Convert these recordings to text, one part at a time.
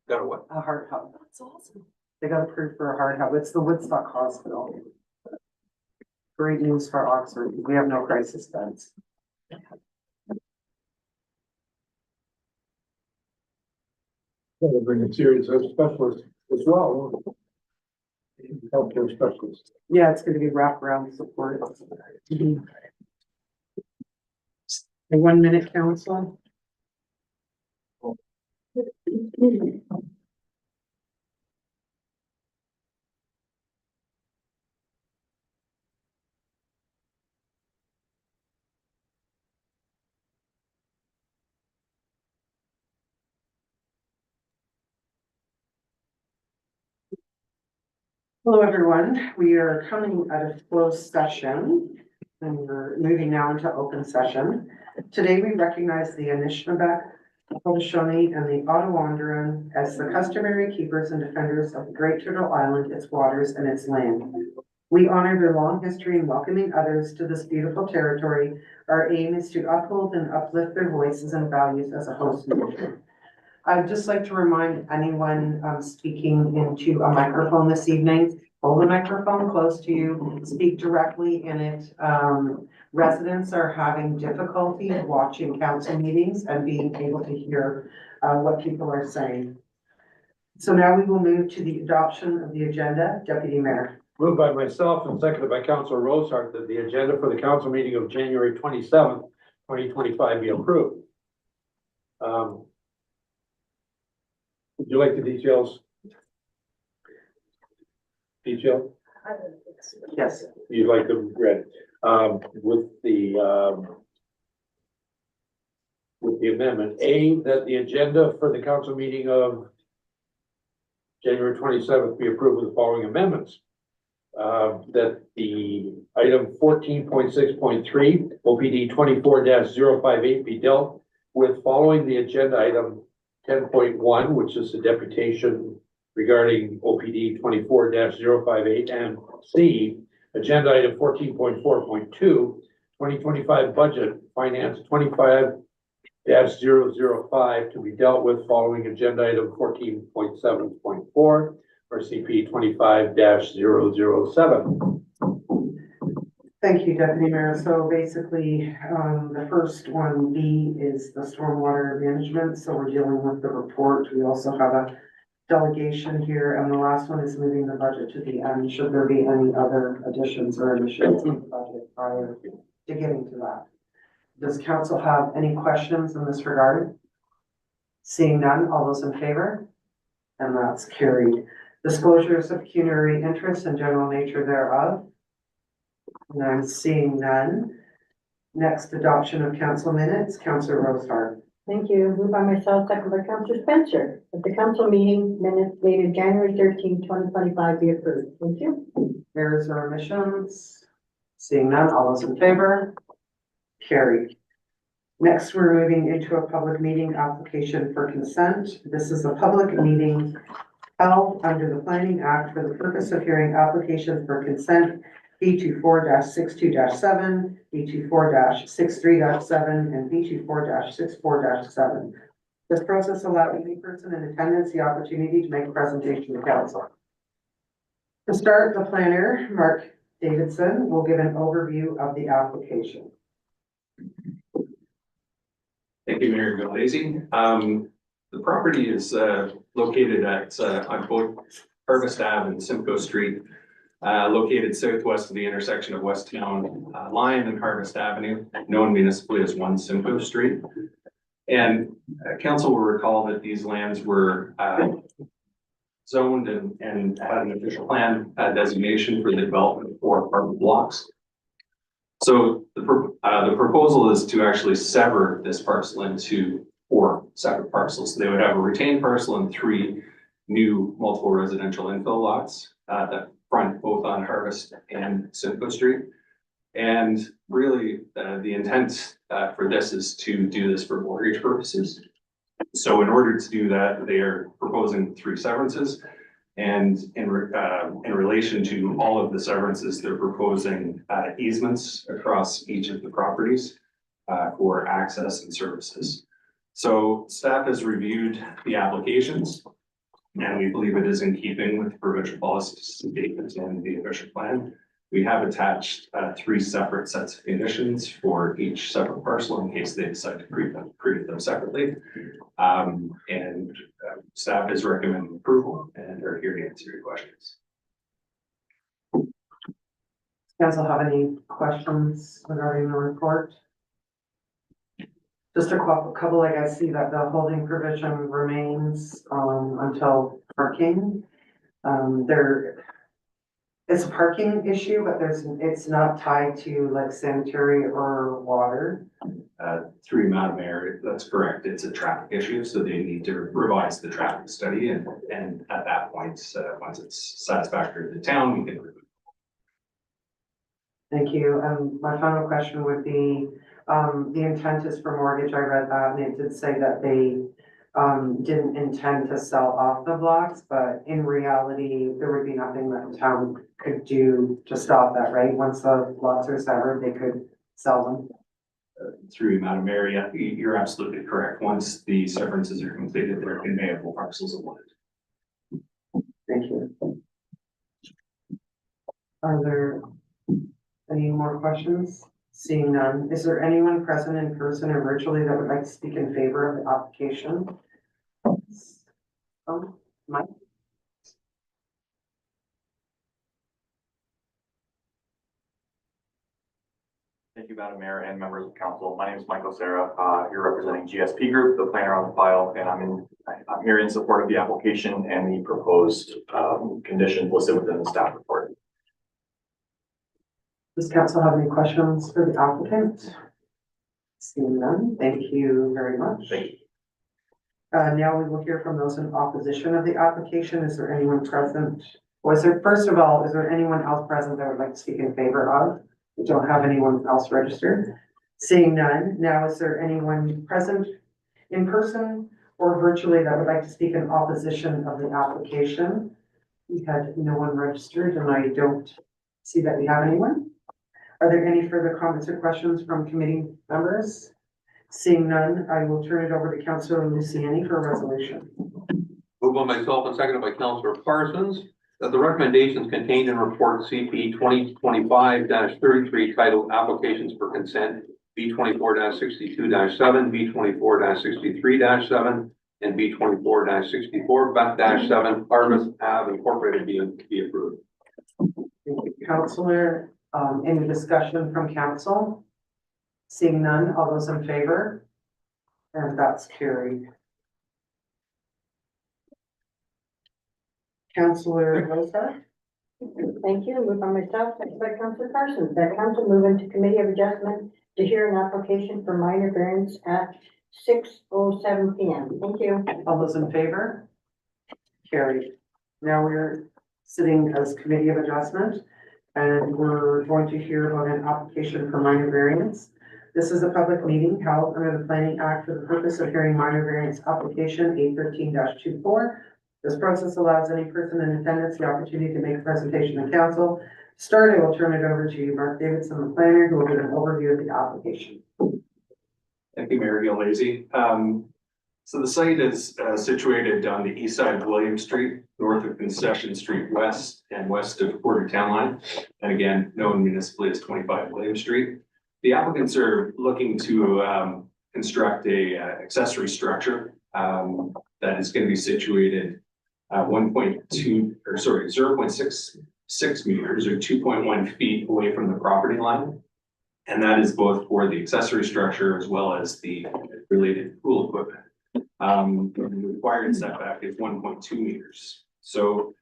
Got a what? A heart hub. That's awesome. They got approved for a heart hub. It's the Woodstock Hospital. Great news for Oxford. We have no crisis beds. We'll bring a series of specialists as well. Healthcare specialists. Yeah, it's gonna be wraparound support. A 1 minute council. Hello, everyone. We are coming out of closed session and we're moving now into open session. Today, we recognize the Anishinaabe, Haudenosaunee, and the Ottawandaron as the customary keepers and defenders of the Great Turtle Island, its waters, and its land. We honor their long history in welcoming others to this beautiful territory. Our aim is to uphold and uplift their voices and values as a host nation. I'd just like to remind anyone speaking into a microphone this evening, hold the microphone close to you, speak directly in it. Residents are having difficulty watching council meetings and being able to hear what people are saying. So now we will move to the adoption of the agenda. Deputy Mayor. Moved by myself and seconded by Councilor Rosehart that the agenda for the council meeting of January 27th, 2025 be approved. Would you like the details? Detail? Yes. You'd like them read, with the amendment, A, that the agenda for the council meeting of January 27th be approved with the following amendments. That the item 14.6.3, OPD 24-058 be dealt with following the agenda item 10.1, which is the deputation regarding OPD 24-058, and C, agenda item 14.4.2, 2025 budget finance 25-005 to be dealt with following agenda item 14.7.4 or CP 25-007. Thank you, Deputy Mayor. So basically, the first one, B, is the stormwater management. So we're dealing with the report. We also have a delegation here, and the last one is moving the budget to the end. Should there be any other additions or omissions in the budget prior to getting to that? Does council have any questions in this regard? Seeing none, all those in favor? And that's carried. Disclosures of pecuniary interest and general nature thereof. And I'm seeing none. Next, adoption of council minutes. Councilor Rosehart. Thank you. Moved by myself, second by Councilor Spencer, that the council meeting minutes dated January 13, 2025 be approved. Thank you. Errors or omissions? Seeing none, all those in favor? Carried. Next, we're moving into a public meeting application for consent. This is a public meeting held under the Planning Act for the purpose of hearing applications for consent B24-62-7, B24-63-7, and B24-64-7. This process allows any person in attendance the opportunity to make a presentation to council. To start, the planner, Mark Davidson, will give an overview of the application. Thank you, Mayor Galazy. The property is located at on both Harvest Ave and Simcoe Street, located southwest of the intersection of Westtown Lyon and Harvest Avenue, known municipally as 1 Simcoe Street. And council will recall that these lands were zoned and had an official plan designation for the development of 4 apartment blocks. So the proposal is to actually sever this parcel into 4 separate parcels. They would have a retained parcel and 3 new multiple residential infill lots that front both on Harvest and Simcoe Street. And really the intent for this is to do this for mortgage purposes. So in order to do that, they are proposing 3 severances. And in relation to all of the severances, they're proposing easements across each of the properties for access and services. So staff has reviewed the applications And we believe it is in keeping with provincial policy statements and the official plan. We have attached 3 separate sets of conditions for each separate parcel in case they decide to create them separately. Staff is recommending approval and are here to answer your questions. Council have any questions regarding the report? Just a couple, like I see that the holding provision remains, until parking. It's a parking issue, but it's not tied to like sanitary or water. Through Madam Mayor, that's correct. It's a traffic issue, so they need to revise the traffic study and at that point, once it's satisfactory to the town, we can. Thank you. My final question would be, the intent is for mortgage. I read that and it did say that they didn't intend to sell off the blocks, but in reality, there would be nothing that the town could do to stop that, right? Once the blocks are severed, they could sell them. Through Madam Mayor, yeah, you're absolutely correct. Once the severances are completed, they're conveyable parcels of land. Thank you. Are there any more questions? Seeing none, is there anyone present in person or virtually that would like to speak in favor of the application? Mike? Thank you, Madam Mayor and members of council. My name is Michael Serra, here representing GSP Group, the planner on the file, and I'm here in support of the application and the proposed conditions listed within the staff report. Does council have any questions for the applicant? Seeing none, thank you very much. Thank you. Now we will hear from those in opposition of the application. Is there anyone present? First of all, is there anyone else present that would like to speak in favor of? We don't have anyone else registered. Seeing none, now is there anyone present in person or virtually that would like to speak in opposition of the application? We had no one registered and I don't see that we have anyone. Are there any further comments or questions from committee members? Seeing none, I will turn it over to Councillor Luciani for a resolution. Moved by myself and seconded by Councillor Parsons, that the recommendations contained in report CP 2025-33 titled Applications for Consent B24-62-7, B24-63-7, and B24-64-7 Harvest Ave Incorporated be approved. Councillor, any discussion from council? Seeing none, all those in favor? And that's carried. Councillor Rosa? Thank you. Moved by myself, seconded by Councillor Parsons, that council move into committee of adjustment to hear an application for minor variance at 6:07 p.m. Thank you. All those in favor? Carried. Now we're sitting as committee of adjustment and we're going to hear about an application for minor variance. This is a public meeting held under the Planning Act for the purpose of hearing minor variance application 813-24. This process allows any person in attendance the opportunity to make a presentation to council. To start, I will turn it over to Mark Davidson, the planner, who will give an overview of the application. Thank you, Mayor Gil-Lazy. So the site is situated on the east side of William Street, north of Concession Street West and west of Quarter Town Line. And again, known municipally as 25 William Street. The applicants are looking to construct a accessory structure that is going to be situated 0.66 meters or 2.1 feet away from the property line. And that is both for the accessory structure as well as the related pool equipment. The required setback is 1.2 meters. So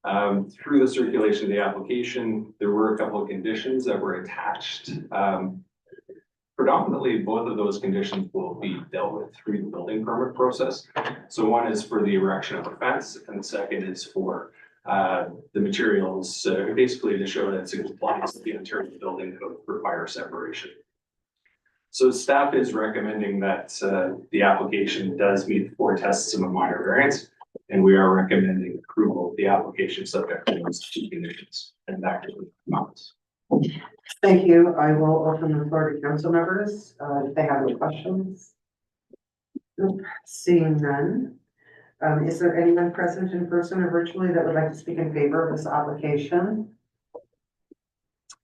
through the circulation of the application, there were a couple of conditions that were attached. Predominantly, both of those conditions will be dealt with through the building permit process. So one is for the erection of a fence, and the second is for the materials, basically to show that it's in compliance with the Ontario building code require separation. So staff is recommending that the application does meet the 4 tests of a minor variance, and we are recommending approval of the application subject to those 2 conditions. And back to the comments. Thank you. I will open the floor to council members if they have any questions. Seeing none, Is there anyone present in person or virtually that would like to speak in favor of this application?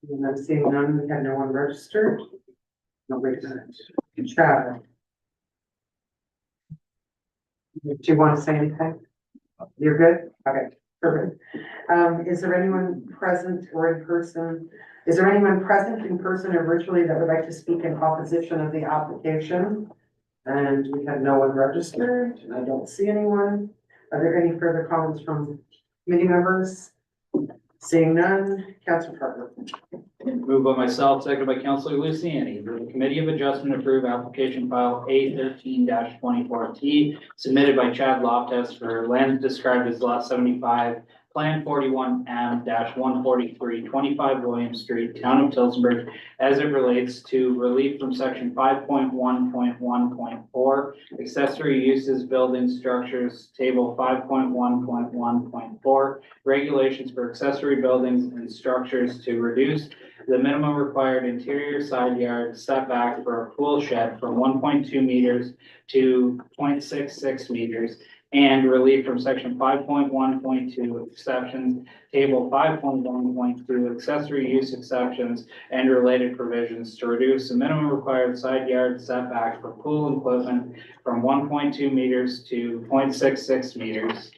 And I'm seeing none, we have no one registered. No, wait a minute. Chad. Do you want to say anything? You're good? Okay, perfect. Is there anyone present or in person? Is there anyone present in person or virtually that would like to speak in opposition of the application? And we have no one registered, and I don't see anyone. Are there any further comments from committee members? Seeing none, Councilor Parker. Moved by myself, seconded by Councilor Luciani, that the Committee of Adjustment approve application file A 13-24T submitted by Chad Loftus for land described as lot 75, Plan 41M-143, 25 William Street, Town of Tillsonburg, as it relates to relief from section 5.1.1.4, accessory uses, buildings, structures, table 5.1.1.4, regulations for accessory buildings and structures to reduce the minimum required interior side yard setback for a pool shed from 1.2 meters to 0.66 meters, and relief from section 5.1.2 exceptions, table 5.1.2 accessory use exceptions and related provisions to reduce the minimum required side yard setback for pool equipment from 1.2 meters to 0.66 meters.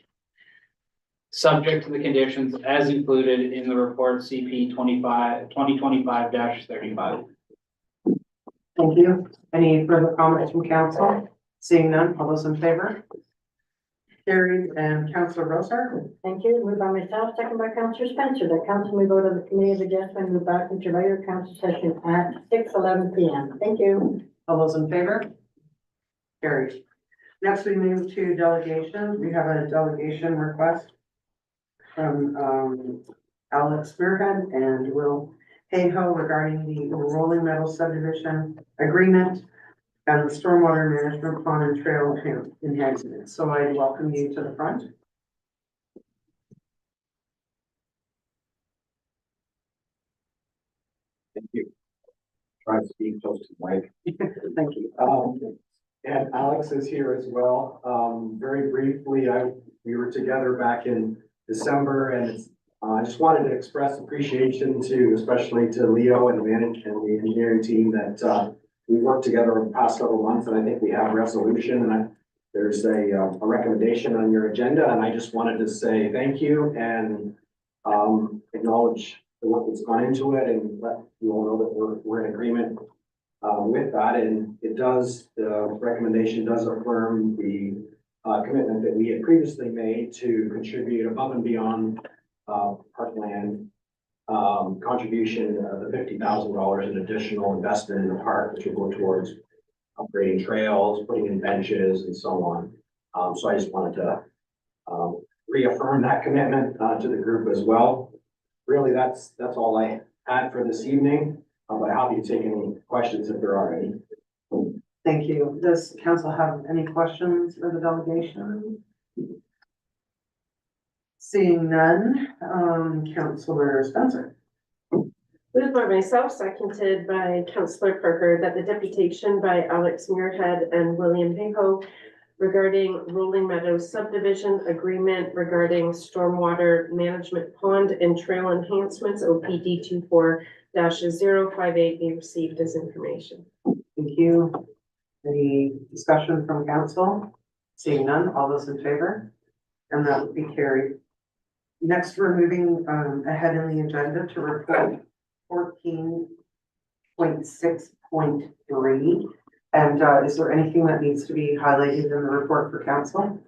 Subject to the conditions as included in the report CP 2025-35. Thank you. Any further comments from council? Seeing none, all those in favor? Carried. And Councilor Rosar. Thank you. Moved by myself, second by Councilor Spencer, that council may go to the Committee of Adjustment, move back into regular council session at 6:11 p.m. Thank you. All those in favor? Carried. Next, we move to delegation. We have a delegation request from Alex Spearhead and Will Hayhoe regarding the Rolling Meadow subdivision agreement and the stormwater management pond and trail enhancement. So I welcome you to the front. Thank you. Try to speak close to the mic. Thank you. And Alex is here as well. Very briefly, we were together back in December, and I just wanted to express appreciation especially to Leo and the engineering team that we worked together over the past several months, and I think we have a resolution, and there's a recommendation on your agenda, and I just wanted to say thank you and acknowledge the work that's gone into it and let you all know that we're in agreement with that. And the recommendation does affirm the commitment that we had previously made to contribute above and beyond parkland contribution of the $50,000 in additional investment in the park, which will go towards upgrading trails, putting in benches and so on. So I just wanted to reaffirm that commitment to the group as well. Really, that's all I had for this evening. But happy to take any questions if there are any. Thank you. Does council have any questions for the delegation? Seeing none, Councilor Spencer. Moved by myself, seconded by Councillor Parker, that the deputation by Alex Muirhead and William Hayhoe regarding Rolling Meadows subdivision agreement regarding stormwater management pond and trail enhancements OPD 24-058 be received as information. Thank you. Any discussion from council? Seeing none, all those in favor? And that would be carried. Next, we're moving ahead in the agenda to report 14.6.3. And is there anything that needs to be highlighted in the report for council?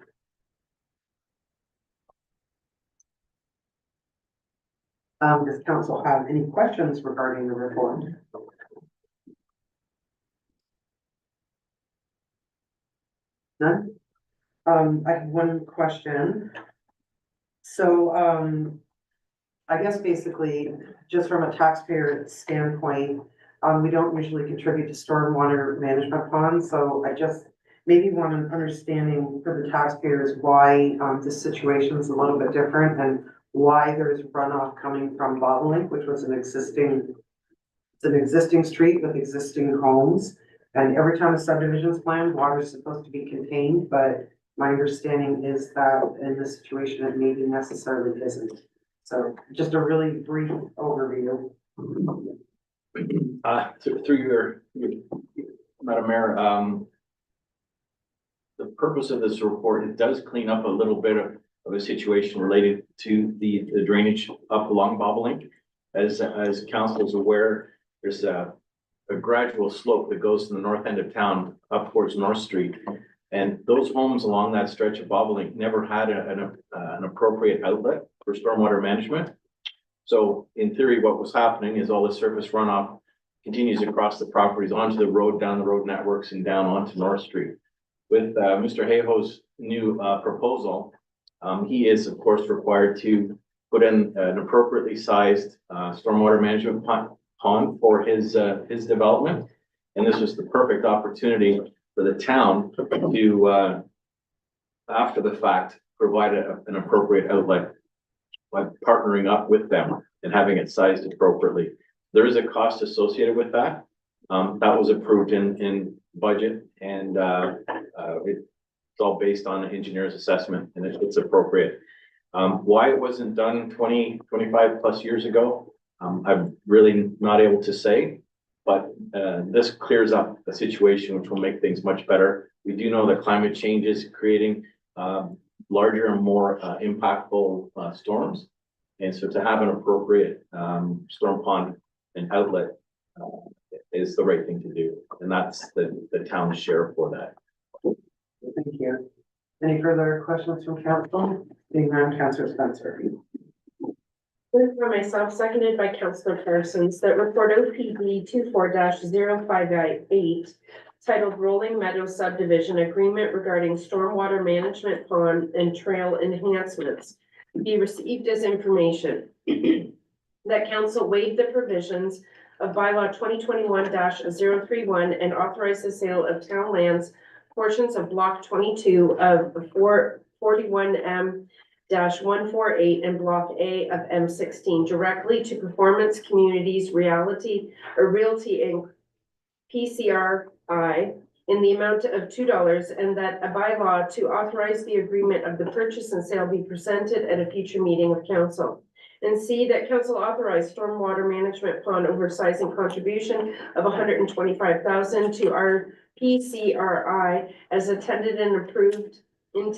Does council have any questions regarding the report? None? I have one question. So, I guess basically, just from a taxpayer standpoint, we don't usually contribute to stormwater management ponds, so I just maybe want an understanding for the taxpayers why this situation is a little bit different and why there's runoff coming from Bottlenecks, which was an existing street with existing homes. And every time a subdivision is planned, water is supposed to be contained, but My understanding is that in this situation, it maybe necessarily isn't. So just a really brief overview. Through your, Madam Mayor, the purpose of this report, it does clean up a little bit of a situation related to the drainage up along Bobolink. As council is aware, there's a gradual slope that goes to the north end of town up towards North Street. And those homes along that stretch of Bobolink never had an appropriate outlet for stormwater management. So in theory, what was happening is all the surface runoff continues across the properties onto the road, down the road networks and down onto North Street. With Mr. Hayhoe's new proposal, he is of course required to put in an appropriately sized stormwater management pond for his development. And this was the perfect opportunity for the town to, after the fact, provide an appropriate outlet by partnering up with them and having it sized appropriately. There is a cost associated with that. That was approved in budget, and it's all based on the engineer's assessment, and it's appropriate. Why it wasn't done 25 plus years ago, I'm really not able to say, but this clears up the situation, which will make things much better. We do know that climate change is creating larger and more impactful storms. And so to have an appropriate storm pond and outlet is the right thing to do. And that's the town's share for that. Thank you. Any further questions from council? Being none, Councillor Spencer. Moved by myself, seconded by Councillor Parsons, that report OPD 24-0558 titled Rolling Meadow Subdivision Agreement Regarding Stormwater Management Pond and Trail Enhancements be received as information. That council waive the provisions of bylaw 2021-031 and authorize the sale of town lands, portions of block 22 of 41M-148 and block A of M16 directly to Performance Communities Realty Inc. PCRI in the amount of $2, and that a bylaw to authorize the agreement of the purchase and sale be presented at a future meeting of council. And C, that council authorize stormwater management pond oversizing contribution of $125,000 to our PCRI as intended and approved in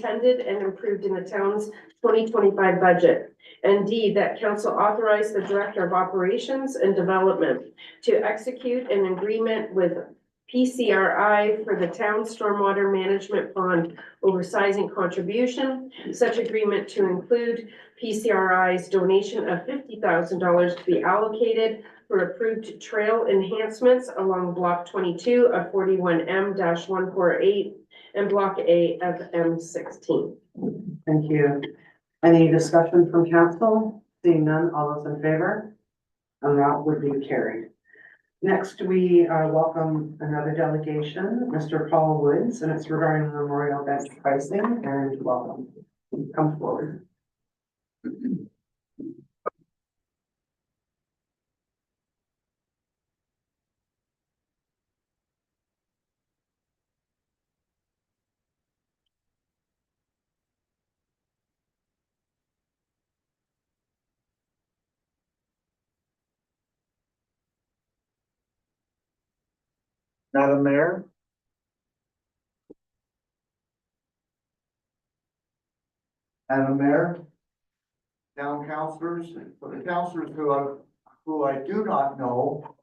the town's 2025 budget. And D, that council authorize the Director of Operations and Development to execute an agreement with PCRI for the town stormwater management pond oversizing contribution. Such agreement to include PCRI's donation of $50,000 to be allocated for approved trail enhancements along block 22 of 41M-148 and block A of M16. Thank you. Any discussion from council? Seeing none, all those in favor? And that would be carried. Next, we welcome another delegation, Mr. Paul Woods, and it's regarding the memorial bench pricing, and welcome. Come forward. Madam Mayor. Madam Mayor. Town councilors, for the councilors who I do not know,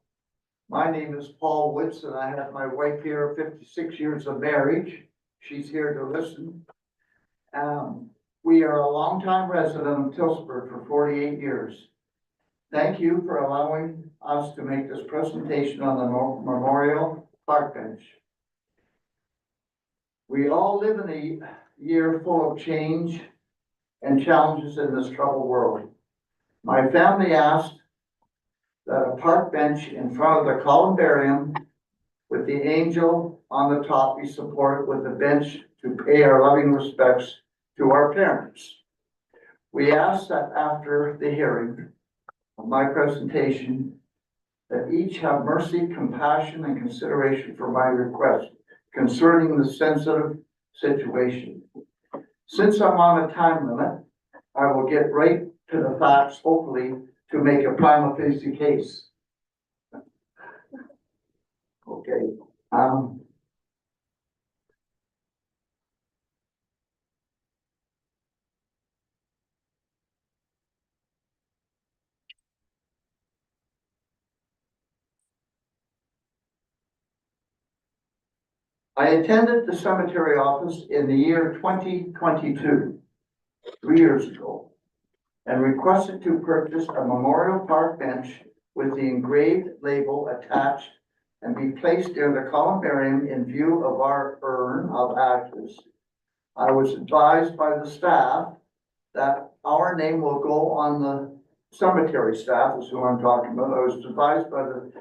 my name is Paul Woods and I have my wife here, 56 years of marriage. She's here to listen. We are a longtime resident of Tillsonburg for 48 years. Thank you for allowing us to make this presentation on the memorial park bench. We all live in a year full of change and challenges in this troubled world. My family asked that a park bench in front of the columbarium with the angel on the top be supported with a bench to pay our loving respects to our parents. We asked that after the hearing of my presentation, that each have mercy, compassion, and consideration for my request concerning the sensitive situation. Since I'm on a time limit, I will get right to the facts, hopefully, to make a prima facie case. Okay, I attended the cemetery office in the year 2022, 3 years ago, and requested to purchase a memorial park bench with the engraved label attached and be placed near the columbarium in view of our urn of ashes. I was advised by the staff that our name will go on the cemetery staff, is who I'm talking about. I was advised by the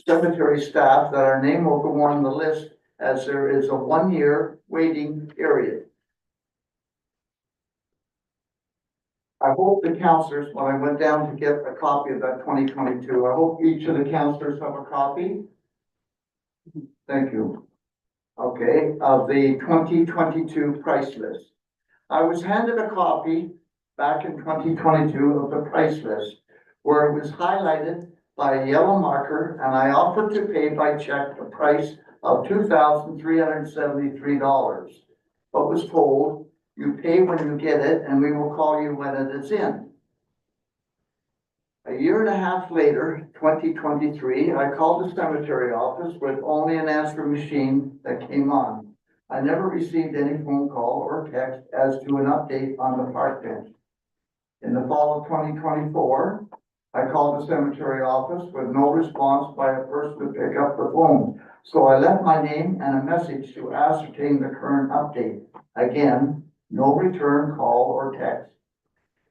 cemetery staff that our name will go on the list as there is a 1-year waiting period. I hope the counselors, when I went down to get a copy of that 2022, I hope each of the counselors have a copy. Thank you. Okay, of the 2022 price list. I was handed a copy back in 2022 of the price list where it was highlighted by a yellow marker, and I offered to pay by check the price of $2,373, but was told you pay when you get it and we will call you when it is in. A year and a half later, 2023, I called the cemetery office with only an answering machine that came on. I never received any phone call or text as to an update on the park bench. In the fall of 2024, I called the cemetery office with no response by a person to pick up the phone. So I left my name and a message to ascertain the current update. Again, no return call or text.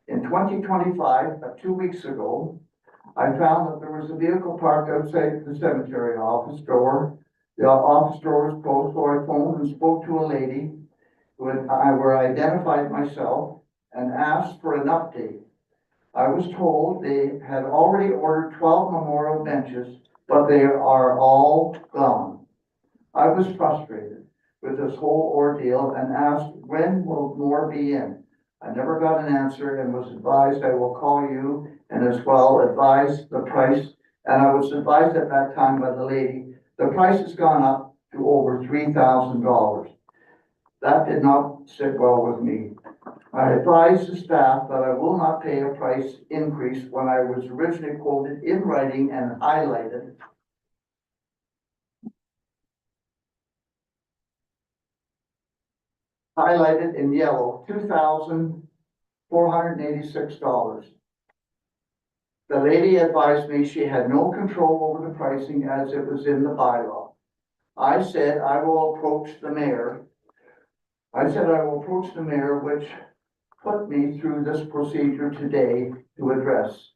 In 2025, 2 weeks ago, I found that there was a vehicle parked outside the cemetery office door. The office door was closed, so I phoned and spoke to a lady where I identified myself and asked for an update. I was told they had already ordered 12 memorial benches, but they are all gone. I was frustrated with this whole ordeal and asked, when will more be in? I never got an answer and was advised I will call you and as well advise the price. And I was advised at that time by the lady, the price has gone up to over $3,000. That did not sit well with me. I advised the staff that I will not pay a price increase when I was originally quoted in writing and highlighted in yellow, $2,486. The lady advised me she had no control over the pricing as it was in the bylaw. I said I will approach the mayor. Which put me through this procedure today to address.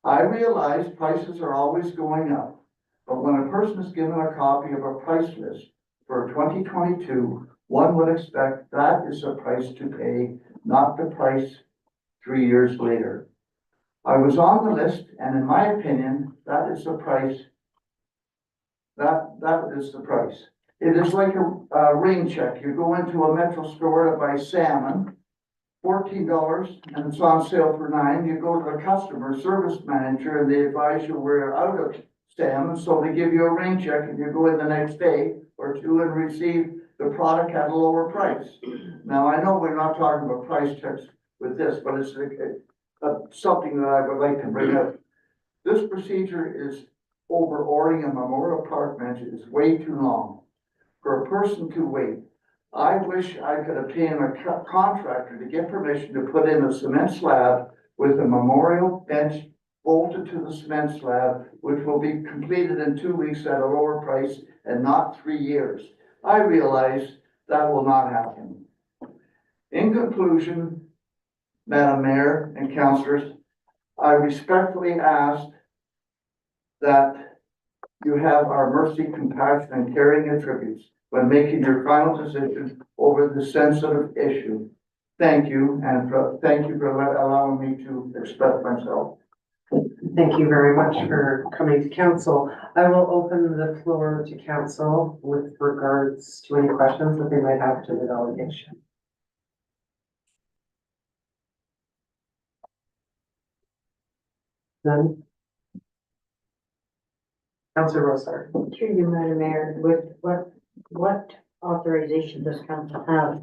I realize prices are always going up, but when a person is given a copy of a price list for 2022, one would expect that is the price to pay, not the price 3 years later. I was on the list, and in my opinion, that is the price. That is the price. It is like a rain check. You go into a Metro store to buy salmon, $14, and it's on sale for $9. You go to the customer service manager and they advise you we're out of salmon, so they give you a rain check and you go in the next day or two and receive the product at a lower price. Now, I know we're not talking about price checks with this, but it's something that I would like to bring up. This procedure is over ordering a memorial park bench is way too long for a person to wait. I wish I could obtain a contractor to get permission to put in a cement slab with a memorial bench bolted to the cement slab, which will be completed in 2 weeks at a lower price and not 3 years. I realize that will not happen. In conclusion, Madam Mayor and councillors, I respectfully ask that you have our mercy, compassion, and caring attributes when making your final decision over this sensitive issue. Thank you, and thank you for allowing me to express myself. Thank you very much for coming to council. I will open the floor to council with regards to any questions that they might have to the delegation. None? Councillor Rosar. Through you, Madam Mayor, with what authorization does council have?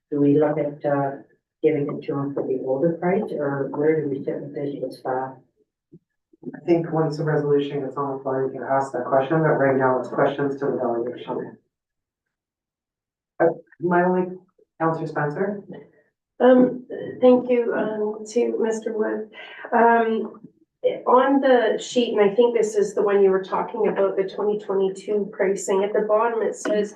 Do we look at, giving it to them for the older price, or where do we sit with this with staff? I think once the resolution gets on the floor, you can ask that question, but right now it's questions to the delegation. My only, Councillor Spencer? Thank you, to Mr. Wood. On the sheet, and I think this is the one you were talking about, the 2022 pricing, at the bottom, it says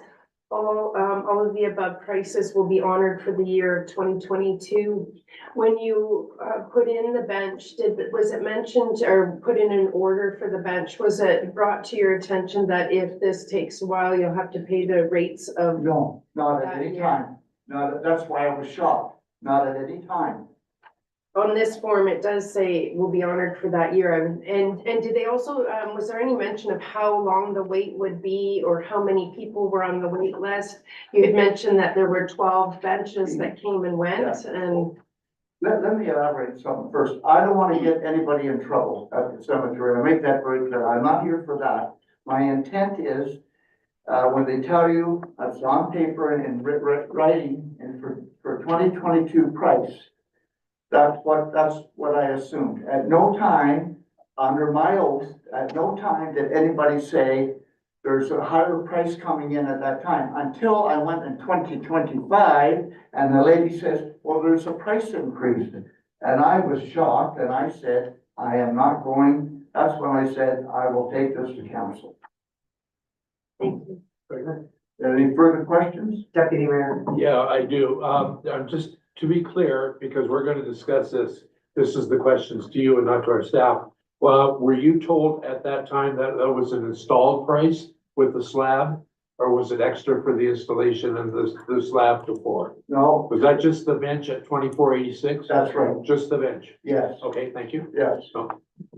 all of the above prices will be honored for the year of 2022. When you put in the bench, was it mentioned or put in an order for the bench? Was it brought to your attention that if this takes a while, you'll have to pay the rates of? No, not at any time. That's why I was shocked. Not at any time. On this form, it does say will be honored for that year. And did they also, was there any mention of how long the wait would be or how many people were on the wait list? You had mentioned that there were 12 benches that came and went and. Let me elaborate something first. I don't want to get anybody in trouble at the cemetery. I make that very clear. I'm not here for that. My intent is, when they tell you it's on paper and in writing and for 2022 price, that's what I assumed. At no time, under my oath, at no time did anybody say there's a higher price coming in at that time, until I went in 2025 and the lady says, well, there's a price increase. And I was shocked and I said, I am not going. That's when I said, I will take this to council. Thank you. Any further questions? Deputy Mayor. Yeah, I do. Just to be clear, because we're gonna discuss this, this is the questions to you and not to our staff. Well, were you told at that time that that was an installed price with the slab? Or was it extra for the installation and the slab to pour? No, Was that just the bench at 2486? that's right. Just the bench? Yes, Okay, thank you. yes. So,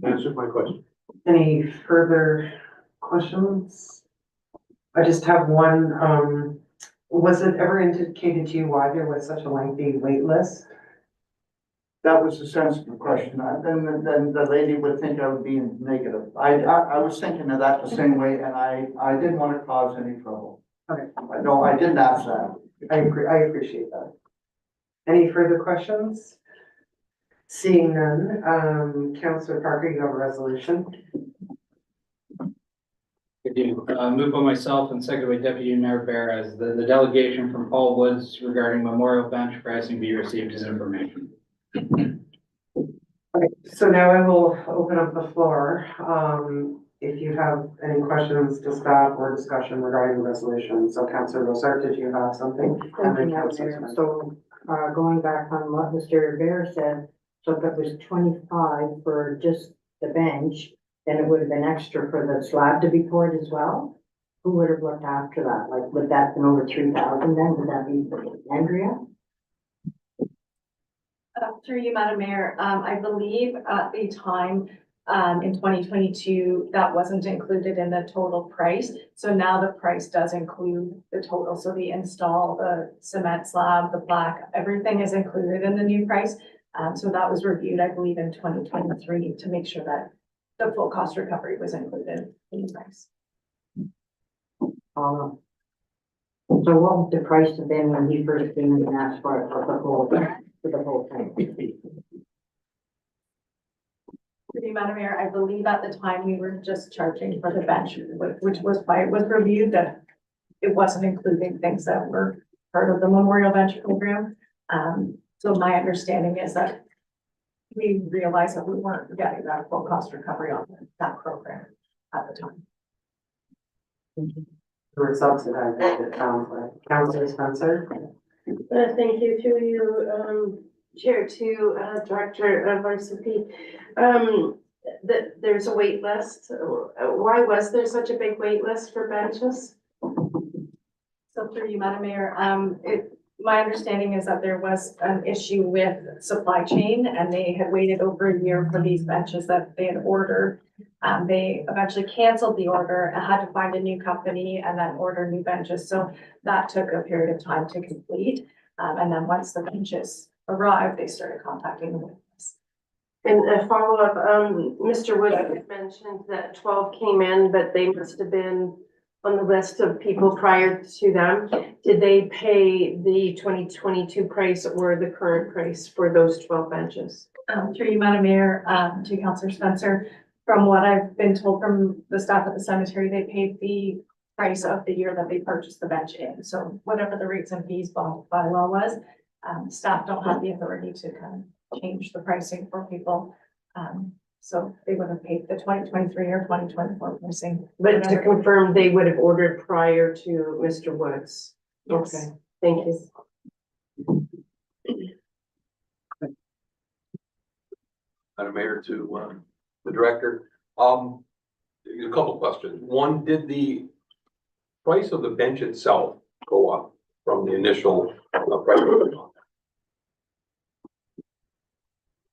answered my question. Any further questions? I just have one, was it ever indicated to you why there was such a lengthy wait list? That was a sensitive question. Then the lady would think I would be negative. I was thinking of that the same way, and I didn't want to cause any trouble. Okay. No, I didn't ask that. I appreciate that. Any further questions? Seeing none, Councillor Parker, you have a resolution. I do. Moved by myself and seconded by Deputy Mayor Bear as the delegation from Paul Woods regarding memorial bench pricing be received as information. Okay, so now I will open up the floor. If you have any questions to staff or discussion regarding the resolution. So Councillor Rosart, did you have something? And Thank you, then Madam Councillor Mayor. Spencer. So, going back on what Mr. Bear said, so if it was 25 for just the bench, then it would have been extra for the slab to be poured as well? Who would have looked after that? Like, would that have been over 3,000 then? Would that be Andrea? Through you, Madam Mayor, I believe at the time, in 2022, that wasn't included in the total price. So now the price does include the total. So the install, the cement slab, the black, everything is included in the new price. So that was reviewed, I believe, in 2023 to make sure that the full cost recovery was included in the price. So what would the price have been when he first came in and asked for it for the whole thing? Through you, Madam Mayor, I believe at the time we were just charging for the bench, which was why it was reviewed that it wasn't including things that were part of the memorial bench program. So my understanding is that we realized that we weren't getting that full cost recovery on that program at the time. We're subsidized, it sounds like. Councillor Spencer? Thank you to you, Chair, to Director of RCP. There's a wait list. Why was there such a big wait list for benches? So through you, Madam Mayor, my understanding is that there was an issue with supply chain and they had waited over a year for these benches that they had ordered. They eventually canceled the order and had to find a new company and then order new benches. So that took a period of time to complete. And then once the benches arrived, they started contacting the witness. And a follow-up, Mr. Wood had mentioned that 12 came in, but they must have been on the list of people prior to them. Did they pay the 2022 price or the current price for those 12 benches? Through you, Madam Mayor, to Councillor Spencer, from what I've been told from the staff at the cemetery, they paid the price of the year that they purchased the bench in. So whatever the rates and fees by law was, staff don't have the authority to kind of change the pricing for people. So they would have paid the 2023 or 2024 pricing. But to confirm, they would have ordered prior to Mr. Woods. Yes. Okay, thank you. Madam Mayor, to the director. A couple questions. One, did the price of the bench itself go up from the initial price?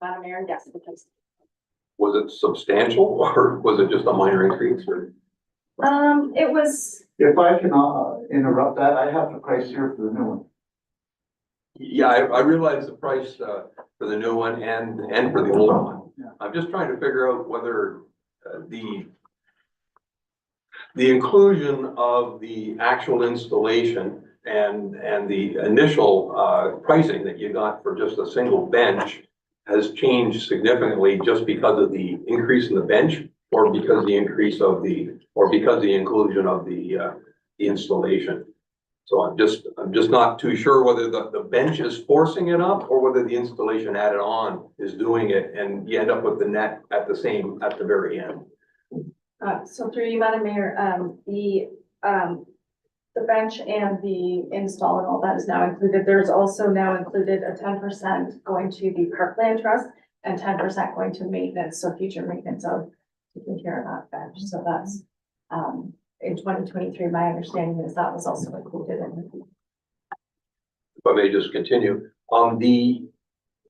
Madam Mayor, yes, because. Was it substantial or was it just a minor increase or? It was, If I can, interrupt that, I have the price here for the new one. Yeah, I realize the price for the new one and for the old one. Yeah. I'm just trying to figure out whether the inclusion of the actual installation and the initial pricing that you got for just a single bench has changed significantly just because of the increase in the bench or because the increase of because the inclusion of the installation. So I'm just not too sure whether the bench is forcing it up or whether the installation added on is doing it and you end up with the net at the very end. so through you, Madam Mayor, the bench and the install and all that is now included. There's also now included a 10% going to the Parkland Trust and 10% going to maintenance, so future maintenance of taking care of that bench. So that's, in 2023, my understanding is that was also included in. If I may just continue, on the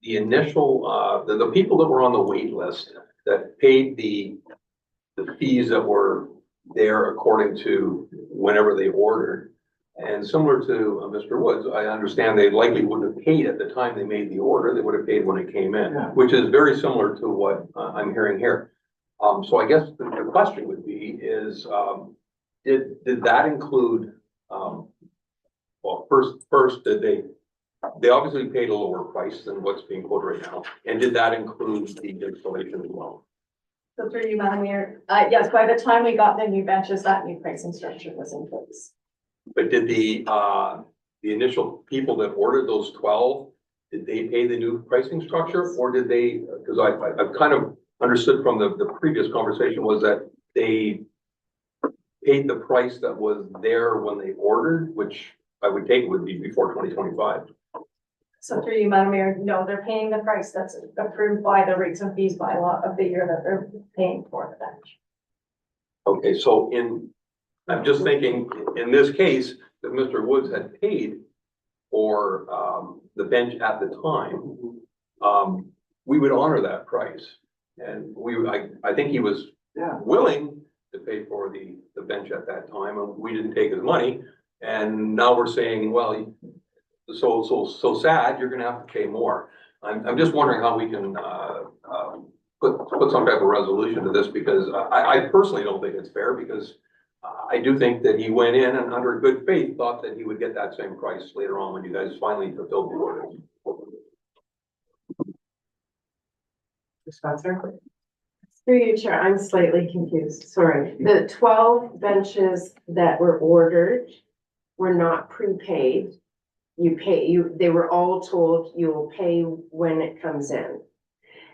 initial, the people that were on the wait list that paid the fees that were there according to whenever they ordered. And similar to Mr. Woods, I understand they likely wouldn't have paid at the time they made the order. They would have paid when it came in, Yeah. which is very similar to what I'm hearing here. So I guess the question would be is, did that include, well, first, did they obviously paid a lower price than what's being quoted right now. And did that include the installation as well? So through you, Madam Mayor, yes, by the time we got the new benches, that new pricing structure was in place. But did the initial people that ordered those 12, did they pay the new pricing structure or did they, because I've kind of understood from the previous conversation was that they paid the price that was there when they ordered, which I would take would be before 2025. So through you, Madam Mayor, no, they're paying the price that's approved by the rates and fees bylaw of the year that they're paying for the bench. Okay, so I'm just thinking, in this case, that Mr. Woods had paid for the bench at the time, we would honor that price. And I think he was willing to pay for the bench at that time, and we didn't take his money. And now we're saying, well, so sad, you're gonna have to pay more. I'm just wondering how we can put some type of resolution to this, because I personally don't think it's fair, because I do think that he went in and under good faith thought that he would get that same price later on when you guys finally fulfilled the order. Spencer? Through you, Chair, I'm slightly confused, sorry. The 12 benches that were ordered were not prepaid. They were all told you will pay when it comes in.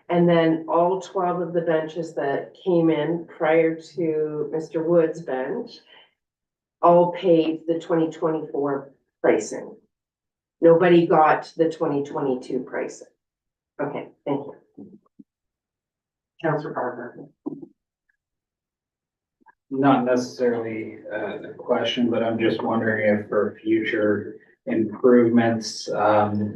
And then all 12 of the benches that came in prior to Mr. Wood's bench all paid the 2024 pricing. Nobody got the 2022 pricing. Okay, thank you. Councillor Parker? Not necessarily a question, but I'm just wondering if for future improvements,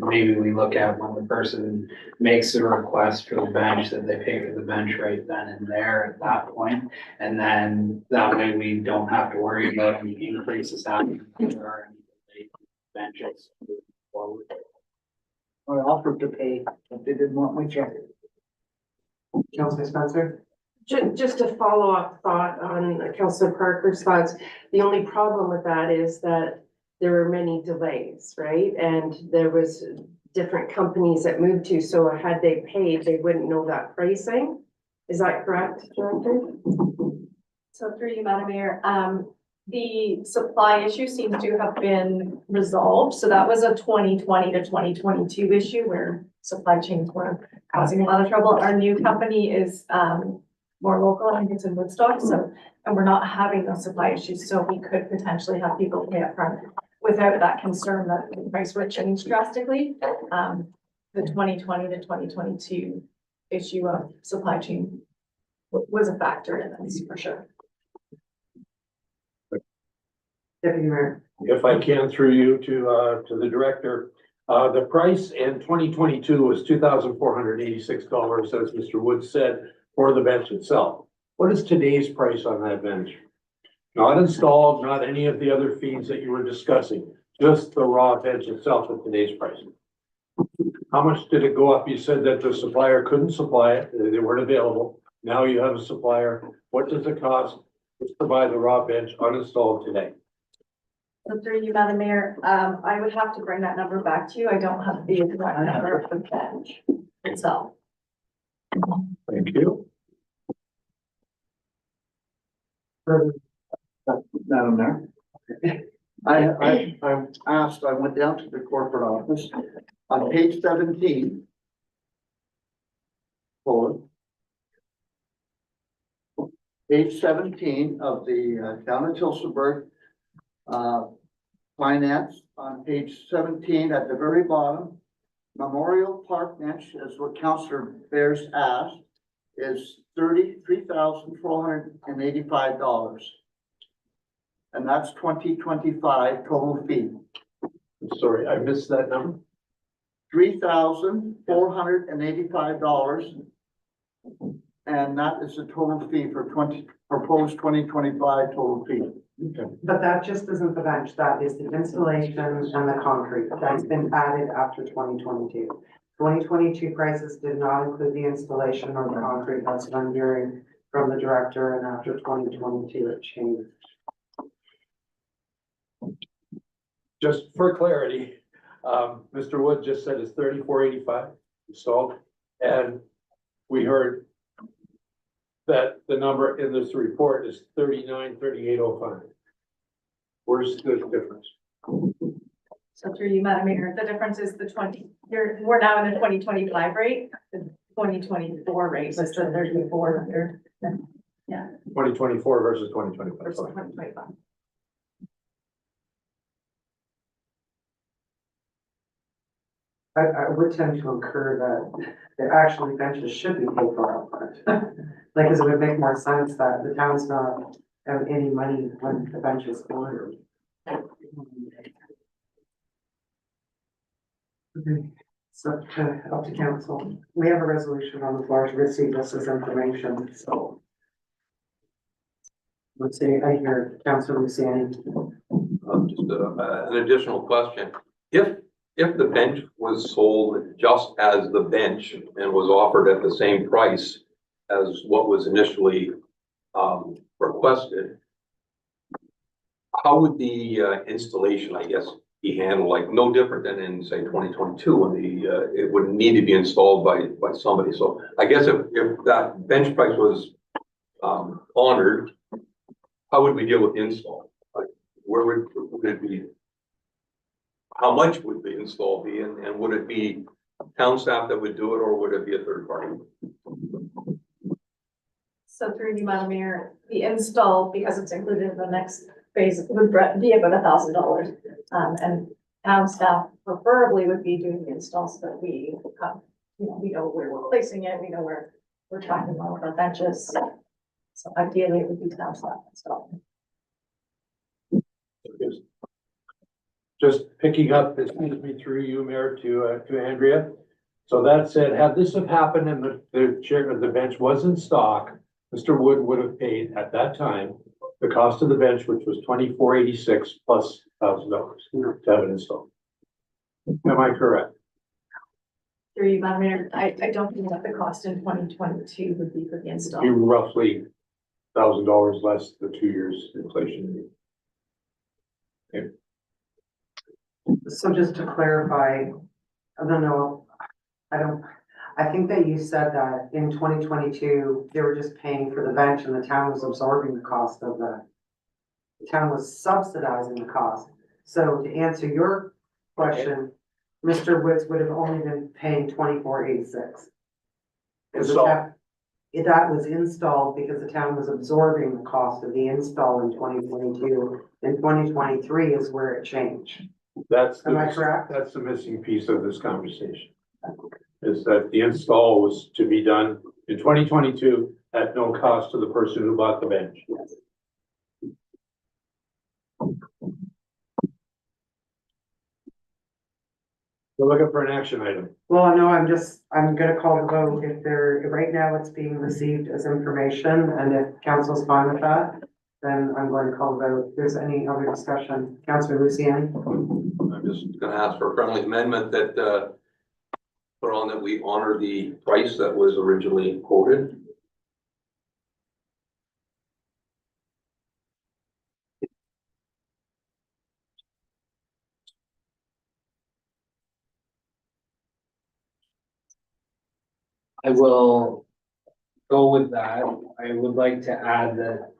maybe we look at when the person makes a request for the bench, that they pay for the bench right then and there at that point. And then that way we don't have to worry about any increases happening if there are any benches moving forward. I offered to pay, but they didn't want my check. Councillor Spencer? Just a follow-up thought on Councillor Parker's thoughts. The only problem with that is that there were many delays, right? And there was different companies that moved to, so had they paid, they wouldn't know that pricing. Is that correct, Director? So through you, Madam Mayor, the supply issue seems to have been resolved. So that was a 2020 to 2022 issue where supply chains were causing a lot of trouble. Our new company is more local, I think it's in Woodstock, so, and we're not having those supply issues, so we could potentially have people pay upfront without that concern that the price would change drastically. The 2020 to 2022 issue of supply chain was a factor in this for sure. Deputy Mayor? If I can, through you to the director, the price in 2022 was $2,486, as Mr. Woods said, for the bench itself. What is today's price on that bench? Not installed, not any of the other fees that you were discussing, just the raw bench itself at today's price. How much did it go up? You said that the supplier couldn't supply it, they weren't available. Now you have a supplier. What does it cost to provide the raw bench uninstalled today? So through you, Madam Mayor, I would have to bring that number back to you. I don't have the exact number of the bench itself. Thank you. Madam Mayor. I asked, I went down to the corporate office on page 17. Forward. Page 17 of the town of Tillsonburg finance, on page 17 at the very bottom, Memorial Park bench, is what Councillor Bears asked, is $33,485. And that's 2025 total fee. I'm sorry, I missed that number. $3,485. And that is the total fee for proposed 2025 total fee. But that just isn't the bench, that is the installation and the concrete, that's been added after 2022. 2022 prices did not include the installation or the concrete, that's what I'm hearing from the director, and after 2022 it changed. Just for clarity, Mr. Wood just said it's $34.85 installed, and we heard that the number in this report is $39,3805. Where's the difference? So through you, Madam Mayor, the difference is we're now in the 2025 rate, the 2024 rate is the 3,400. Yeah. 2024 versus 2025. Versus 2025. I would tend to incur that actually benches should be paid for upfront. Like, cause it would make more sense that the town's not have any money when the bench is ordered. Okay, so up to council. We have a resolution on the floor to receive this as information, so. Let's see, I hear Councilor Luciani. Just an additional question. If the bench was sold just as the bench and was offered at the same price as what was initially requested, how would the installation, I guess, be handled? Like no different than in say 2022 when it would need to be installed by somebody. So I guess if that bench price was honored, how would we deal with the install? Like where would it be? How much would the install be, and would it be town staff that would do it, or would it be a third party? So through you, Madam Mayor, the install, because it's included in the next phase, would be about $1,000. And town staff preferably would be doing the install so that we have, we know where we're placing it, we know where we're tracking all of our benches. So ideally it would be town staff installing. Just picking up, this leads me through you, Mayor, to Andrea. So that said, had this have happened and the chair of the bench was in stock, Mr. Wood would have paid at that time the cost of the bench, which was $24.86 plus $1,000 to have it installed. Am I correct? Through you, Madam Mayor, I don't think that the cost in 2022 would be for the install. Be roughly $1,000 less the 2 years inflation. So just to clarify, I don't know, I think that you said that in 2022, they were just paying for the bench and the town was absorbing the cost of the town was subsidizing the cost. So to answer your question, Mr. Woods would have only been paying $24.86. Installed. That was installed because the town was absorbing the cost of the install in 2022. In 2023 is where it changed. Am I correct? That's the missing piece of this conversation. Is that the install was to be done in 2022 at no cost to the person who bought the bench. We're looking for an action item. Well, no, I'm gonna call the vote if right now it's being received as information, and if council's fine with that, then I'm going to call the vote. If there's any other discussion, Councilor Luciani? I'm just gonna ask for a friendly amendment that, put on that we honor the price that was originally quoted. I will go with that. I would like to add that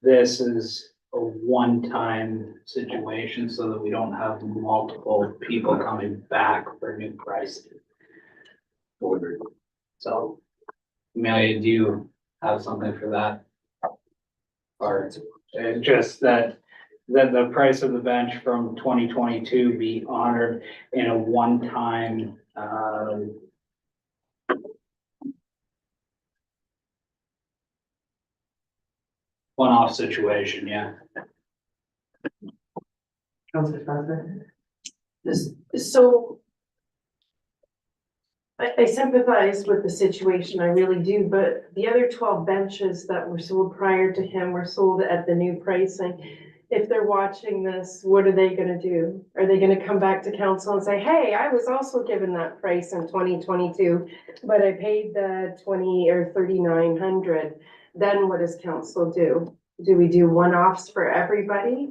this is a one-time situation so that we don't have multiple people coming back for new pricing. So, Amelia, do you have something for that? Or just that the price of the bench from 2022 be honored in a one-time, one-off situation, yeah. Councilor Spencer? So I sympathize with the situation, I really do, but the other 12 benches that were sold prior to him were sold at the new pricing. If they're watching this, what are they gonna do? Are they gonna come back to council and say, hey, I was also given that price in 2022, but I paid the 20 or 3,900? Then what does council do? Do we do one-offs for everybody?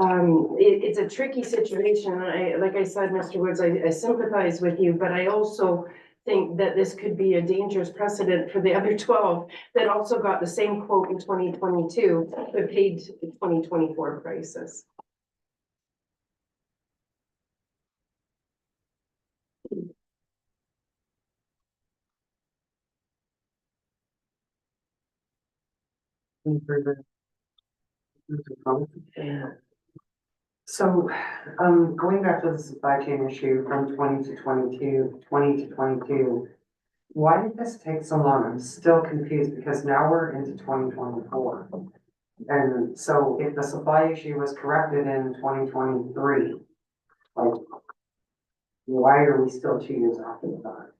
It's a tricky situation. Like I said, Mr. Woods, I sympathize with you, but I also think that this could be a dangerous precedent for the other 12 that also got the same quote in 2022, but paid 2024 prices. So, going back to the supply chain issue from 20 to 22, why did this take so long? I'm still confused because now we're into 2024. And so if the supply issue was corrected in 2023, like, why are we still 2 years after that?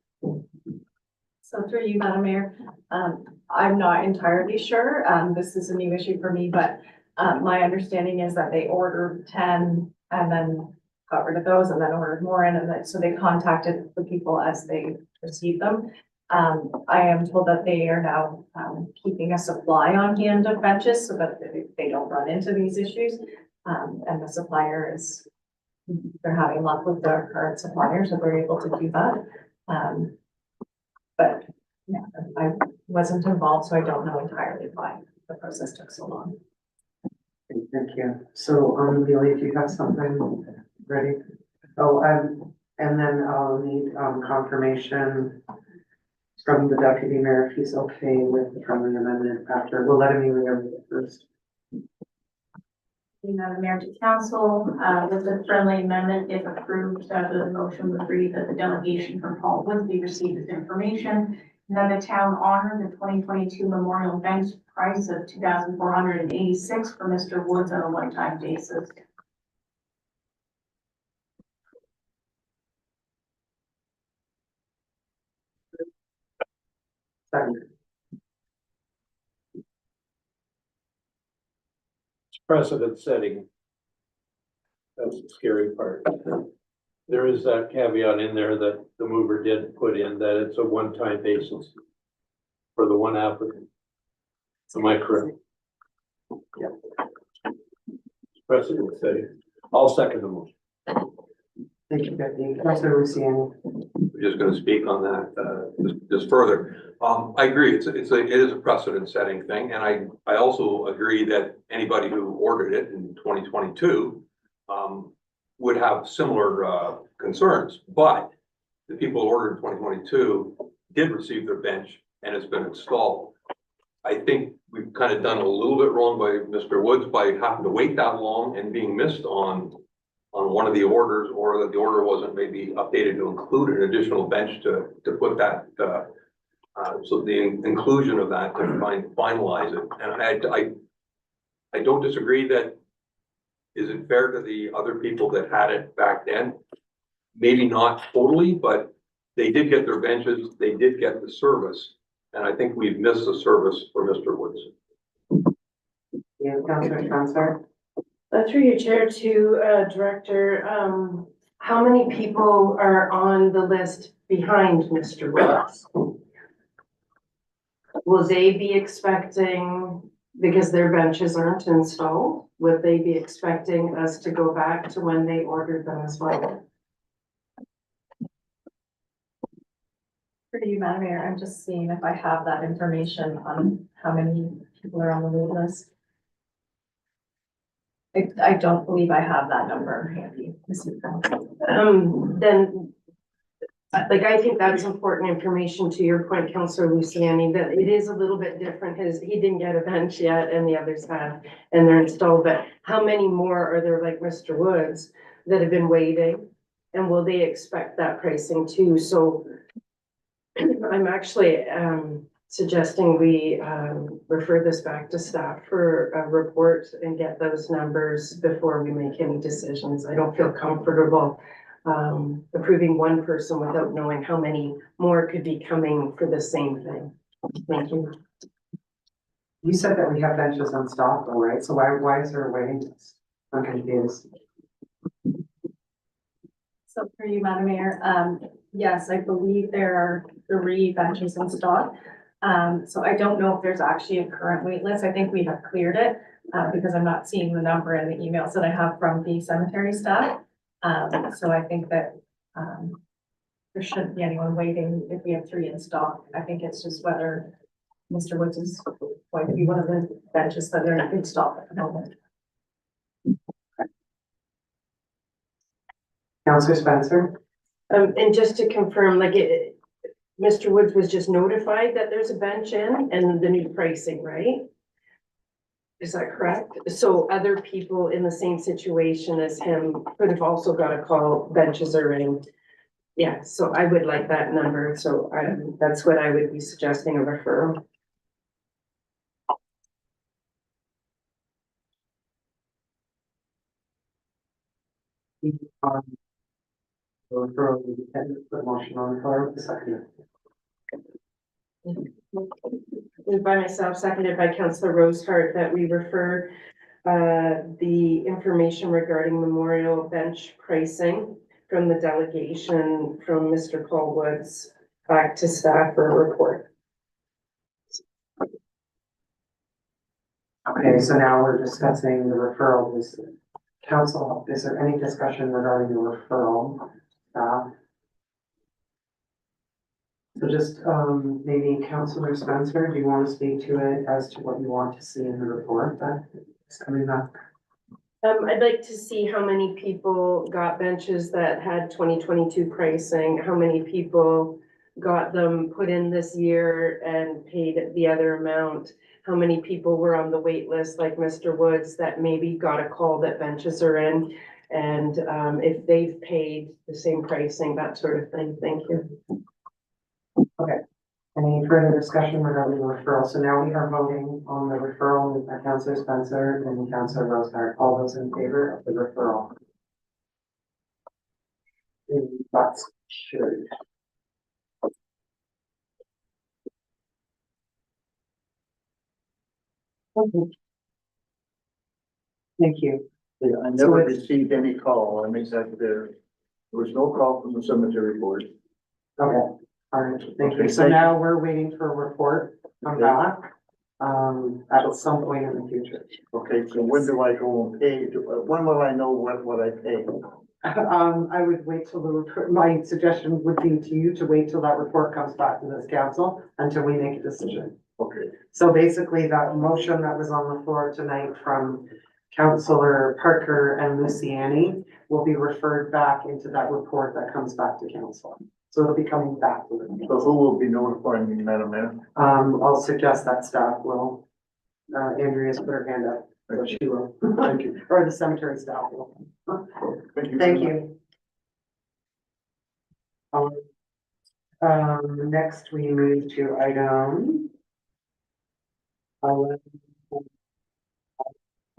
So through you, Madam Mayor, I'm not entirely sure. This is a new issue for me, but my understanding is that they ordered 10 and then got rid of those and then ordered more in, and then so they contacted the people as they received them. I am told that they are now keeping a supply on hand of benches so that they don't run into these issues. And the supplier they're having luck with their current supplier, so they're able to do that. But yeah, I wasn't involved, so I don't know entirely why the process took so long. Thank you. So, Amelia, do you have something ready? Oh, and then I'll need, confirmation from the deputy mayor if he's okay with the friendly amendment after. We'll let Amelia read it first. Madam Mayor to Council, with the friendly amendment, if approved, the motion would read that the delegation from Paul Woods be received as information, and that the town honor the 2022 memorial bench price of $2,486 for Mr. Woods on a one-time basis. Second. Precedent setting. That's the scary part. there is that caveat in there that the mover did put in, that it's a one-time basis for the one applicant. Am I correct? Yeah. Precedent setting. I'll second the motion. Thank you, Deputy. Councilor Luciani. I'm just gonna speak on that, just further. I agree, it is a precedent setting thing, and I also agree that anybody who ordered it in 2022 would have similar, concerns, but the people who ordered in 2022 did receive their bench and it's been installed. I think we've kind of done a little bit wrong by Mr. Woods by having to wait that long and being missed on one of the orders, or that the order wasn't maybe updated to include an additional bench to put that, so the inclusion of that to finalize it. And I don't disagree that, is it fair to the other people that had it back then? Maybe not totally, but they did get their benches, they did get the service, and I think we've missed the service for Mr. Woods. Yeah, Councilor Spencer. Through your chair to, Director, how many people are on the list behind Mr. Woods? Will they be expecting, because their benches aren't installed, would they be expecting us to go back to when they ordered them as well? For you, Madam Mayor, I'm just seeing if I have that information on how many people are on the wait list. I don't believe I have that number handy. Then, like, I think that's important information to your point, Councillor Luciani, that it is a little bit different. He didn't get a bench yet and the others have, and they're installed, but how many more are there like Mr. Woods that have been waiting? And will they expect that pricing too? So I'm actually, suggesting we, refer this back to staff for a report and get those numbers before we make any decisions. I don't feel comfortable approving one person without knowing how many more could be coming for the same thing. Thank you. You said that we have benches on stock though, right? So why is there a waiting list? I'm confused. So for you, Madam Mayor, yes, I believe there are 3 benches in stock. So I don't know if there's actually a current wait list. I think we have cleared it, because I'm not seeing the number in the emails that I have from the cemetery staff. So I think that, there shouldn't be anyone waiting if we have 3 in stock. I think it's just whether Mr. Woods is going to be one of the benches that are in stock at the moment. Councilor Spencer. And just to confirm, like Mr. Woods was just notified that there's a bench in and the new pricing, right? Is that correct? So other people in the same situation as him could have also got a call, benches are in. Yeah, so I would like that number. So that's what I would be suggesting, a referral. Referral, we can put motion on the floor, second. Moved by myself, seconded by Councillor Rosehart, that we refer the information regarding memorial bench pricing from the delegation from Mr. Paul Woods back to staff for a report. Okay, so now we're discussing the referral. Council, is there any discussion regarding the referral? So just, maybe Councillor Spencer, do you want to speak to it as to what you want to see in the report that is coming up? I'd like to see how many people got benches that had 2022 pricing, how many people got them put in this year and paid the other amount, how many people were on the wait list like Mr. Woods that maybe got a call that benches are in, and if they've paid the same pricing, that sort of thing. Thank you. Okay. Any further discussion regarding the referral? So now we are voting on the referral by Councillor Spencer and Councillor Rosehart. All those in favor of the referral? That's carried. Okay. Thank you. Yeah, I never received any call. I'm executive There was no call from the cemetery board. Okay, all right, thank you. Okay, So thank now we're waiting for a report from that, at some point in the future. Okay, so when do I go and pay? When will I know what I pay? I would wait till the report, my suggestion would be to you to wait till that report comes back to this council until we make a decision. Okay, So basically, that motion that was on the floor tonight from Councillor Parker and Luciani will be referred back into that report that comes back to council. So it'll be coming back to them. so who will be notifying me, Madam Mayor? I'll suggest that staff will, Andrea's put her hand up, so she will. Thank you. Or the cemetery staff will. Thank you. Thank you. Next we move to item 11.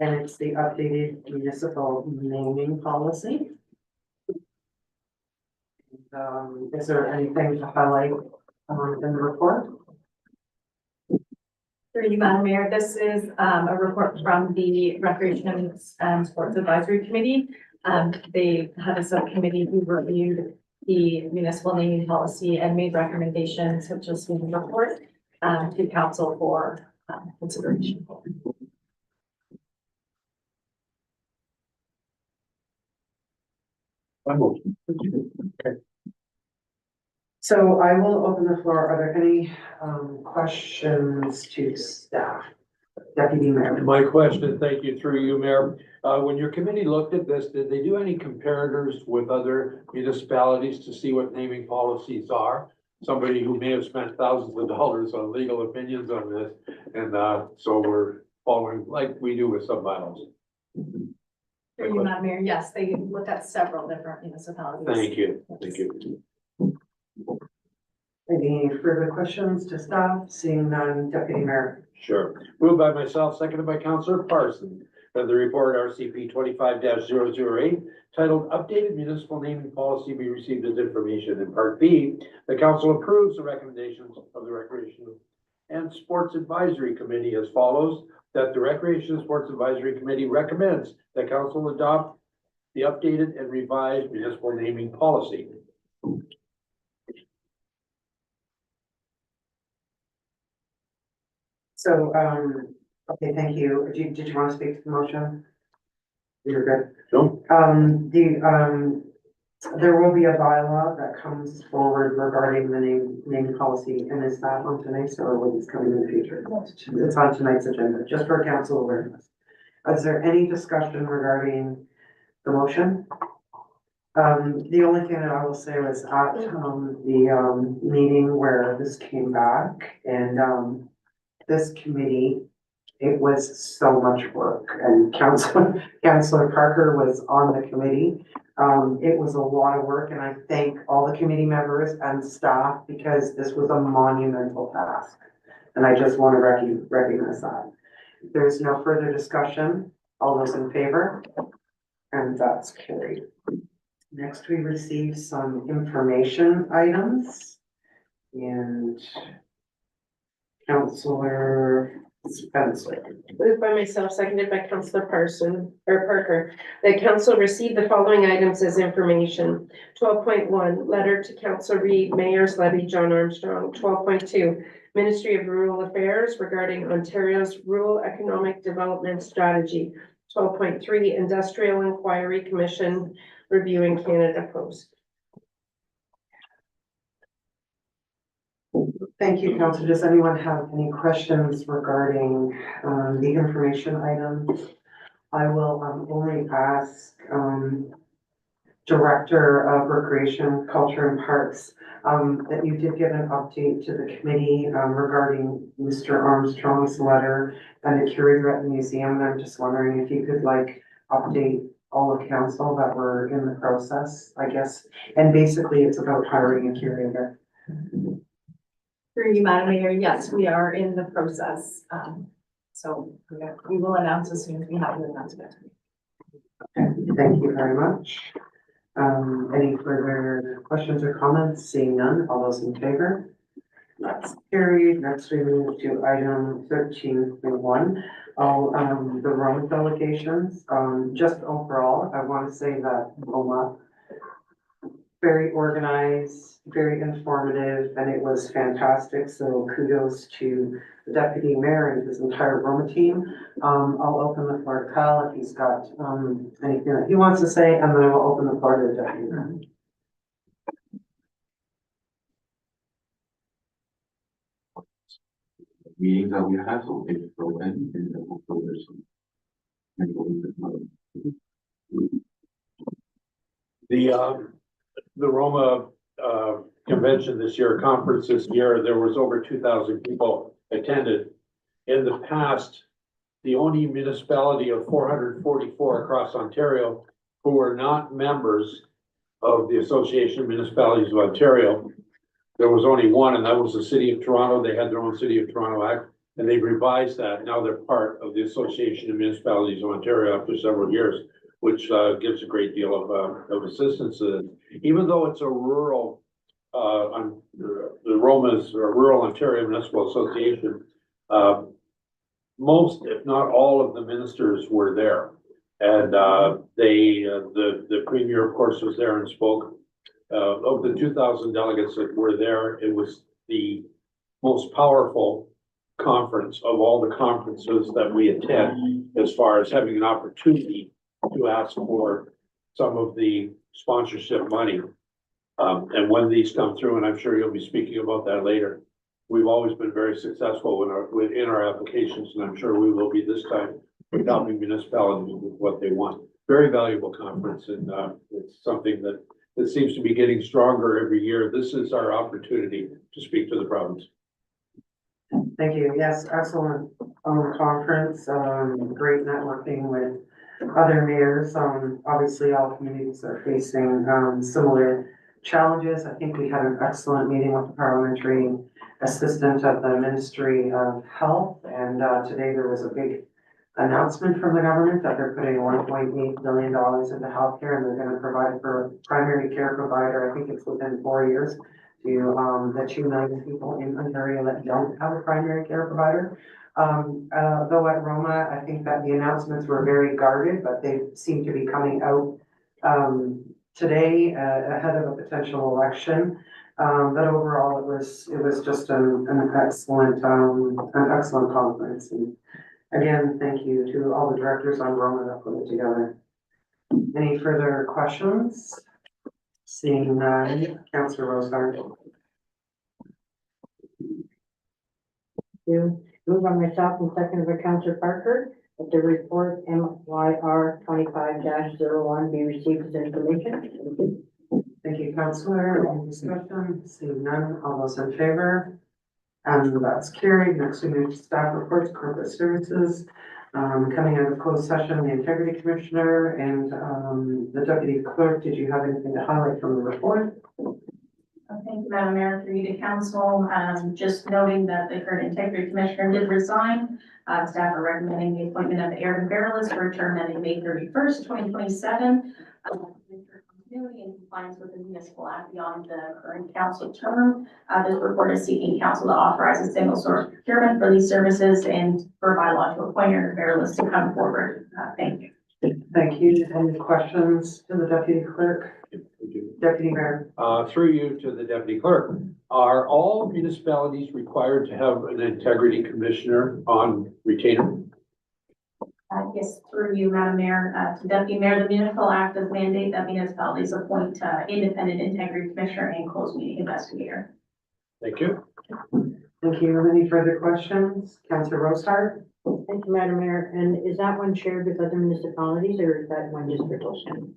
And it's the updated municipal naming policy. Is there anything to highlight, in the report? Through you, Madam Mayor, this is a report from the Recreation and Sports Advisory Committee. They had a subcommittee who reviewed the municipal naming policy and made recommendations, which is in the report, to council for consideration. So I will open the floor. Are there any, questions to staff? Deputy Mayor. My question, thank you, through you, Mayor. When your committee looked at this, did they do any comparators with other municipalities to see what naming policies are? Somebody who may have spent thousands of dollars on legal opinions on this, and, so we're following like we do with some bylaws. Through you, Madam Mayor, yes, they looked at several different municipalities. Thank you, thank you. Any further questions to staff? Seeing none, Deputy Mayor. Sure. Moved by myself, seconded by Councillor Parsons, that the report RCP 25-008 titled Updated Municipal Naming Policy be received as information. In Part B, the council approves the recommendations of the Recreation and Sports Advisory Committee as follows: that the Recreation and Sports Advisory Committee recommends that council adopt the updated and revised municipal naming policy. So, okay, thank you. Did you want to speak to the motion? You're good. No? There will be a bylaw that comes forward regarding the naming policy, and is that on tonight's or will this come in the future? It's on tonight's agenda, just for council awareness. Is there any discussion regarding the motion? The only thing that I will say was at, the, meeting where this came back and, this committee, it was so much work, and Councillor Parker was on the committee. It was a lot of work, and I thank all the committee members and staff because this was a monumental task. And I just want to recognize that. If there's no further discussion, all those in favor? And that's carried. Next, we received some information items. And Councillor Spencer. Moved by myself, seconded by Councillor Parker, that council received the following items as information. 12.1, letter to Council Reid, Mayor's Levy, John Armstrong. 12.2, Ministry of Rural Affairs regarding Ontario's Rural Economic Development Strategy. 12.3, Industrial Inquiry Commission reviewing Canada Post. Thank you, Council. Does anyone have any questions regarding the information items? I will only ask Director of Recreation, Culture and Parks that you did give an update to the committee regarding Mr. Armstrong's letter and the curator at the museum. And I'm just wondering if you could like update all of council that we're in the process, I guess. And basically it's about hiring a curator. Through you, Madam Mayor, yes, we are in the process. So we will announce as soon as we have an announcement. Okay, thank you very much. Any further questions or comments? Seeing none, all those in favor? That's carried. Next, we move to item 13.1. The Roma delegations. Just overall, I want to say that Roma very organized, very informative, and it was fantastic. So kudos to the deputy mayor and his entire Roma team. I'll open the floor to Kyle if he's got, anything that he wants to say, and then I will open the floor to the deputy mayor. Meetings that we have, so we'll take it for and hopefully there's some. The Roma, convention this year, conference this year, there was over 2,000 people attended. In the past, the only municipality of 444 across Ontario who were not members of the Association of Municipalities of Ontario, there was only one, and that was the City of Toronto. They had their own City of Toronto Act, and they've revised that. Now they're part of the Association of Municipalities of Ontario after several years, which gives a great deal of assistance. Even though it's a rural, the Roma's Rural Ontario Municipal Association, most, if not all of the ministers were there. And the premier, of course, was there and spoke. Of the 2,000 delegates that were there, it was the most powerful conference of all the conferences that we attend, as far as having an opportunity to ask for some of the sponsorship money. And when these come through, and I'm sure you'll be speaking about that later, we've always been very successful in our applications, and I'm sure we will be this time with helping municipalities with what they want. Very valuable conference, and it's something that seems to be getting stronger every year. This is our opportunity to speak to the province. Thank you. Yes, excellent conference, great networking with other mayors. Obviously, all communities are facing similar challenges. I think we had an excellent meeting with the parliamentary assistant of the Ministry of Health, and today there was a big announcement from the government that they're putting $1.8 billion into healthcare, and they're going to provide for a primary care provider. I think it's within 4 years to the 2 million people in Ontario that don't have a primary care provider. Though at Roma, I think that the announcements were very guarded, but they seem to be coming out today ahead of a potential election. But overall, it was just an excellent conference. And again, thank you to all the directors on Roma that put it together. Any further questions? Seeing none, Councillor Rosehart. Moved by myself and seconded by Councillor Parker, that the report MYR 25-01 be received as information. Thank you, Councillor. Any discussion? Seeing none, all those in favor? And that's carried. Next, we move to staff reports, corporate services. Coming out of closed session, the Integrity Commissioner and the Deputy Clerk, did you have anything to highlight from the report? Thank you, Madam Mayor, through you to council. Just noting that the current Integrity Commissioner did resign. Staff are recommending the appointment of Aaron Barrellis for a term ending May 31st, 2027. Continuity in compliance with the Municipal Act beyond the current council term. This report is seeking council to authorize a single source procurement for these services and for bylaw to appoint Aaron Barrellis to come forward. Thank you. Thank you. Any questions to the Deputy Clerk? Deputy Mayor. Through you to the Deputy Clerk. Are all municipalities required to have an Integrity Commissioner on retainer? Yes, through you, Madam Mayor, to Deputy Mayor, the Municipal Act does mandate that municipalities appoint independent integrity commissioner and closed meeting investigator. Thank you. Thank you. Any further questions? Councillor Rosehart. Thank you, Madam Mayor. And is that one shared with other municipalities, or is that one just for Tillsonburg?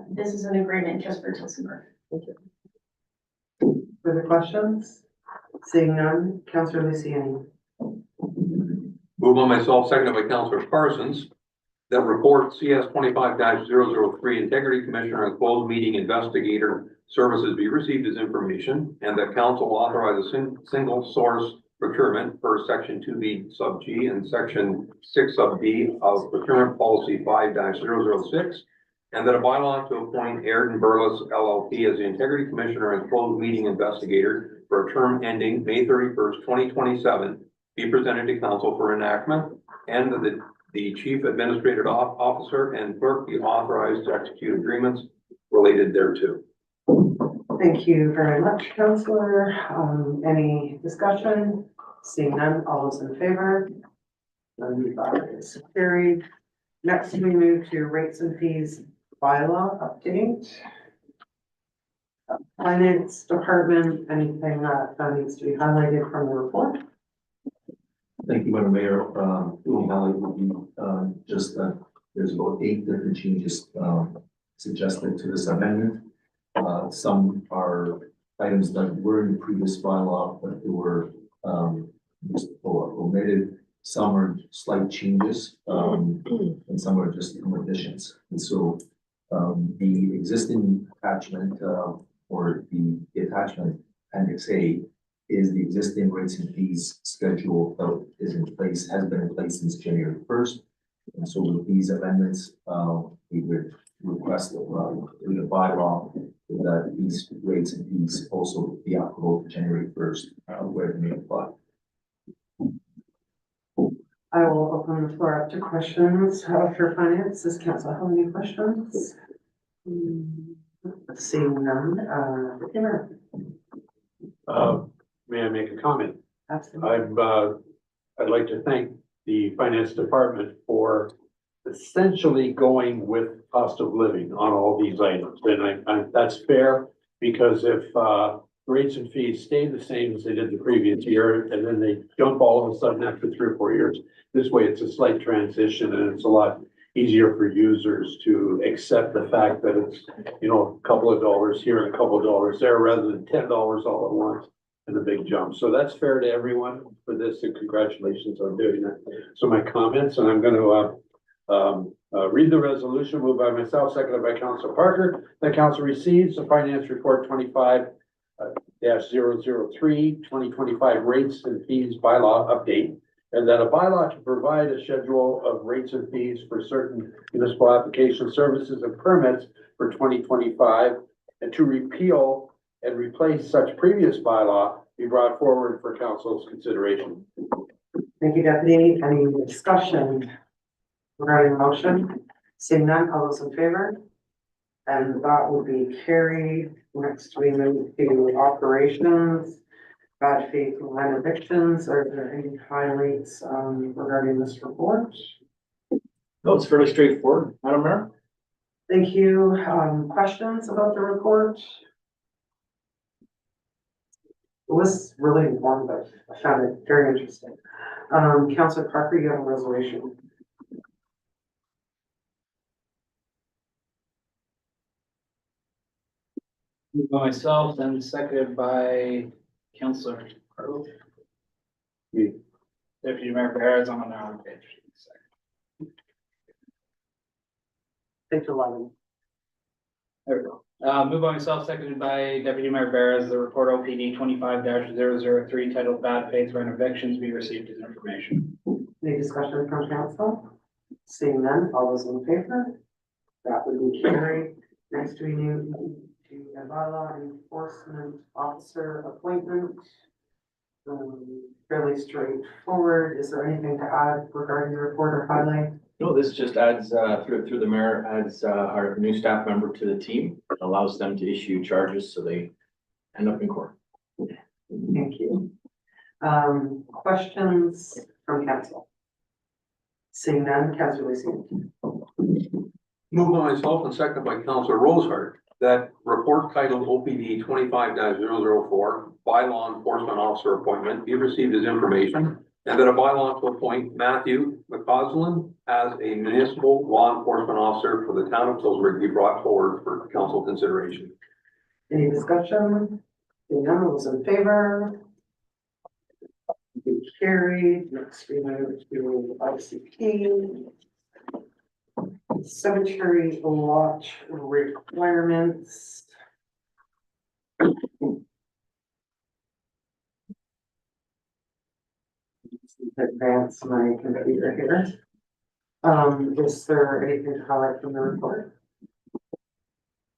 This is an agreement just for Tillsonburg. Thank you. Further questions? Seeing none, Councillor Luciani. Move on myself, seconded by Councillor Parsons, that report CS 25-003 Integrity Commissioner and closed meeting investigator services be received as information, and that council authorize a single source procurement per section 2B sub G and section 6 sub B of procurement policy 5-006, and that a bylaw to appoint Aaron Burles LLP as the Integrity Commissioner and closed meeting investigator for a term ending May 31st, 2027 be presented to council for enactment, and that the chief administrative officer and clerk be authorized to execute agreements related thereto. Thank you very much, Counselor. Any discussion? Seeing none, all those in favor? None, that is carried. Next, we move to rates and fees bylaw update. Finance Department, anything that needs to be highlighted from the report? Thank you, Madam Mayor. Doing highlight would be, just that there's about 8 different changes, suggested to this amendment. Some are items that were in the previous bylaw, but they were, just omitted. Some are slight changes, and some are just additions. And so, the existing attachment, or the attachment appendix A is the existing rates and fees schedule that is in place, has been in place since January 1st. And so with these amendments, we would request in the bylaw that these rates and fees also be applicable to January 1st, where it may apply. I will open the floor up to questions for finance. Does council have any questions? Seeing none, Kimmer. May I make a comment? Absolutely. I'd like to thank the finance department for essentially going with cost of living on all these items. And that's fair, because if rates and fees stay the same as they did the previous year, and then they jump all of a sudden after 3 or 4 years, this way it's a slight transition, and it's a lot easier for users to accept the fact that it's, you know, a couple of dollars here and a couple of dollars there, rather than $10 all at once and a big jump. So that's fair to everyone for this, and congratulations on doing that. So my comments, and I'm going to read the resolution moved by myself, seconded by Councilor Parker. The council receives the finance report 25-003, 2025 rates and fees bylaw update, and that a bylaw to provide a schedule of rates and fees for certain municipal application services and permits for 2025, and to repeal and replace such previous bylaw be brought forward for council's consideration. Thank you, Deputy. Any discussion regarding the motion? Seeing none, all those in favor? And that will be carried. Next, we move to operations, bad faith evictions. Are there any highlights regarding this report? No, it's fairly straightforward, Madam Mayor. Thank you. Questions about the report? It was really informative. I found it very interesting. Councilor Parker, you have a resolution. Moved by myself and seconded by Councilor Carlos. Deputy Mayor Barrett's on their own page. Page 11. There we go. Moved by myself, seconded by Deputy Mayor Barres, the report OPD 25-003 titled Bad Faith Rent Evictions be received as information. Any discussion from council? Seeing none, all those in favor? That would be carried. Next, we move to a bylaw enforcement officer appointment. Fairly straightforward. Is there anything to add regarding the report or highlight? No, this just adds, through the mayor, adds our new staff member to the team, allows them to issue charges so they end up in court. Thank you. Questions from council? Seeing none, Councilor Lucien. Moved by myself and seconded by Councilor Rosehart, that report titled OPD 25-004, bylaw enforcement officer appointment, be received as information, and that a bylaw to appoint Matthew McCausland as a municipal law enforcement officer for the town of Tillsonburg be brought forward for council consideration. Any discussion? Seeing none, all those in favor? Be carried. Next, we move to ICP. Cemetery lot requirements. Advance my computer here. Is there anything to highlight from the report?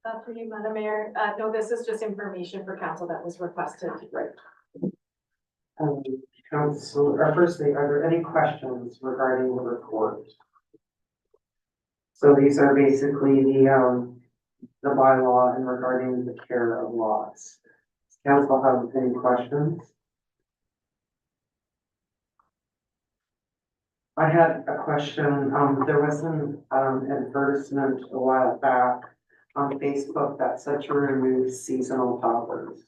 For you, Madam Mayor, no, this is just information for council that was requested. Right. Council, or firstly, are there any questions regarding the report? So these are basically the the bylaw and regarding the care of lots. Does council have any questions? I had a question. There was an advertisement a while back on Facebook that said to remove seasonal toppers.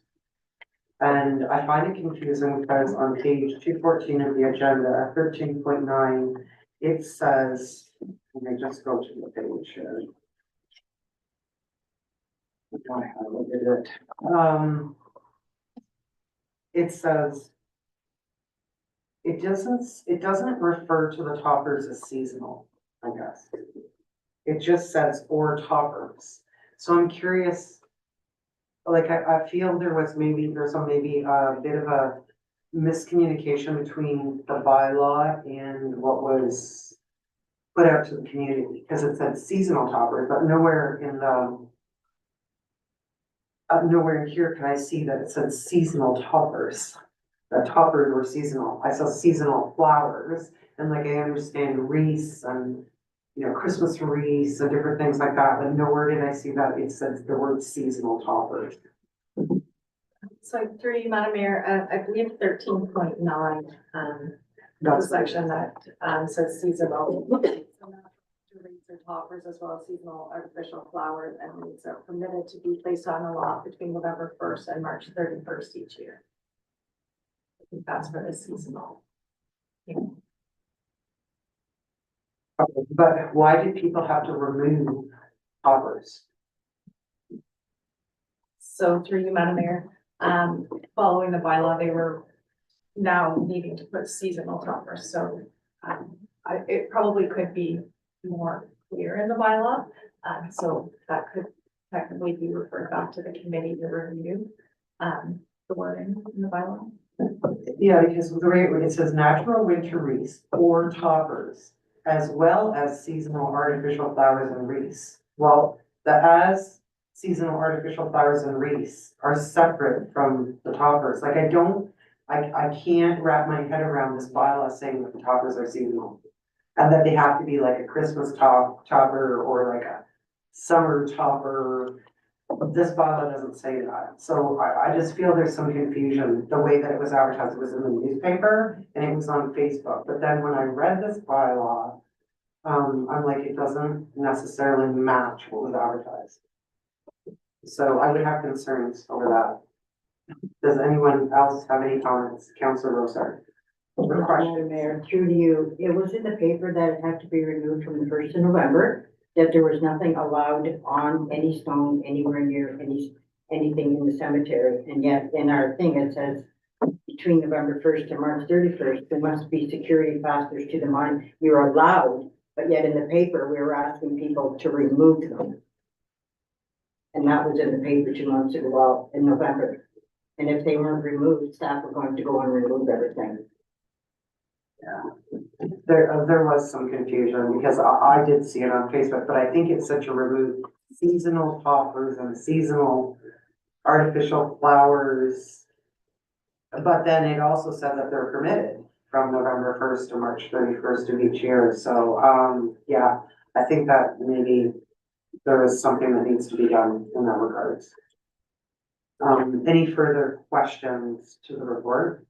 And I find it confusing because on page 214 of the agenda, at 13.9, it says, let me just go to the page here. I highlighted it. It says, it doesn't refer to the toppers as seasonal, I guess. It just says or toppers. So I'm curious, like, I feel there's maybe a bit of a miscommunication between the bylaw and what was put out to the community, because it said seasonal toppers, but nowhere in nowhere in here can I see that it said seasonal toppers. The toppers were seasonal. I saw seasonal flowers, and like I understand wreaths and, you know, Christmas wreaths and different things like that, but nowhere did I see that it says the word seasonal toppers. So through you, Madam Mayor, I believe 13.9, the That's section that, says seasonal. Wreaths or toppers as well as seasonal artificial flowers and wreaths are permitted to be placed on a lot between November 1st and March 31st each year. I think that's for the seasonal. But why did people have to remove toppers? So through you, Madam Mayor, following the bylaw, they were now needing to put seasonal toppers. So it probably could be more clear in the bylaw. So that could technically be referred back to the committee to review the wording in the bylaw. Yeah, because the way it says natural winter wreaths or toppers, as well as seasonal artificial flowers and wreaths. Well, the as seasonal artificial flowers and wreaths are separate from the toppers. Like I can't wrap my head around this bylaw saying that the toppers are seasonal. And that they have to be like a Christmas topper or like a summer topper. This bylaw doesn't say that. So I just feel there's some confusion. The way that it was advertised, it was in the newspaper and it was on Facebook. But then when I read this bylaw, I'm like, it doesn't necessarily match what was advertised. So I would have concerns over that. Does anyone else have any comments? Councilor Rosar. Madam Mayor, through to you, it was in the paper that it had to be removed from the 1st of November, that there was nothing allowed on any stone anywhere near anything in the cemetery. And yet in our thing, it says between November 1st and March 31st, there must be security factors to the mine. You're allowed, but yet in the paper, we were asking people to remove them. And that was in the paper 2 months ago, well, in November. And if they weren't removed, staff were going to go and remove everything. Yeah, there was some confusion because I did see it on Facebook, but I think it said to remove seasonal toppers and seasonal artificial flowers. But then it also said that they're permitted from November 1st to March 31st of each year. So, yeah, I think that maybe there is something that needs to be done in that regards. Any further questions to the report?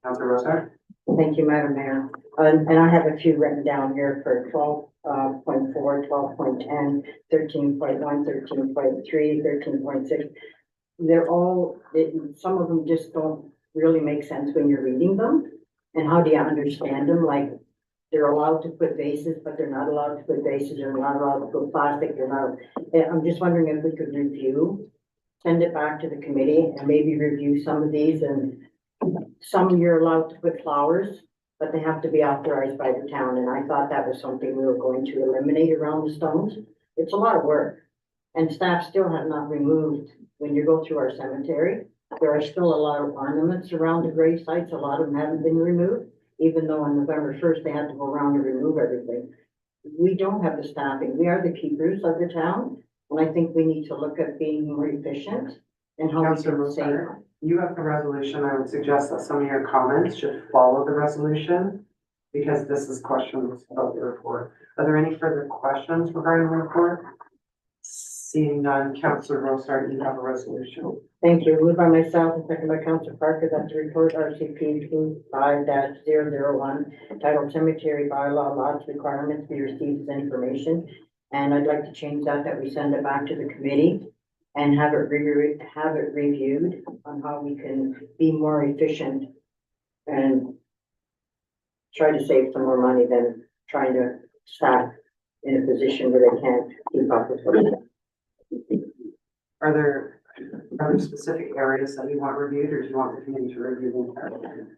Councilor Rosar? Thank you, Madam Mayor. And I have a few written down here for 12.4, 12.10, 13.1, 13.3, 13.6. They're all, some of them just don't really make sense when you're reading them. And how do you understand them? Like, they're allowed to put vases, but they're not allowed to put vases. They're not allowed to put plastic. They're not. I'm just wondering if we could review, send it back to the committee and maybe review some of these. And some you're allowed to put flowers, but they have to be authorized by the town. And I thought that was something we were going to eliminate around the stones. It's a lot of work. And staff still have not removed, when you go through our cemetery, there are still a lot of ornaments around the grave sites. A lot of them haven't been removed, even though on November 1st, they had to go around and remove everything. We don't have the staffing. We are the keepers of the town. And I think we need to look at being more efficient and how we can save. You have the resolution. I would suggest that some of your comments should follow the resolution because this is questions about the report. Are there any further questions regarding the report? Seeing none, Councillor Rosar, you have a resolution. Thank you. Moved by myself and second by Councillor Parker that the report RCP 25-001 titled Cemetery Bylaw Lots Requirements be received as information. And I'd like to change that we send it back to the committee and have it reviewed on how we can be more efficient and try to save some more money than trying to staff in a position where they can't keep up with what. Are there specific areas that you want reviewed, or do you want the committee to review the entire thing?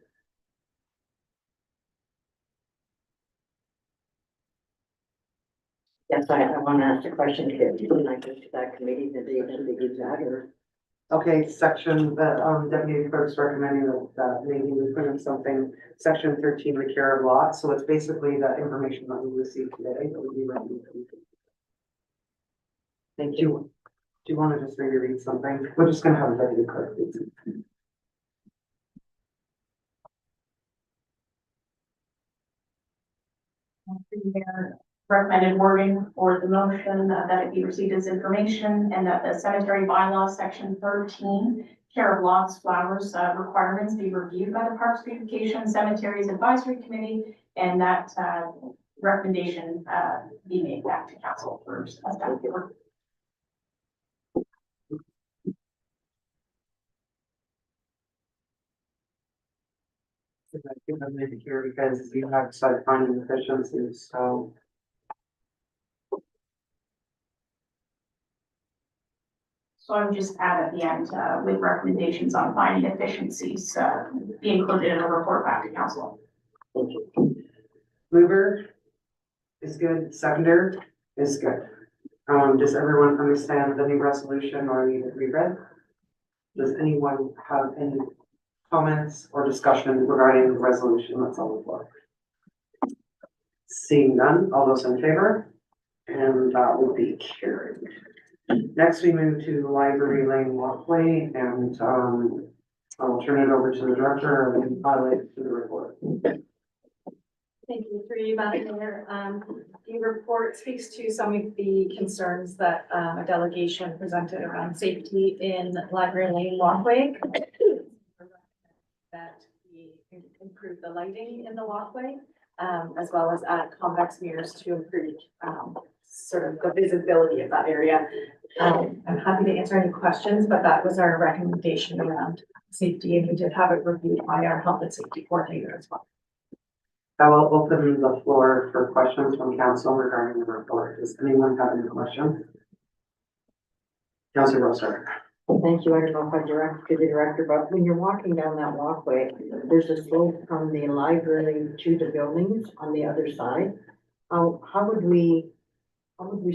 Yes, I want to ask a question to get when I go to that committee, that they use that or. Okay, section, the deputy clerk's recommending that maybe we put in something, section 13, the care of lots. So it's basically the information that we received today that would be reviewed. Thank you. Do you want to just maybe read something? We're just gonna have a deputy clerk read something. Their recommended wording for the motion that it be received as information and that the cemetery bylaw section 13 care of lots, flowers, requirements be reviewed by the Parks Beautification Cemeteries Advisory Committee, and that recommendation be made back to council for a staff report. I think I'm maybe here because you have started finding efficiencies, so. So I would just add at the end, with recommendations on finding efficiencies, be included in a report back to council. Mover is good, seconder is good. Does everyone understand the new resolution or need it reread? Does anyone have any comments or discussion regarding the resolution that's on the floor? Seeing none, all those in favor? And that will be carried. Next, we move to Library Lane Walkway, and I will turn it over to the director and highlight to the report. Thank you through you, Madam Mayor. The report speaks to some of the concerns that a delegation presented around safety in Library Lane walkway. That we improve the lighting in the walkway, as well as add convex mirrors to improve sort of the visibility of that area. I'm happy to answer any questions, but that was our recommendation around safety, and we did have it reviewed by our health and safety coordinator as well. I will open the floor for questions from council regarding the report. Does anyone have any questions? Councilor Rosar. Thank you. I don't know if I direct to the director, but when you're walking down that walkway, there's a slope from the library to the buildings on the other side. How would we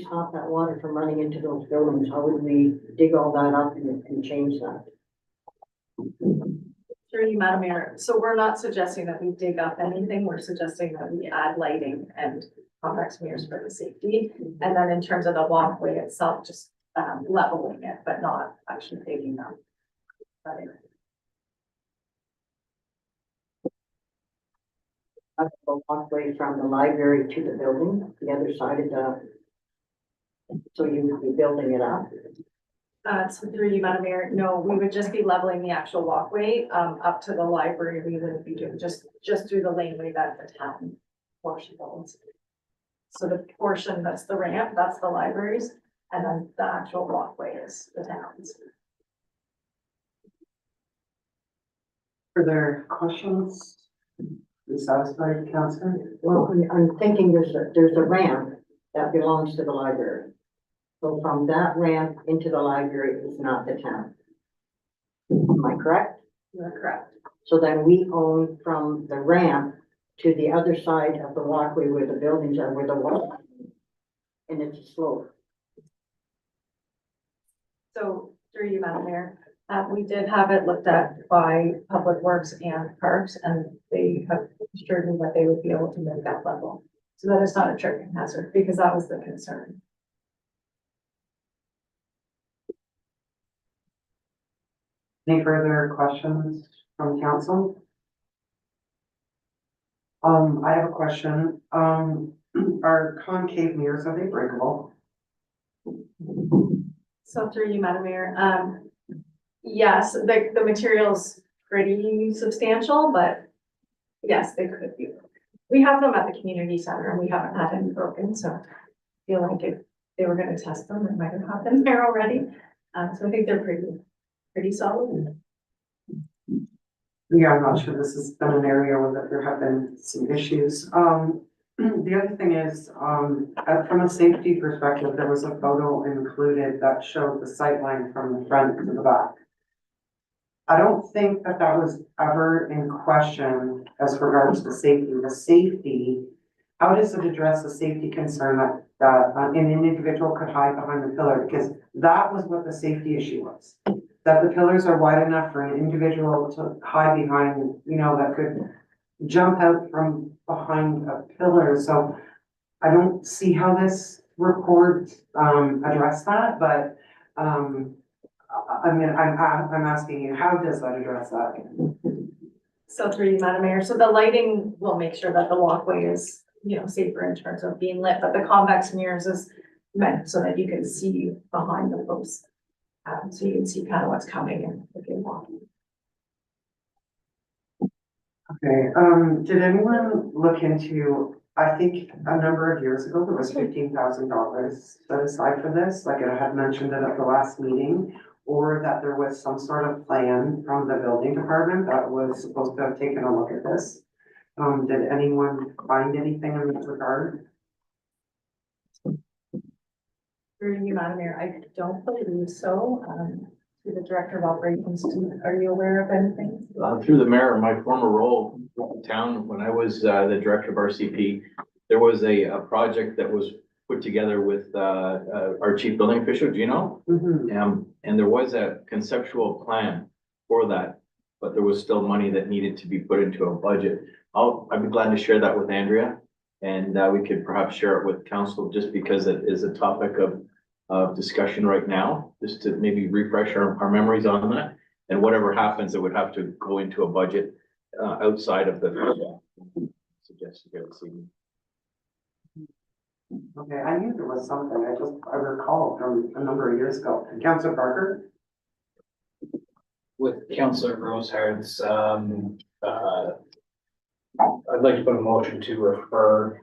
stop that water from running into those buildings? How would we dig all that up and change that? Through you, Madam Mayor. So we're not suggesting that we dig up anything. We're suggesting that we add lighting and convex mirrors for the safety. And then in terms of the walkway itself, just leveling it, but not actually digging up. The walkway from the library to the building, the other side of the, so you would be building it up. So through you, Madam Mayor, no, we would just be leveling the actual walkway up to the library. We wouldn't be doing just through the laneway that the town portion owns. So the portion that's the ramp, that's the libraries, and then the actual walkway is the town's. Further questions? You satisfied, Councilor? Well, I'm thinking there's a ramp that belongs to the library. So from that ramp into the library is not the town. Am I correct? You're correct. So then we own from the ramp to the other side of the walkway where the buildings are, where the wall, and it's a slope. So through you, Madam Mayor, we did have it looked at by Public Works and Parks, and they have assured me that they would be able to make that level. So that is not a tripping hazard, because that was the concern. Any further questions from council? I have a question. Are concave mirrors, are they breakable? So through you, Madam Mayor, yes, the material's pretty substantial, but yes, they could be. We have them at the community center and we haven't had any broken, so I feel like if they were gonna test them, it might have happened there already. So I think they're pretty solid. Yeah, I'm not sure this has been an area where there have been some issues. The other thing is, from a safety perspective, there was a photo included that showed the sight line from the front to the back. I don't think that was ever in question as regards to safety. The safety, how does it address the safety concern that an individual could hide behind the pillar? Because that was what the safety issue was. That the pillars are wide enough for an individual to hide behind, that could jump out from behind a pillar. So I don't see how this report addressed that, but I'm asking you, how does that address that? So through you, Madam Mayor, so the lighting will make sure that the walkway is, safer in terms of being lit, but the convex mirrors is meant so that you can see behind the posts. So you can see kind of what's coming and if you're walking. Okay, did anyone look into, I think a number of years ago, there was $15,000 set aside for this, like I had mentioned it at the last meeting, or that there was some sort of plan from the building department that was supposed to have taken a look at this. Did anyone find anything in that regard? Through you, Madam Mayor, I don't believe so. To the Director of Operations, are you aware of anything? Through the mayor, my former role in town, when I was the director of RCP, there was a project that was put together with our chief building official, Gino. And there was a conceptual plan for that, but there was still money that needed to be put into a budget. I'd be glad to share that with Andrea, and we could perhaps share it with council, just because it is a topic of discussion right now, just to maybe refresh our memories on that. And whatever happens, it would have to go into a budget outside of the suggested here this evening. Okay, I knew there was something, I recall from a number of years ago. Councilor Parker? With Councillor Rosehard's, I'd like to put a motion to refer,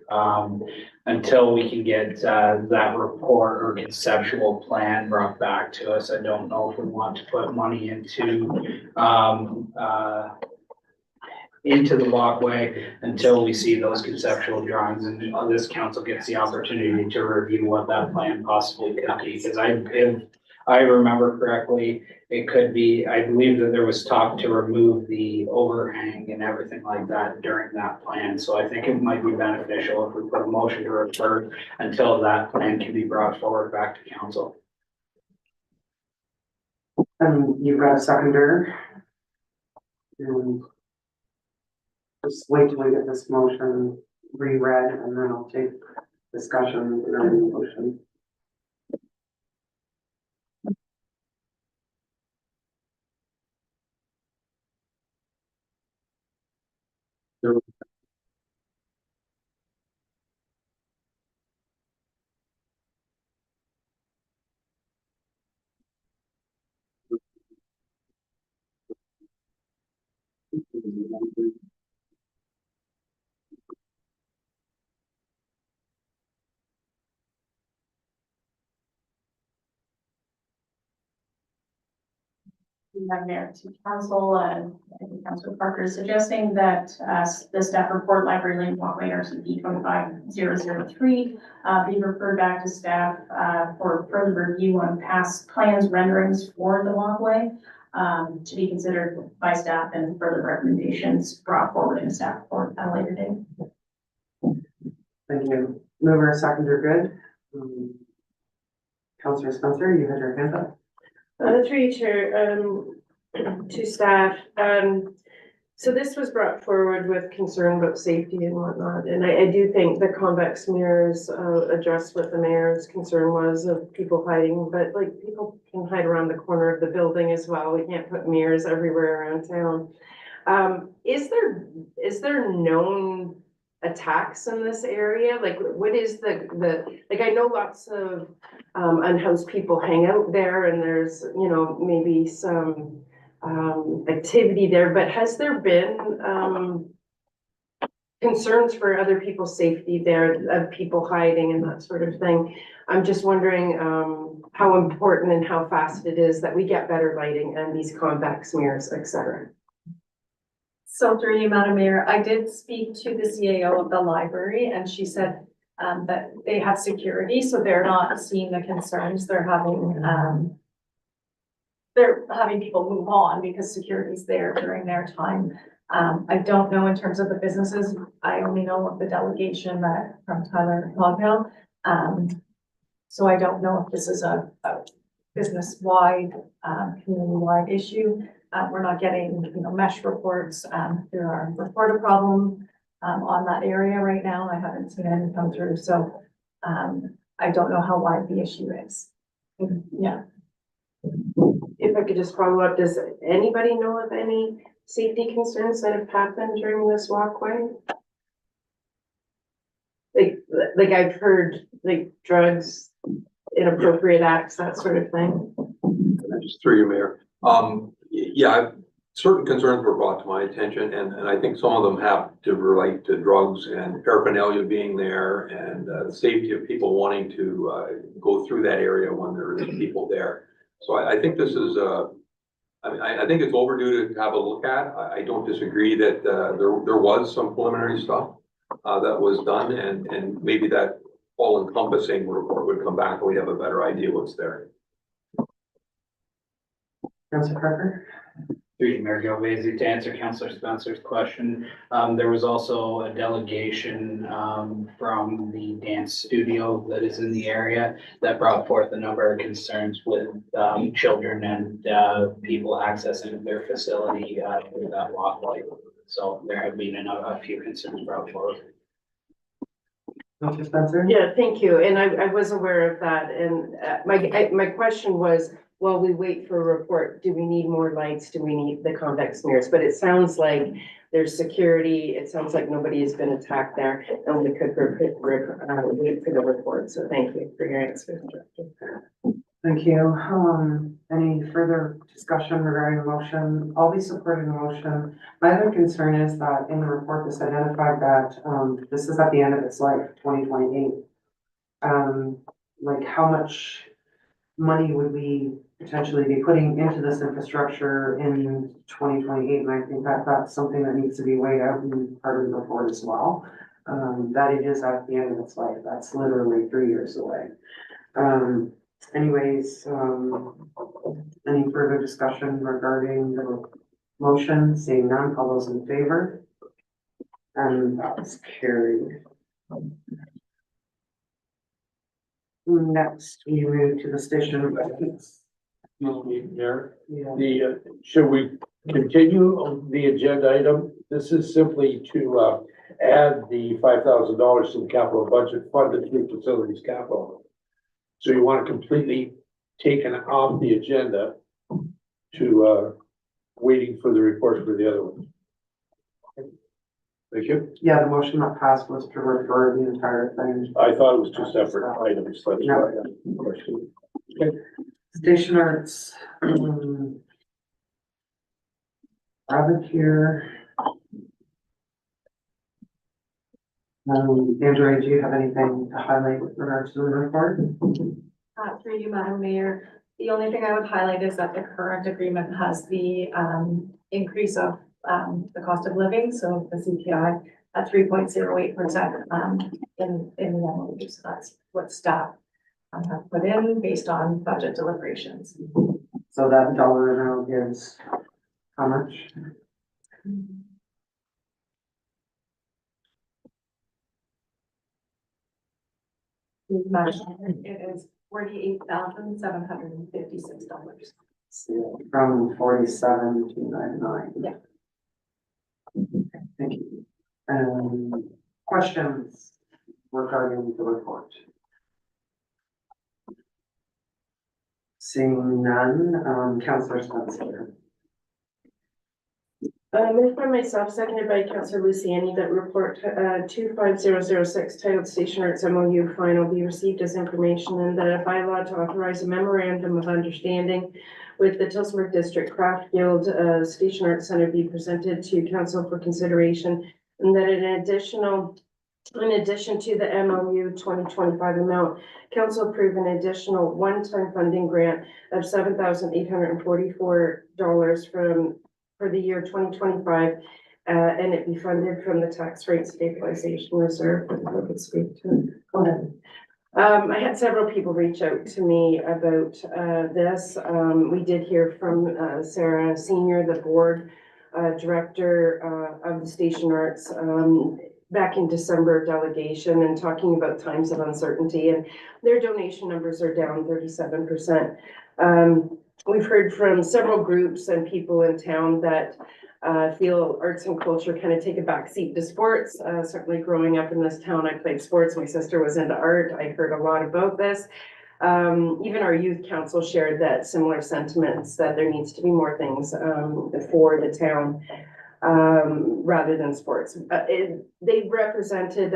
until we can get, that report or conceptual plan brought back to us. I don't know if we want to put money into the walkway until we see those conceptual drawings, and this council gets the opportunity to review what that plan possibly could be. Because if I remember correctly, it could be, I believe that there was talk to remove the overhang and everything like that during that plan. So I think it might be beneficial if we put a motion to refer until that plan can be brought forward back to council. And you've got a seconder. Just wait till we get this motion reread, and then I'll take discussion regarding the motion. Madam Mayor, to council, I think Councilor Parker is suggesting that the staff report library lane walkway RCP 25003 be referred back to staff for further review on past plans renderings for the walkway to be considered by staff and further recommendations brought forward in a staff report at a later date. Thank you. Mover, seconder, good. Councilor Spencer, you had your hand up. Through you, Chair, to staff. So this was brought forward with concern about safety and whatnot, and I do think the convex mirrors address what the mayor's concern was of people hiding, but like people can hide around the corner of the building as well. We can't put mirrors everywhere around town. Is there known attacks in this area? Like, what is like, I know lots of unhoused people hang out there and there's, you know, maybe some activity there, but has there been concerns for other people's safety there, of people hiding and that sort of thing? I'm just wondering how important and how fast it is that we get better lighting and these convex mirrors, et cetera. So through you, Madam Mayor, I did speak to the CAO of the library and she said that they have security, so they're not seeing the concerns. They're having people move on because security's there during their time. I don't know in terms of the businesses. I only know of the delegation that from Tyler Coghill. So I don't know if this is a business-wide, community-wide issue. We're not getting, you know, mesh reports. There are report a problem on that area right now. I haven't seen any come through, so I don't know how wide the issue is. Yeah. If I could just follow up, does anybody know of any safety concerns that have happened during this walkway? Like I've heard, like drugs, inappropriate acts, that sort of thing. Just through you, Mayor. Yeah, certain concerns were brought to my attention, and I think some of them have to relate to drugs and paraphernalia being there, and the safety of people wanting to go through that area when there is people there. So I think this is, I mean, I think it's overdue to have a look at. I don't disagree that there was some preliminary stuff that was done, and maybe that all-encompassing report would come back and we'd have a better idea what's there. Councilor Parker? Through you, Mayor Gilvazy, to answer Councilor Spencer's question, there was also a delegation from the dance studio that is in the area that brought forth a number of concerns with children and people accessing their facility through that walkway. So there have been a few concerns brought forward. Councilor Spencer? Yeah, thank you. And I was aware of that. And my question was, while we wait for a report, do we need more lights? Do we need the convex mirrors? But it sounds like there's security. It sounds like nobody has been attacked there, and we could wait for the report. So thank you for your answer. Thank you. Any further discussion regarding the motion? I'll be supporting the motion. My other concern is that in the report, this identified that this is at the end of its life, 2028. Like how much money would we potentially be putting into this infrastructure in 2028? And I think that that's something that needs to be weighed out and part of the report as well. That it is at the end of its life. That's literally 3 years away. Anyways, any further discussion regarding the motion? Seeing none, all those in favor? And that's carried. Next, we move to the station. Excuse me, Mayor. Yeah. Should we continue on the agenda item? This is simply to add the $5,000 to the capital budget funded through facilities capital. So you want to completely take it off the agenda to waiting for the report for the other one. Thank you. Yeah, the motion that passed was to refer the entire thing. I thought it was two separate items. That's why I had a question. Okay. Station arts. Rabbit here. Andrea, do you have anything to highlight with regards to the report? Through you, Madam Mayor, the only thing I would highlight is that the current agreement has the increase of the cost of living, so the CPI at 3.08% in the MOU. So that's what staff have put in based on budget deliberations. So that dollar amount is how much? It is $48,756. From 47 to 99. Yeah. Okay, thank you. Questions regarding the report? Seeing none, Councilor Spencer. Moved by myself, seconded by Councillor Luciani, that report 25006 titled Station Arts MOU final be received as information, and that a bylaw to authorize a memorandum of understanding with the Tillsonburg District Craft Guild Station Arts Center be presented to council for consideration, and that in addition to the MOU 2025 amount, council approve an additional one-time funding grant of $7,844 for the year 2025, and it be funded from the tax rate stabilization reserve. If I could speak to it. Go ahead. I had several people reach out to me about this. We did hear from Sarah Senior, the board director of the Station Arts, back in December delegation, and talking about times of uncertainty, and their donation numbers are down 37%. We've heard from several groups and people in town that feel arts and culture kind of take a backseat to sports. Certainly growing up in this town, I played sports. My sister was into art. I heard a lot about this. Even our youth council shared that similar sentiments, that there needs to be more things for the town rather than sports. They represented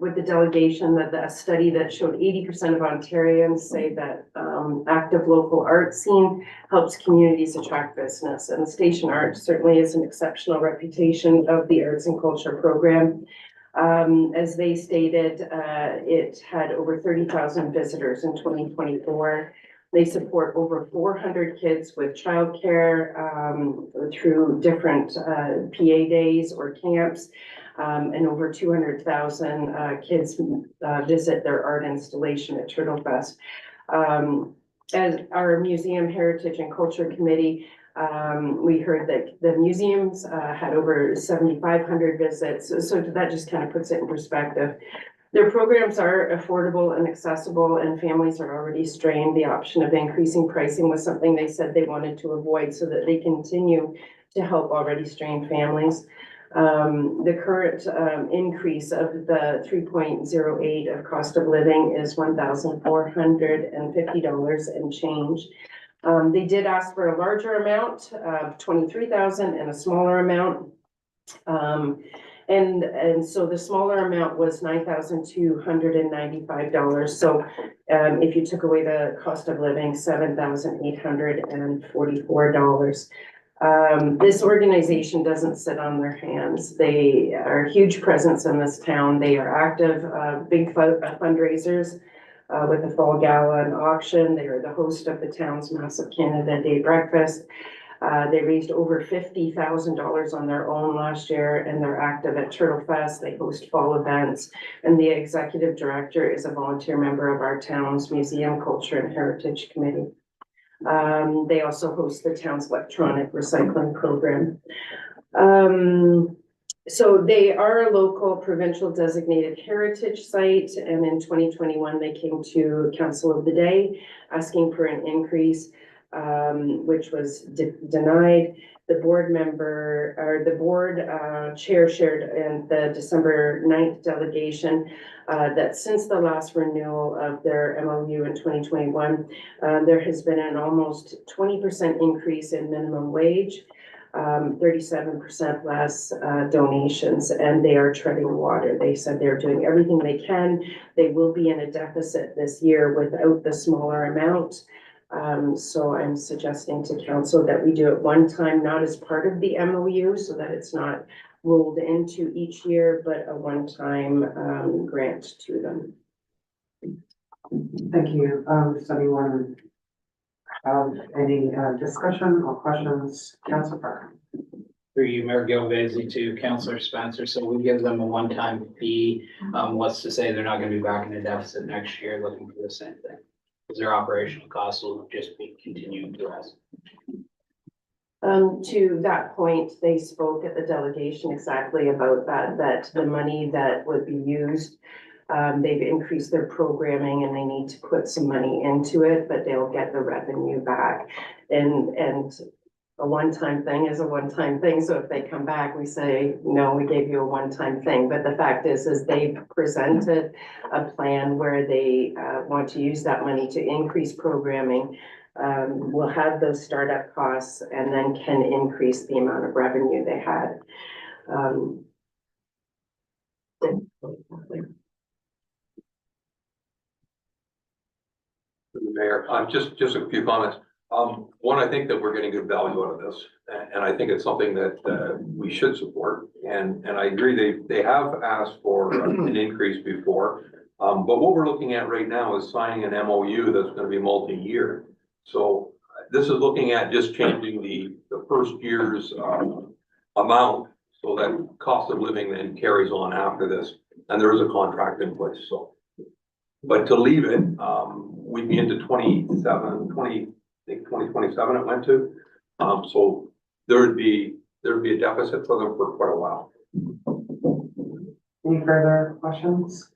with the delegation that a study that showed 80% of Ontarians say that active local art scene helps communities attract business, and Station Arts certainly is an exceptional reputation of the arts and culture program. As they stated, it had over 30,000 visitors in 2024. They support over 400 kids with childcare through different PA days or camps, and over 200,000 kids visit their art installation at Turtle Fest. As our Museum Heritage and Culture Committee, we heard that the museums had over 7,500 visits, so that just kind of puts it in perspective. Their programs are affordable and accessible, and families are already strained. The option of increasing pricing was something they said they wanted to avoid so that they continue to help already strained families. The current increase of the 3.08 of cost of living is $1,450 and change. They did ask for a larger amount of 23,000 and a smaller amount. And so the smaller amount was $9,295. So if you took away the cost of living, $7,844. This organization doesn't sit on their hands. They are a huge presence in this town. They are active, big fundraisers with the Fall Gala and auction. They are the host of the town's massive Canada Day breakfast. They raised over $50,000 on their own last year, and they're active at Turtle Fest. They host fall events, and the executive director is a volunteer member of our town's Museum, Culture and Heritage Committee. They also host the town's electronic recycling program. So they are a local provincial designated heritage site, and in 2021, they came to Council of the Day asking for an increase, which was denied. The board member, or the board chair shared in the December 9th delegation that since the last renewal of their MOU in 2021, there has been an almost 20% increase in minimum wage, 37% less donations, and they are treading water. They said they're doing everything they can. They will be in a deficit this year without the smaller amount. So I'm suggesting to council that we do it one time, not as part of the MOU, so that it's not rolled into each year, but a one-time grant to them. Thank you. Does anyone have any discussion or questions? Councilor Parker. Through you, Mayor Gilvazy, to Councillor Spencer. So we give them a one-time fee. What's to say they're not going to be back in a deficit next year looking for the same thing? Because their operational costs will just be continuing to rise. To that point, they spoke at the delegation exactly about that the money that would be used, they've increased their programming and they need to put some money into it, but they'll get the revenue back. And a one-time thing is a one-time thing. So if they come back, we say, no, we gave you a one-time thing. But the fact is they've presented a plan where they want to use that money to increase programming, will have those startup costs and then can increase the amount of revenue they had. Mayor, just a few comments. One, I think that we're getting good value out of this, and I think it's something that, we should support. And I agree, they have asked for an increase before. But what we're looking at right now is signing an MOU that's gonna be multi-year. So this is looking at just changing the first year's, amount, so that cost of living then carries on after this, and there is a contract in place, so. But to leave it, we'd be into 2027 it went to. So there'd be a deficit for them for quite a while. Any further questions?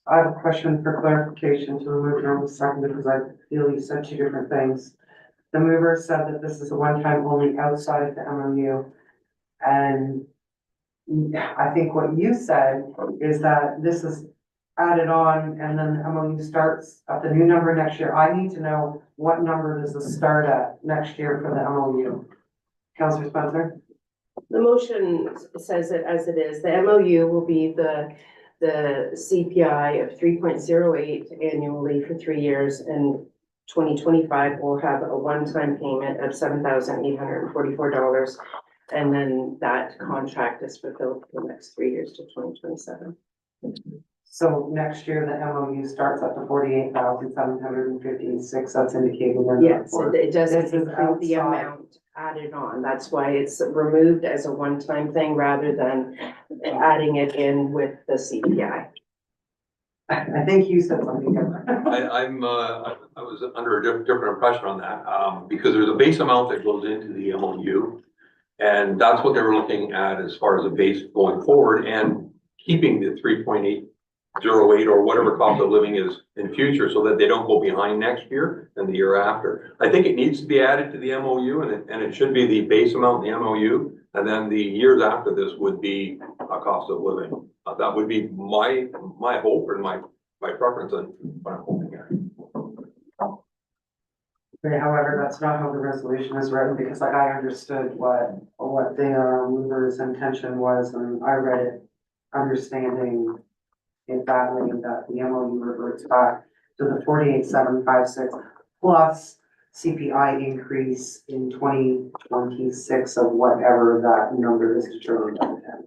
I have a question for clarification to the mover on the second, because I feel you said two different things. The mover said that this is a one-time only outside of the MOU. And I think what you said is that this is added on and then the MOU starts at the new number next year. I need to know what number does it start at next year for the MOU? Councillor Spencer? The motion says it as it is. The MOU will be the CPI of 3.08 annually for 3 years, and 2025 will have a one-time payment of $7,844. And then that contract is fulfilled for the next 3 years to 2027. So next year, the MOU starts at the 48,756, that's indicated in the Yes, report. it doesn't This is include the outside. amount added on. That's why it's removed as a one-time thing rather than adding it in with the CPI. I think you said something different. I was under a different impression on that, because there's a base amount that goes into the MOU. And that's what they were looking at as far as a base going forward, and keeping the 3.808 or whatever cost of living is in future, so that they don't go behind next year and the year after. I think it needs to be added to the MOU, and it should be the base amount in the MOU, and then the years after this would be a cost of living. That would be my hope and my preference and what I'm hoping here. However, that's not how the resolution is written, because like I understood what the mover's intention was, and I read it understanding it badly, that the MOU reverts back to the 48,756 plus CPI increase in 2026 of whatever that number is determined by them.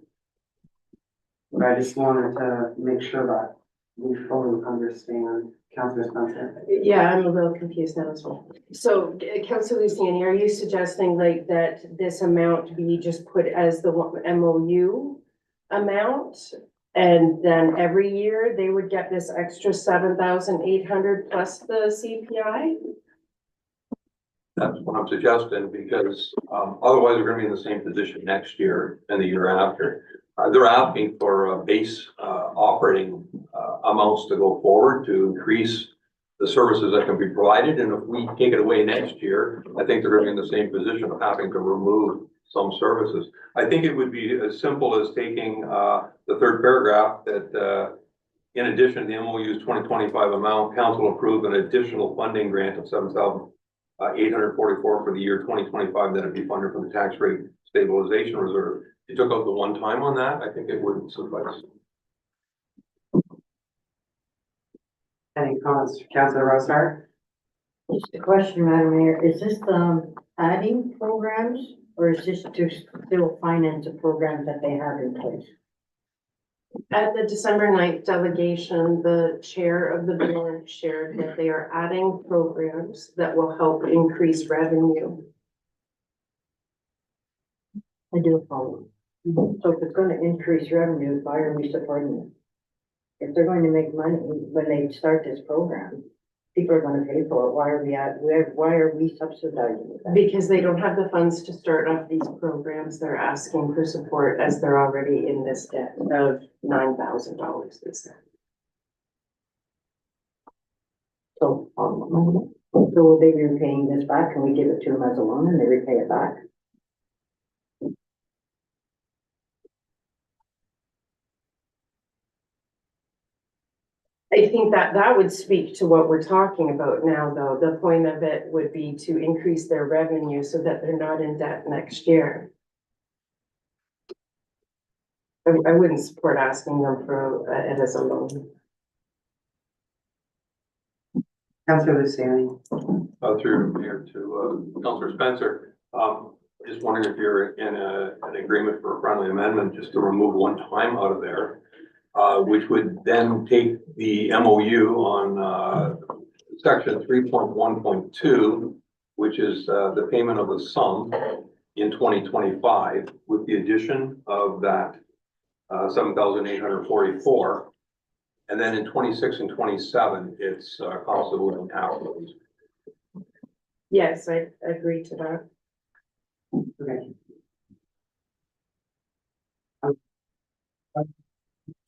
But I just wanted to make sure that we fully understand. Councillor Spencer? Yeah, I'm a little confused now as well. So, Councillor Luciani, are you suggesting like that this amount be just put as the MOU amount? And then every year they would get this extra 7,800 plus the CPI? That's what I'm suggesting, because otherwise we're gonna be in the same position next year and the year after. They're asking for base operating amounts to go forward to increase the services that can be provided. And if we take it away next year, I think they're gonna be in the same position of having to remove some services. I think it would be as simple as taking the third paragraph that in addition to the MOU's 2025 amount, council approved an additional funding grant of $7,844 for the year 2025 that would be funded from the tax rate stabilization reserve. If you took out the one time on that, I think it would suffice. Any comments, Councillor Rosar? Just a question, Madam Mayor, is this, adding programs, or is this to still finance the programs that they have in place? At the December 9th delegation, the chair of the board shared that they are adding programs that will help increase revenue. I do follow. So if it's gonna increase revenue, why are we supporting it? If they're going to make money when they start this program, people are gonna pay for it, why are we subsidizing it? Because they don't have the funds to start off these programs, they're asking for support as they're already in this debt of $9,000, they said. So, so will they be repaying this back? Can we give it to them as a loan and they repay it back? I think that that would speak to what we're talking about now, though. The point of it would be to increase their revenue so that they're not in debt next year. I wouldn't support asking them for it as a loan. Councillor Luciani. Through Mayor to, Councillor Spencer, just wondering if you're in an agreement for a friendly amendment, just to remove one time out of there, which would then take the MOU on, section 3.1.2, which is, the payment of the sum in 2025, with the addition of that, 7,844. And then in 26 and 27, it's, cost of living hours. Yes, I agree to that. Okay.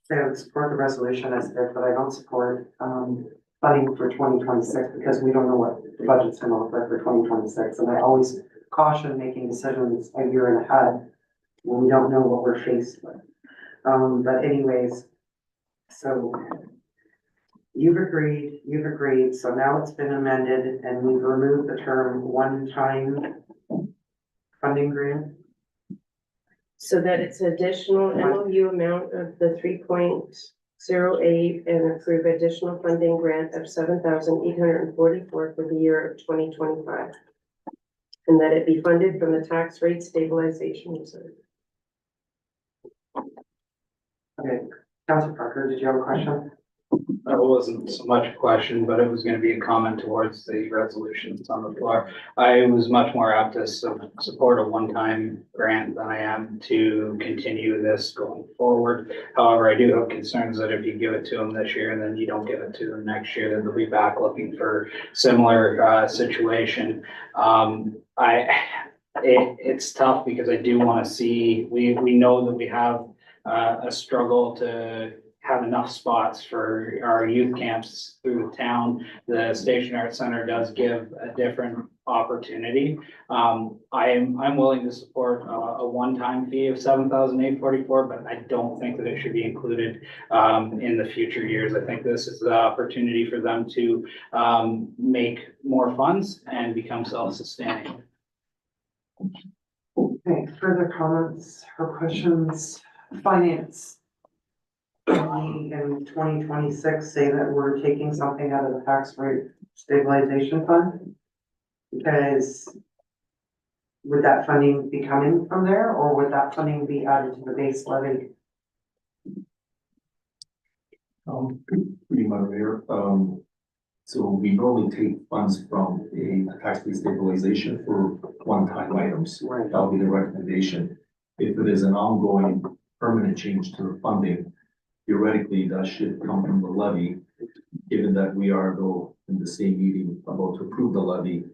So I would support the resolution as there, but I don't support, funding for 2026 because we don't know what the budget's gonna look like for 2026. And I always caution making decisions a year and ahead when we don't know what we're faced with. But anyways, so you've agreed, so now it's been amended and we've removed the term one-time funding grant. So that it's additional MOU amount of the 3.08 and approve additional funding grant of 7,844 for the year of 2025. And that it be funded from the tax rate stabilization reserve. Okay, Councilor Parker, did you have a question? It wasn't so much a question, but it was gonna be a comment towards the resolutions on the floor. I was much more apt to support a one-time grant than I am to continue this going forward. However, I do have concerns that if you give it to them this year and then you don't give it to them next year, then they'll be back looking for similar situation. It's tough because I do wanna see, we know that we have a struggle to have enough spots for our youth camps through the town. The Station Arts Center does give a different opportunity. I'm willing to support a one-time fee of 7,844, but I don't think that it should be included in the future years. I think this is the opportunity for them to make more funds and become self-sustaining. Okay, further comments or questions? Finance. Can we in 2026 say that we're taking something out of the tax rate stabilization fund? Because would that funding be coming from there or would that funding be added to the base levy? Pretty much there. So we normally take funds from a tax-based stabilization for one-time items. Right. That'll be the recommendation. If it is an ongoing permanent change to the funding, theoretically, that should come from the levy, given that we are though in the same meeting about to approve the levy,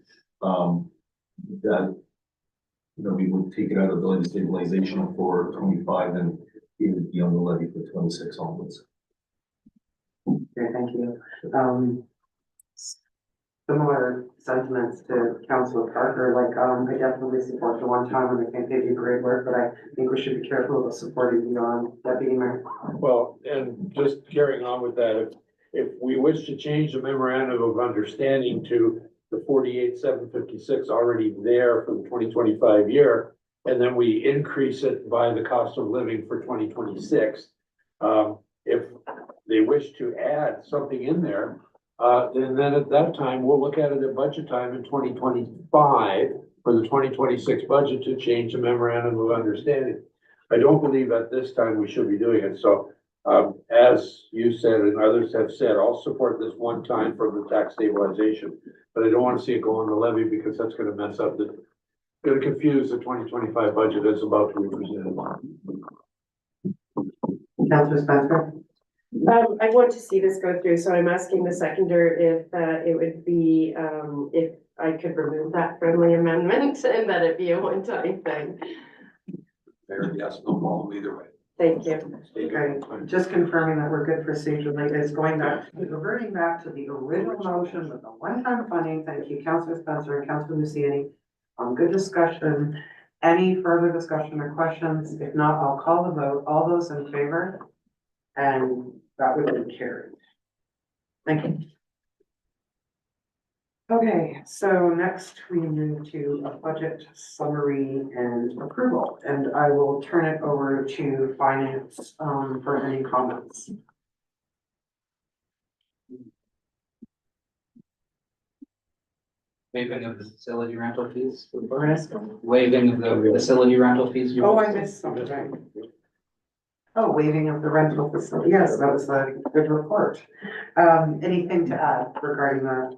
that, you know, we would take it out of the levy stabilization for 25 and it would be on the levy for 26 onwards. Okay, thank you. Similar sentiments to Councilor Parker, like, I definitely support the one time and I think they do great work, but I think we should be careful about supporting beyond Deputy Mayor. Well, and just carrying on with that, if we wish to change the memorandum of understanding to the 48,756 already there for the 2025 year, and then we increase it by the cost of living for 2026, if they wish to add something in there, then at that time, we'll look at it at budget time in 2025 for the 2026 budget to change the memorandum of understanding. I don't believe at this time we should be doing it. So, as you said and others have said, I'll support this one time for the tax stabilization, but I don't want to see it go on the levy because that's going to mess up going to confuse the 2025 budget as about to be presented. Councilor Spencer? I want to see this go through, so I'm asking the seconder if it would be, if I could remove that friendly amendment and that it be a one-time thing. Mayor, yes, no problem either way. Thank you. Okay, just confirming that we're good procedurally, it's reverting back to the original motion with the one-time funding. Thank you, Councilor Spencer and Councilor Luciani. Good discussion. Any further discussion or questions? If not, I'll call the vote. All those in favor? And that would be carried. Thank you. Okay, so next we move to a budget summary and approval, and I will turn it over to finance, for any comments. Waiving of the facility rental fees. Ernest? Waiving of the facility rental fees. Oh, I missed something. Oh, waiving of the rental facility, yes, that was a good report. Anything to add regarding that?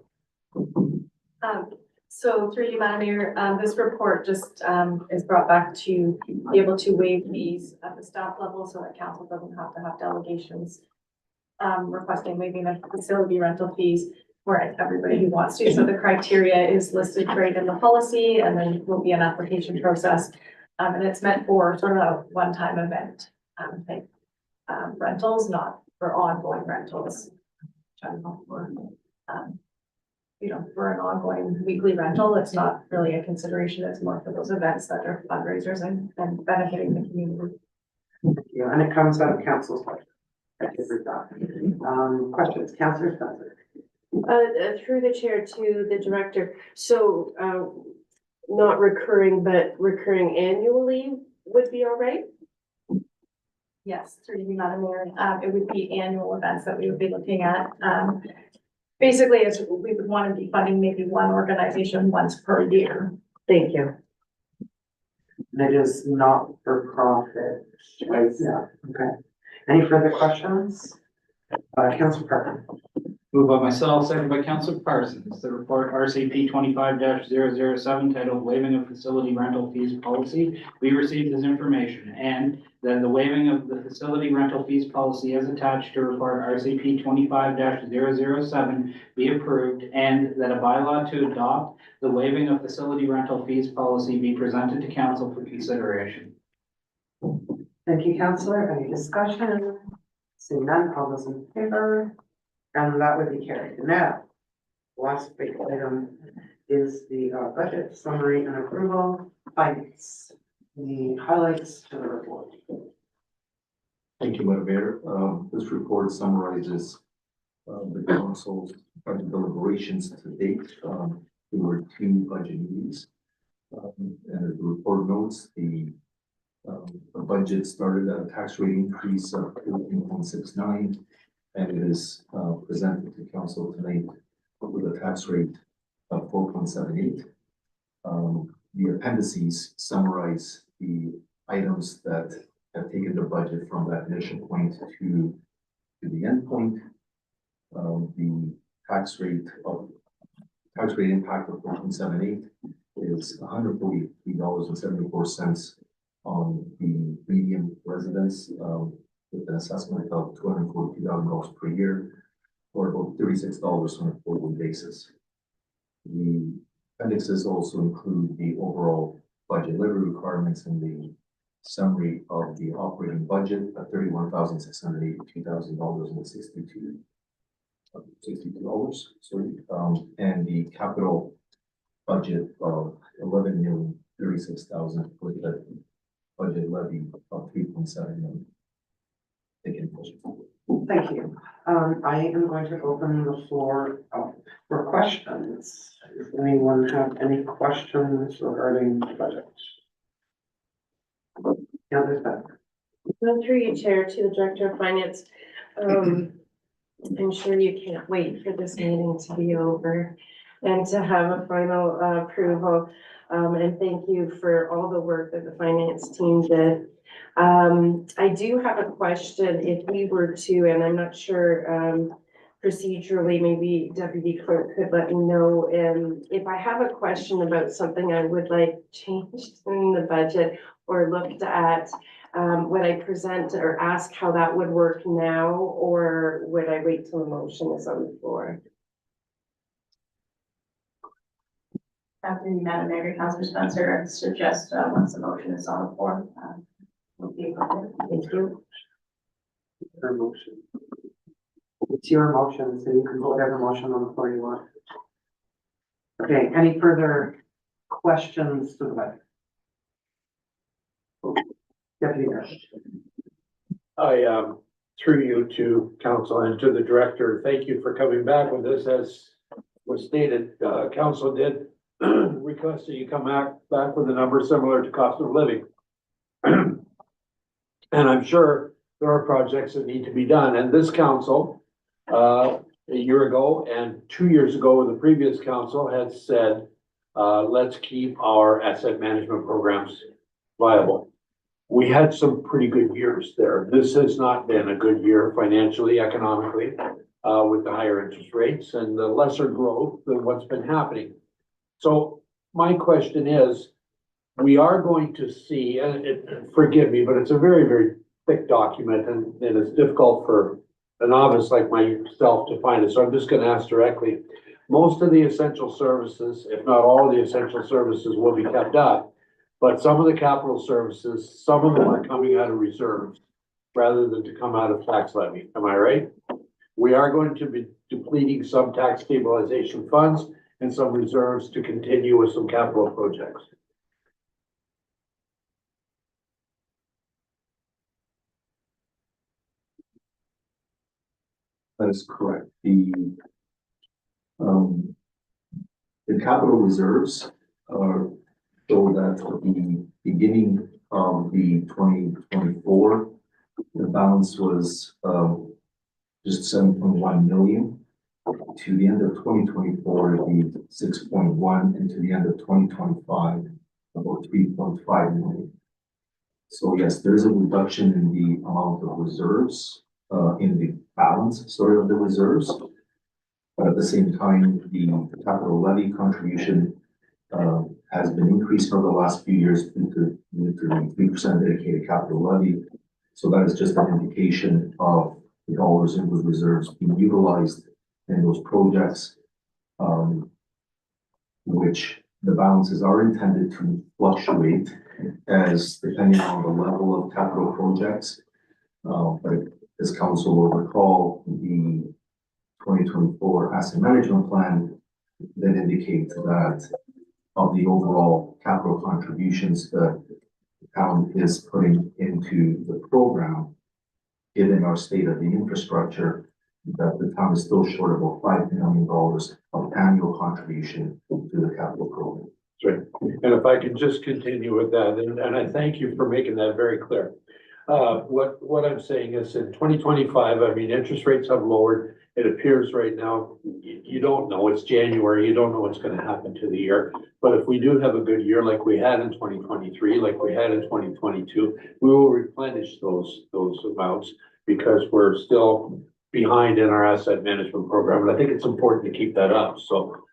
So through you, Madam Mayor, this report just, is brought back to be able to waive fees at the staff level so that council doesn't have to have delegations requesting waiving of facility rental fees for everybody who wants to. So the criteria is listed right in the policy, and then will be an application process. And it's meant for sort of a one-time event, type, rentals, not for ongoing rentals. For an ongoing weekly rental, it's not really a consideration. It's more for those events that are fundraisers and benefiting the community. Thank you, and it comes out of council's budget. Thank you for that. Questions, Councillor Spencer? Through the chair to the director, so, not recurring, but recurring annually would be all right? Yes, through you, Madam Mayor. It would be annual events that we would be looking at. Basically, we would want to be funding maybe one organization once per year. Thank you. It is not for profit. Right, yeah, okay. Any further questions? Councillor Parker. Moved by myself, seconded by Councillor Parsons. The report RCP 25-007 titled Waiving of Facility Rental Fees Policy be received as information, and that the waiving of the facility rental fees policy as attached to report RCP 25-007 be approved, and that a bylaw to adopt the waiving of facility rental fees policy be presented to council for consideration. Thank you, Councillor. Any discussion? Seeing none, all those in favor? And that would be carried. Now, last big item is the budget summary and approval. Finance. The highlights to the report. Thank you, Madam Mayor. This report summarizes the council's budget deliberations to date. There were 2 budget meetings. And as the report notes, the budget started at a tax rate increase of 14.69, and it is presented to council tonight with a tax rate of 4.78. The appendices summarize the items that have taken the budget from that initial point to the end point. The tax rate impact of 4.78 is $143.74 on the median residence, with an assessment of $242,000 per year, or about $36 on a quarterly basis. The appendixes also include the overall budget levy requirements and the summary of the operating budget at $31,682,062. And the capital budget of $11,036,000 with the budget levy of $3.7 million. Thank you. I am going to open the floor up for questions. Does anyone have any questions regarding the budget? Yeah, there's that. Through you, chair to the director of finance. I'm sure you can't wait for this meeting to be over and to have a final approval. And thank you for all the work that the finance team did. I do have a question. If we were to, and I'm not sure procedurally, maybe Deputy Clerk could let me know. If I have a question about something I would like changed in the budget or looked at, would I present or ask how that would work now, or would I wait till the motion is on the floor? After you, Madam Mayor, Councillor Spencer, suggest once the motion is on the floor, would be appropriate. Thank you. Your motion. It's your motion, so you can put whatever motion on the floor you want. Okay, any further questions to the budget? Deputy Mayor. through you to council and to the director, thank you for coming back with this. As was stated, council did request that you come back with a number similar to cost of living. And I'm sure there are projects that need to be done, and this council, a year ago and 2 years ago, the previous council had said, let's keep our asset management programs viable. We had some pretty good years there. This has not been a good year financially, economically, with the higher interest rates and the lesser growth than what's been happening. So my question is, we are going to see, and forgive me, but it's a very, very thick document and it's difficult for a novice like myself to find it. So I'm just gonna ask directly. Most of the essential services, if not all of the essential services, will be kept up. But some of the capital services, some of them are coming out of reserves rather than to come out of tax levy. Am I right? We are going to be depleting some tax stabilization funds and some reserves to continue with some capital projects. That is correct. The capital reserves are show that at the beginning of the 2024, the balance was just 7.1 million. To the end of 2024, it'll be 6.1, and to the end of 2025, about 3.5 million. So yes, there's a reduction in the amount of reserves, in the balance, sorry, of the reserves. But at the same time, the capital levy contribution has been increased for the last few years due to the 3% dedicated capital levy. So that is just an indication of the dollars in those reserves being utilized in those projects, which the balances are intended to fluctuate as depending on the level of capital projects. But as council will recall, the 2024 asset management plan that indicates that of the overall capital contributions that the town is putting into the program, given our state of the infrastructure, that the town is still short of about $5 million of annual contribution to the capital program. Right. And if I could just continue with that, and I thank you for making that very clear. What I'm saying is in 2025, I mean, interest rates have lowered. It appears right now, you don't know, it's January, you don't know what's gonna happen to the year. But if we do have a good year like we had in 2023, like we had in 2022, we will replenish those amounts because we're still behind in our asset management program. And I think it's important to keep that up. So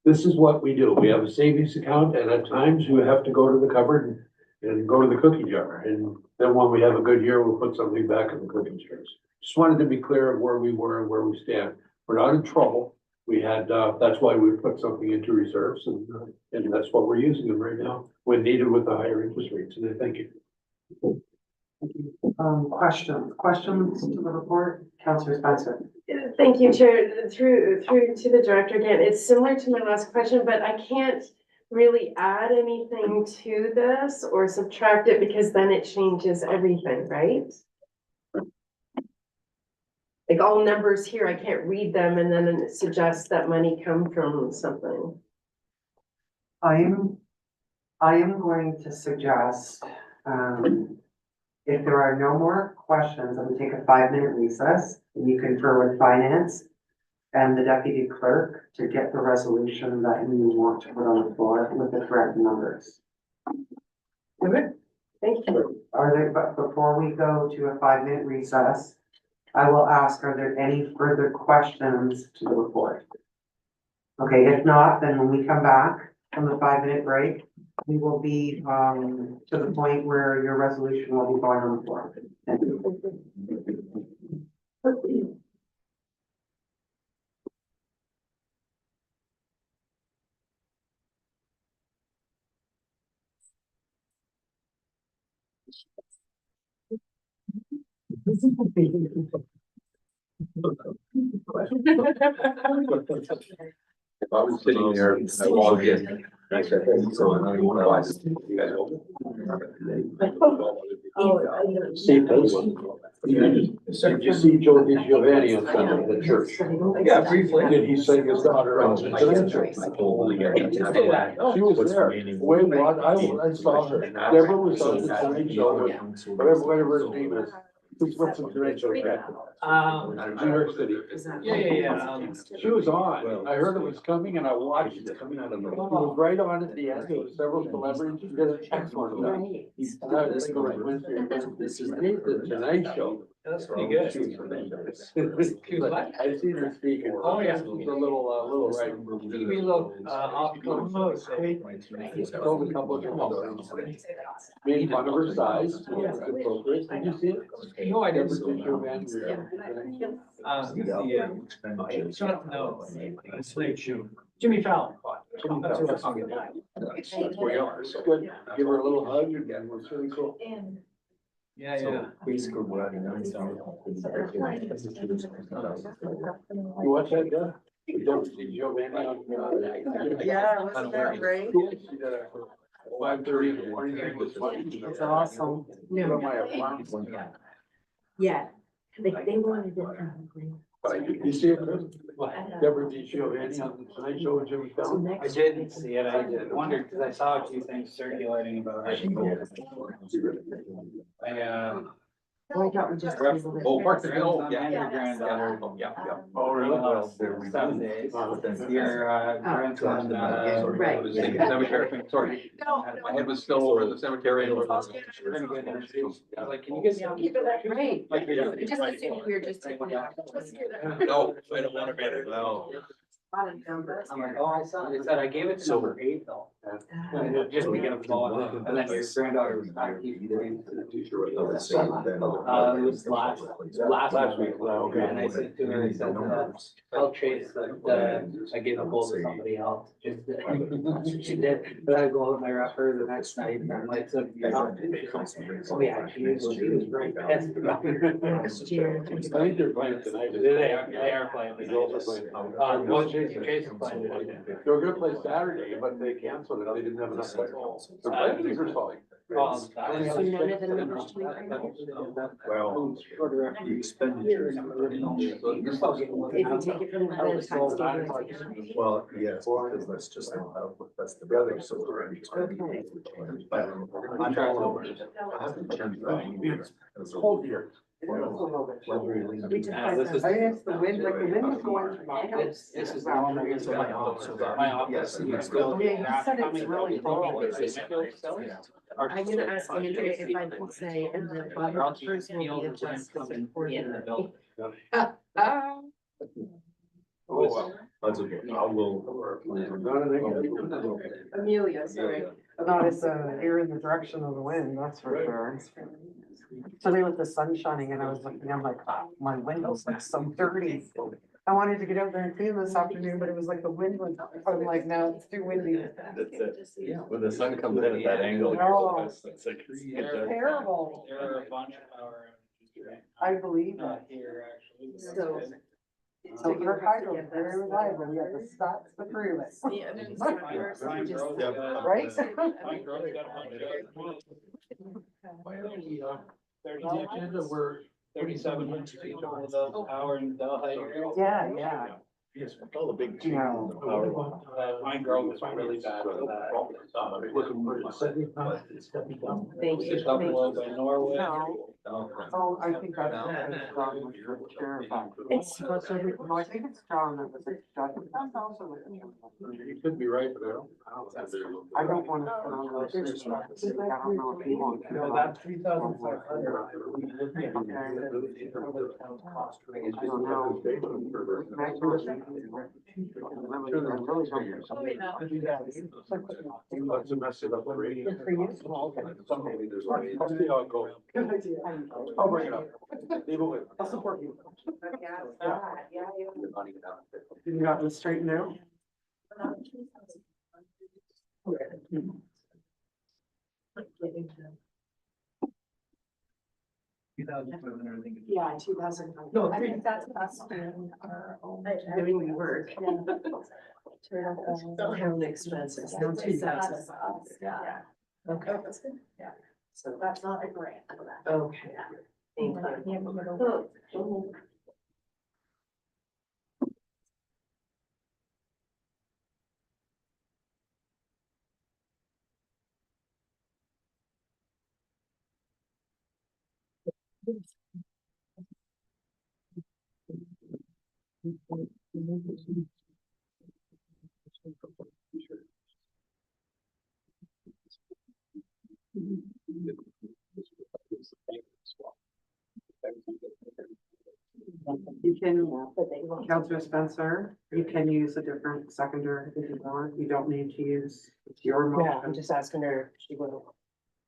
this is what we do. We have a savings account, and at times you have to go to the cupboard and go to the cookie jar. And then when we have a good year, we'll put something back in the cookie jars. Just wanted to be clear of where we were and where we stand. We're not in trouble. We had, that's why we put something into reserves, and that's what we're using them right now when needed with the higher interest rates. And I thank you. Questions to the report? Councillor Spencer. Thank you, Chair. Through to the director again. It's similar to my last question, but I can't really add anything to this or subtract it because then it changes everything, right? Like all numbers here, I can't read them and then it suggests that money come from something. I am going to suggest, if there are no more questions, I'm gonna take a 5-minute recess and you confer with finance and the deputy clerk to get the resolution that you want to put on the floor with the correct numbers. Okay, thank you. But before we go to a 5-minute recess, I will ask, are there any further questions to the report? Okay, if not, then when we come back from the 5-minute break, we will be to the point where your resolution will be going on the floor. Thank you. If I was sitting there, I walked in, I said, hey, so I don't want to watch you guys open. Oh, See, those ones. Did you see Joe DiGiovanni on Sunday at the church? Yeah, briefly. Did he send his daughter out to the church? She was there. Wait, what? I saw her. Deborah was on the Tonight Show, whatever his name is. What's the Tonight Show? New York City. Yeah. She was on. I heard it was coming and I watched it. It was right on at the end. There were several celebrities. She did an excellent job. This is the Tonight Show. That's pretty good. I've seen her speak. Oh, yeah. She's a little right. Give me a little, off the Told a couple of people. Made fun of her size. Appropriate. Did you see it? No, I didn't. Jimmy Fallon. That's where you are. So good. Give her a little hug. It was really cool. Yeah. Basically, what I know. You watch that, Yeah, wasn't that great? 5:30 in the morning. It's awesome. Yeah, they wanted it. You see it, Chris? Deborah DiGiovanni on the Tonight Show with Jimmy Fallon. I didn't see it, I wondered, because I saw a few things circulating about it. I thought we just. Oh, Park the Hill, Yeah. yeah. Your granddaughter. Yeah. Oh, really? 7 days. Your grandson, Right. Cemetery, sorry. My head was still over the cemetery. I was like, can you get some? Right. Like, We just assumed we were just taking it. No, I don't want to be there. No. I'm like, oh, I saw it. It said I gave it to number 8 though. Just to get a phone. And then your granddaughter was back. It was last week. Okay. And I said to her, I said, I'll chase I gave a hold of somebody else. She did, but I go out and I wrap her the next night and I'm like, so, oh yeah, she was very pissed about it. I think they're playing tonight. They are playing. The girls are playing. Well, Jason's playing. They were gonna play Saturday, but they canceled it. They didn't have enough players. The Vikings are falling. Well, So none of the numbers to me right now. Well, the expenditure. If you take it from the other tax statement. Well, yes, because that's just not how, that's the brother, so. Hold here. We took Yeah, like this is- I asked the wind, like the wind was going from my house. This is normal. So my office. My office. Yes. Still- Yeah, he said it's really cold. I'm gonna ask Andrea if I can say, and the buffers will be adjusted accordingly. Oh, That's okay, I will. Amelia, sorry. Not as you're in the direction of the wind, that's for sure. Today with the sun shining and I was looking, I'm like, oh, my window's like so dirty. I wanted to get out there and clean this afternoon, but it was like the wind was, I'm like, no, it's too windy. That's it. When the sun comes in at that angle. No. It's like. Terrible. There are a bunch of power outages, right? I believe Not it. here, actually. So- So her hydro is very reliable, we have the stats to prove it. Yeah, and it's not yours, we just- Right? The agenda were 3,700 feet over the power in Delhi. Yeah. Yes, all the big. You know. My girl was really bad with that. looking for 75. Thank you. Just up a little bit Norway. No. Oh, I think that's John was the chair of that. It's- No, I think it's John that was the judge. That's also the chair. You could be right, but I don't. I don't want to put on those things. I don't know if you want. to. No, that's 3,500. I don't know. Let's mess it up. Good for you. I'll see how it goes. I'll bring it up. Leave it with. I'll support you. You got this straightened out? Yeah, 2,000. No, I think that's us doing our own. Doing the work. Handling expenses. So that's 2,000. us, yeah. Okay. Yeah, so that's not a grant for that. Okay. You can, Counselor Spencer, you can use a different seconder if you want. You don't need to use, it's your Yeah, I'm motion. just asking her if she will.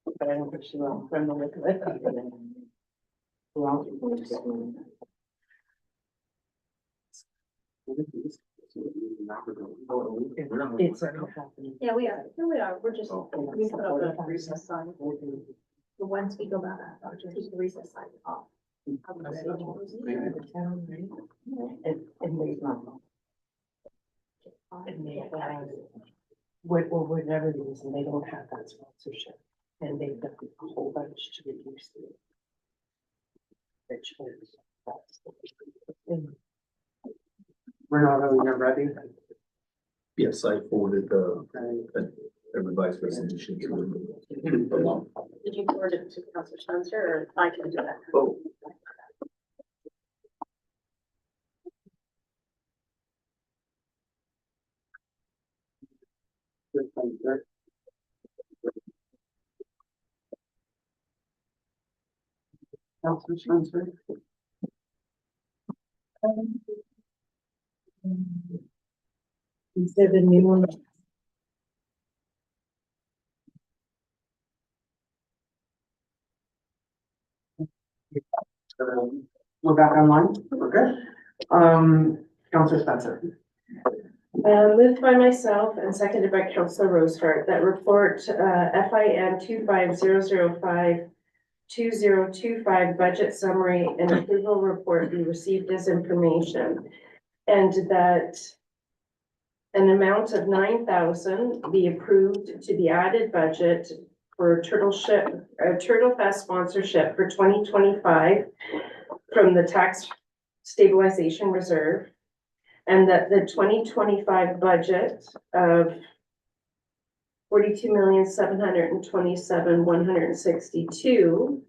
But I don't think she will, from the look of it. It's not happening. Yeah, we are. Here we are. We're just, we put up the recess sign. But once we go back, I'll just keep the recess sign off. And there's not. And they, whatever the reason, they don't have that sponsorship, and they've done a whole bunch to reduce the. We're not really ready. Yes, I forwarded the revised resolution to. Did you forward it to Councilor Spencer, or I can do that? Oh. Counselor Spencer. Instead of the new one. We're back online. We're good. Counselor Spencer. Moved by myself and seconded by Councilor Rosehart, that report, FIN 250052025 budget summary and approval report be received as information. And that an amount of 9,000 be approved to be added budget for Turtle Fest sponsorship for 2025 from the tax stabilization reserve. And that the 2025 budget of 42,727,162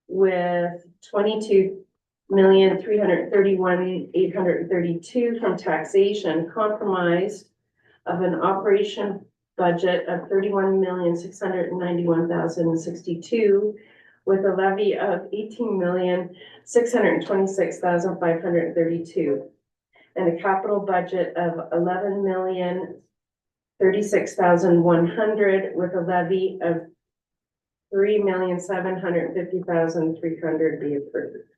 with 22,331,832 from taxation, comprised of an operation budget of 31,691,062 with a levy of 18,626,532. And a capital budget of 11,036,100 with a levy of 3,750,300 be approved.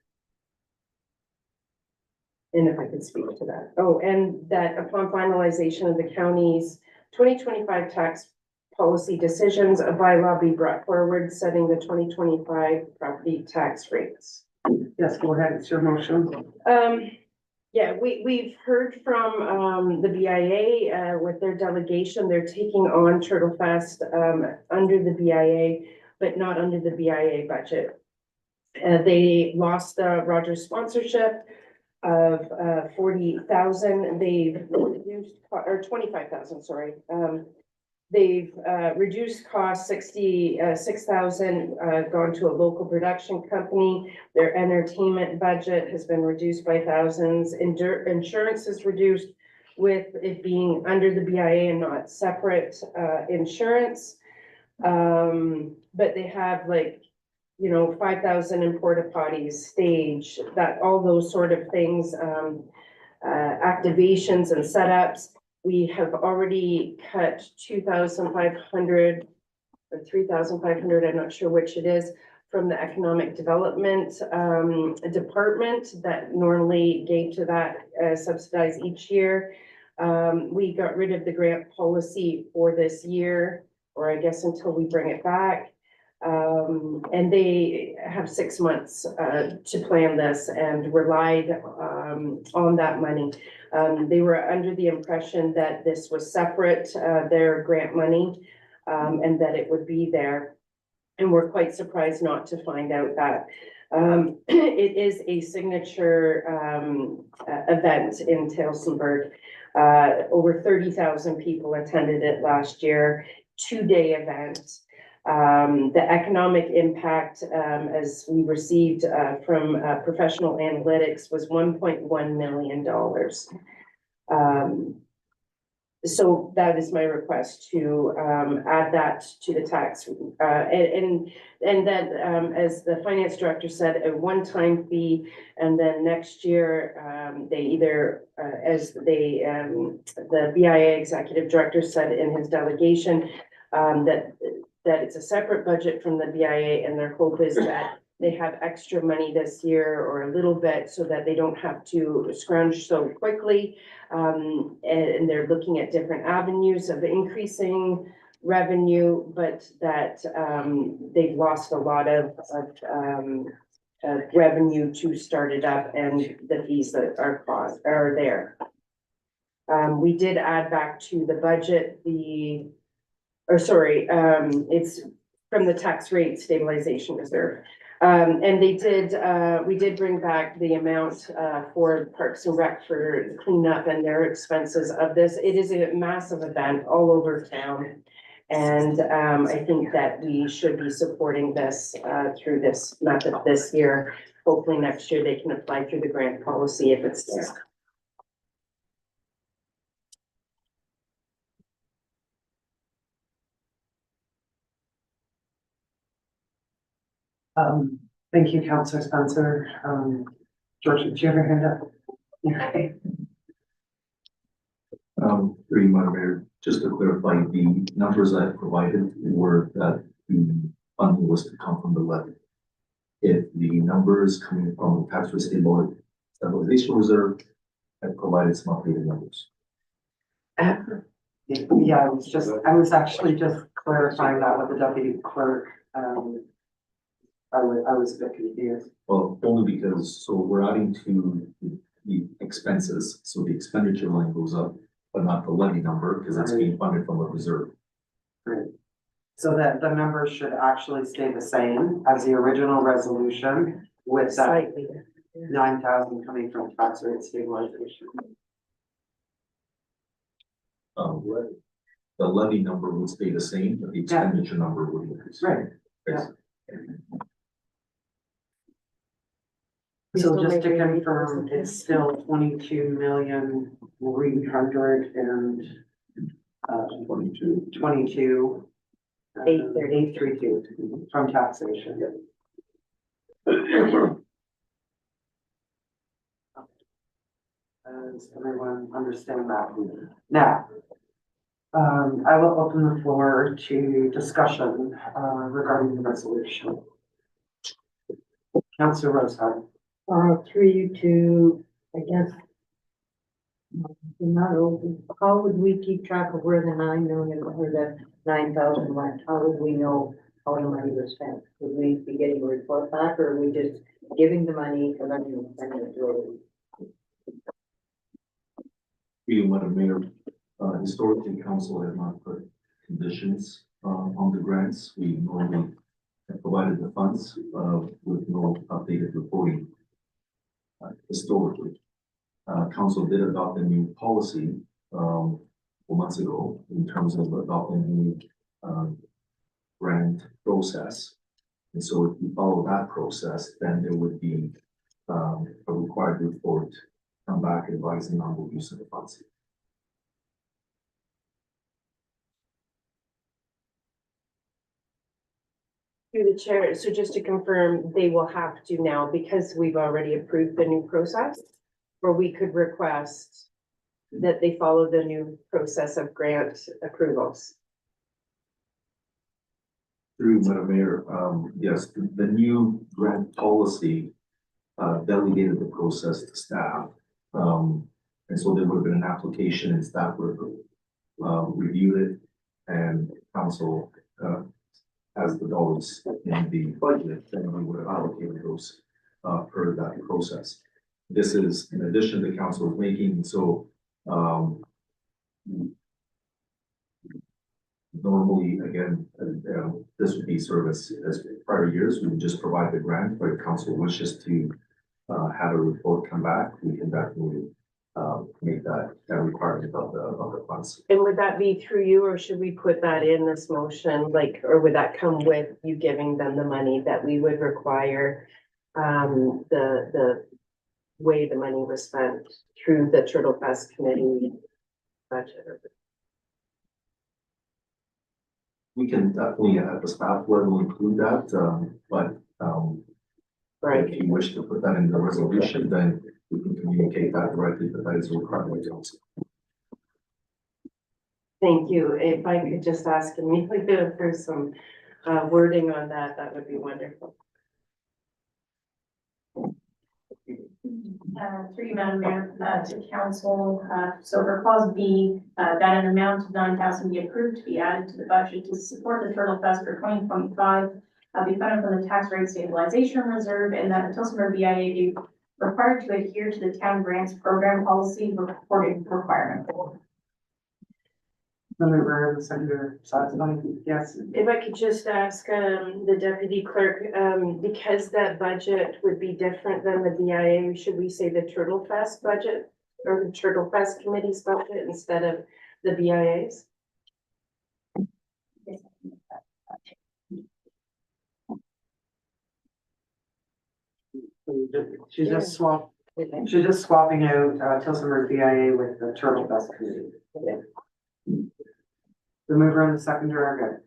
And if I could speak to that. Oh, and that upon finalization of the county's 2025 tax policy decisions, a bylaw be brought forward setting the 2025 property tax rates. Yes, go ahead. It's your motion. Yeah, we've heard from, the BIA, with their delegation. They're taking on Turtle Fest, under the BIA, but not under the BIA budget. They lost the Rogers sponsorship of, 40,000. They've reduced, or 25,000, sorry. They've, reduced costs 66,000, gone to a local production company. Their entertainment budget has been reduced by thousands. Insurance is reduced with it being under the BIA and not separate, insurance. But they have 5,000 in porta potties, stage, that, all those sort of things, activations and setups. We have already cut 2,500 or 3,500, I'm not sure which it is, from the economic development department that normally gave to that subsidized each year. We got rid of the grant policy for this year, or I guess until we bring it back. And they have 6 months to plan this and relied on that money. They were under the impression that this was separate, their grant money, and that it would be there. And we're quite surprised not to find out that. It is a signature event in Tillsonburg. Over 30,000 people attended it last year, 2-day event. The economic impact, as we received from professional analytics, was $1.1 million. So that is my request to add that to the tax. And then, as the finance director said, a one-time fee, and then next year, they either, the BIA executive director said in his delegation, that it's a separate budget from the BIA, and their hope is that they have extra money this year or a little bit so that they don't have to scrounge so quickly. And they're looking at different avenues of increasing revenue, but that they've lost a lot of revenue to start it up, and the fees that are there. We did add back to the budget it's from the tax rate stabilization reserve. And we did bring back the amount for Parks and Rec for cleanup and their expenses of this. It is a massive event all over town. And I think that we should be supporting this through this method this year. Hopefully next year they can apply through the grant policy if it's there. Thank you, Councillor Spencer. George, did you have your hand up? Okay. Through you, Madam Mayor, just to clarify, the numbers I provided were that the funding was to come from the levy. If the numbers coming from the tax rate stabilization reserve, I provided some updated numbers. Yeah, I was actually just clarifying that with the deputy clerk. I was a bit confused. Well, only because, so we're adding to the expenses, so the expenditure line goes up, but not the levy number, because it's being funded from a reserve. Great. So that the numbers should actually stay the same as the original resolution with that Slightly. 9,000 coming from tax rate stabilization. The levy number would stay the same, but the expenditure number would increase. Right. Yes. So just to confirm, it's still 22,300 and 22. 832 from taxation. Does everyone understand that? Now, I will open the floor to discussion regarding the resolution. Councillor Rosehart. Through you to, I guess, not open, how would we keep track of where the 9 million or the 9,000 went? How would we know how the money was spent? Would we be getting a report back, or are we just giving the money and then sending it to We, Madam Mayor, historically, council has not put conditions on the grants. We normally have provided the funds with no updated reporting. Historically, council did adopt a new policy 4 months ago in terms of adopting the grant process. And so if you follow that process, then there would be a required report come back advising on the use of the funds. Through the chair, so just to confirm, they will have to now, because we've already approved the new process, or we could request that they follow the new process of grant approvals. Through Madam Mayor, yes, the new grant policy delegated the process to staff. And so there would have been an application and staff would have reviewed it, and council, as the dollars in the budget, then we would have allocated those per that process. This is in addition to council is making, so Normally, again, this would be sort of as prior years, we would just provide the grant, but if council wishes to have a report come back, we can definitely make that requirement of the funds. And would that be through you, or should we put that in this motion, like, or would that come with you giving them the money that we would require? The way the money was spent through the Turtle Fest committee budget. We can definitely at the staff level include that, but Right. if you wish to put that in the resolution, then we can communicate that directly, but that is a requirement of council. Thank you. If I could just ask Amelia for some wording on that, that would be wonderful. Through you, Madam Mayor, to council, so for clause B, that an amount of 9,000 be approved to be added to the budget to support the Turtle Fest for 2025, be funded from the tax rate stabilization reserve, and that the Tillsonburg BIA be required to adhere to the town grants program policy reporting requirement. The mover and the seconder, yes. If I could just ask the deputy clerk, because that budget would be different than the BIA, should we say the Turtle Fest budget or the Turtle Fest committee's budget instead of the BIA's? She's just swapping out Tillsonburg BIA with the Turtle Fest committee. The mover and the seconder are good.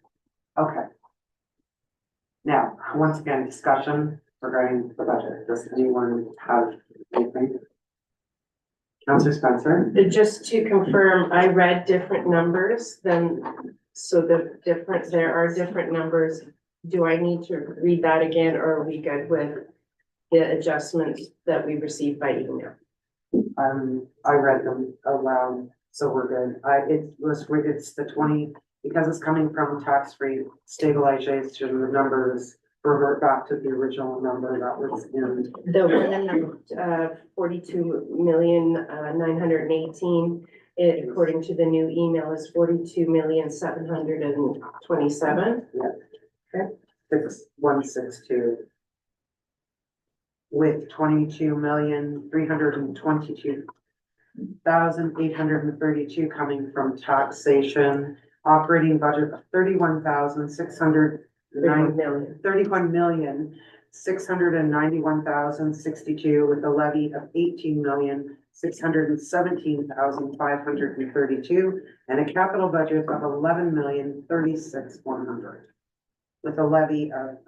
Okay. Now, once again, discussion regarding the budget. Does anyone have anything? Councilor Spencer? Just to confirm, I read different numbers so there are different numbers. Do I need to read that again, or are we good with the adjustments that we received by email? I read them aloud, so we're good. It's the 20, because it's coming from tax-free stabilization, the numbers revert back to the original number that was in. The one 42,918,000, according to the new email, is 42,727,000. Yeah. Okay. 6162. With 22,322,832 coming from taxation, operating budget of 31,691,662 with a levy of 18,617,532 and a capital budget of 11,036,100 with a levy of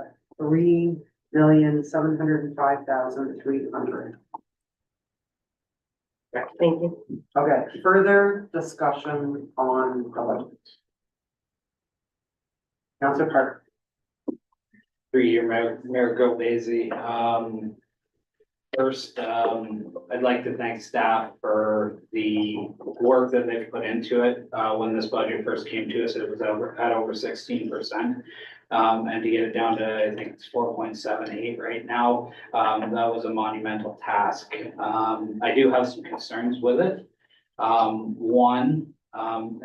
3,705,300. Thank you. Okay, further discussion on the budget. Councilor Park. Through your Mayor Gilbasey. First, I'd like to thank staff for the work that they've put into it. When this budget first came to us, it was at over 16%. And to get it down to, I think it's 4.78 right now, that was a monumental task. I do have some concerns with it. One,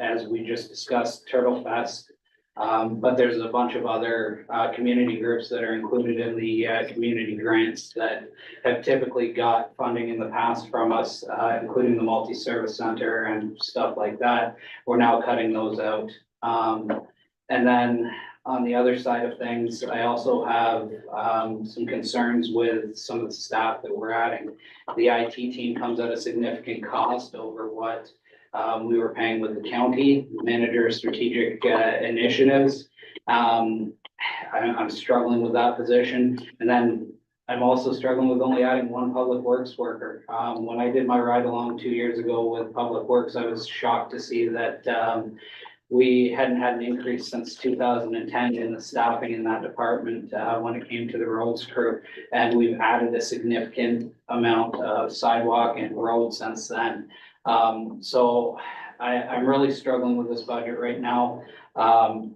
as we just discussed, Turtle Fest, but there's a bunch of other community groups that are included in the community grants that have typically got funding in the past from us, including the multi-service center and stuff like that. We're now cutting those out. And then on the other side of things, I also have some concerns with some of the staff that we're adding. The IT team comes at a significant cost over what we were paying with the county manager of strategic initiatives. I'm struggling with that position. And then I'm also struggling with only adding one public works worker. When I did my ride along 2 years ago with Public Works, I was shocked to see that we hadn't had an increase since 2010 in the staffing in that department when it came to the roads crew. And we've added a significant amount of sidewalk and road since then. So I'm really struggling with this budget right now